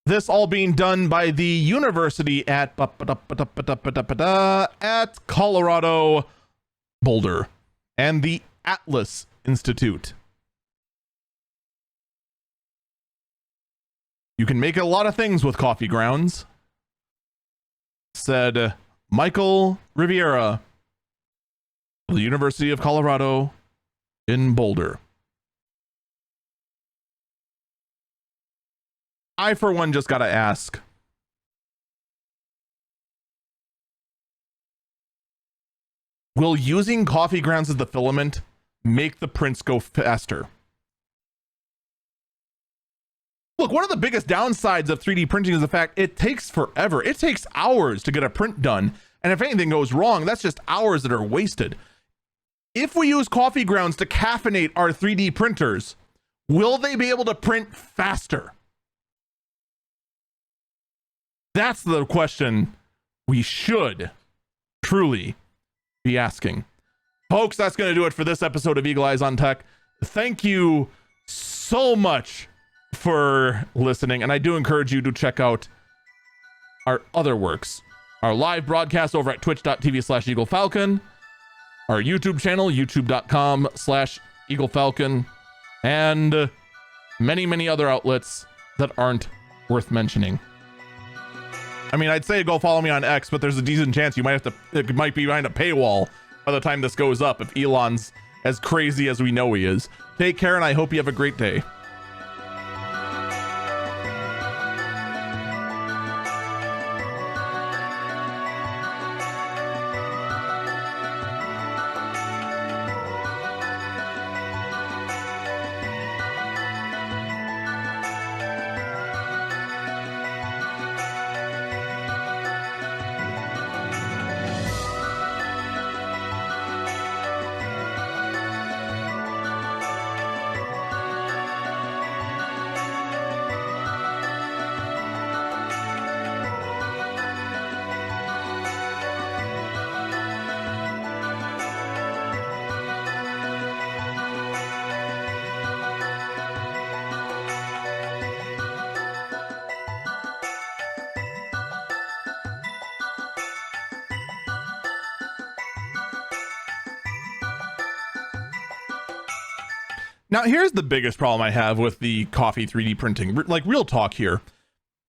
This all being done by the university at Colorado Boulder and the Atlas Institute. You can make a lot of things with coffee grounds, said Michael Riviera of the University of Colorado in Boulder. I, for one, just gotta ask, will using coffee grounds as the filament make the prints go faster? Look, one of the biggest downsides of 3D printing is the fact it takes forever. It takes hours to get a print done. And if anything goes wrong, that's just hours that are wasted. If we use coffee grounds to caffeinate our 3D printers, will they be able to print faster? That's the question we should truly be asking. Folks, that's going to do it for this episode of Eagle Eyes on Tech. Thank you so much for listening, and I do encourage you to check out our other works. Our live broadcast over at twitch.tv/EagleFalcon, our YouTube channel, youtube.com/EagleFalcon, and many, many other outlets that aren't worth mentioning. I mean, I'd say go follow me on X, but there's a decent chance you might have to, it might be behind a paywall by the time this goes up if Elon's as crazy as we know he is. Take care, and I hope you have a great day. Now, here's the biggest problem I have with the coffee 3D printing. Like, real talk here.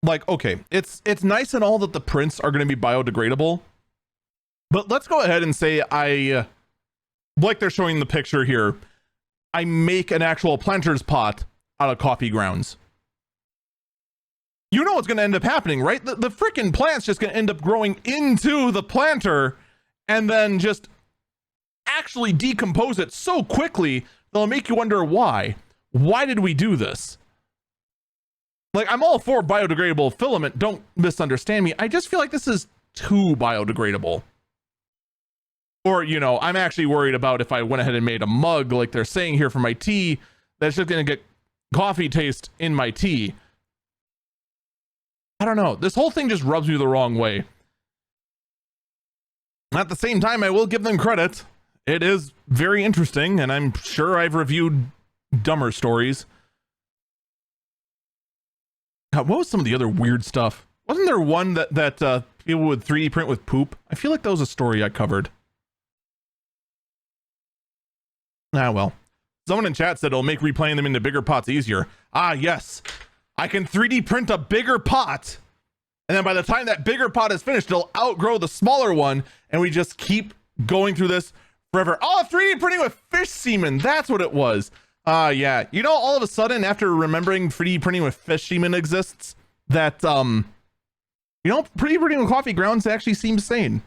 Like, okay, it's nice and all that the prints are going to be biodegradable, but let's go ahead and say like they're showing the picture here, I make an actual planter's pot out of coffee grounds. You know what's going to end up happening, right? The freaking plant's just going to end up growing into the planter and then just actually decompose it so quickly that'll make you wonder why. Why did we do this? Like, I'm all for biodegradable filament. Don't misunderstand me. I just feel like this is too biodegradable. Or, you know, I'm actually worried about if I went ahead and made a mug, like they're saying here for my tea, that's just going to get coffee taste in my tea. I don't know. This whole thing just rubs me the wrong way. At the same time, I will give them credit. It is very interesting, and I'm sure I've reviewed dumber stories. God, what was some of the other weird stuff? Wasn't there one that people would 3D print with poop? I feel like that was a story I covered. Ah, well. Someone in chat said it'll make replaying them into bigger pots easier. Ah, yes. I can 3D print a bigger pot, and then by the time that bigger pot is finished, it'll outgrow the smaller one, and we just keep going through this forever. Oh, 3D printing with fish semen. That's what it was. Yeah. You know, all of a sudden, after remembering 3D printing with fish semen exists, that, you know, 3D printing with coffee grounds actually seems sane.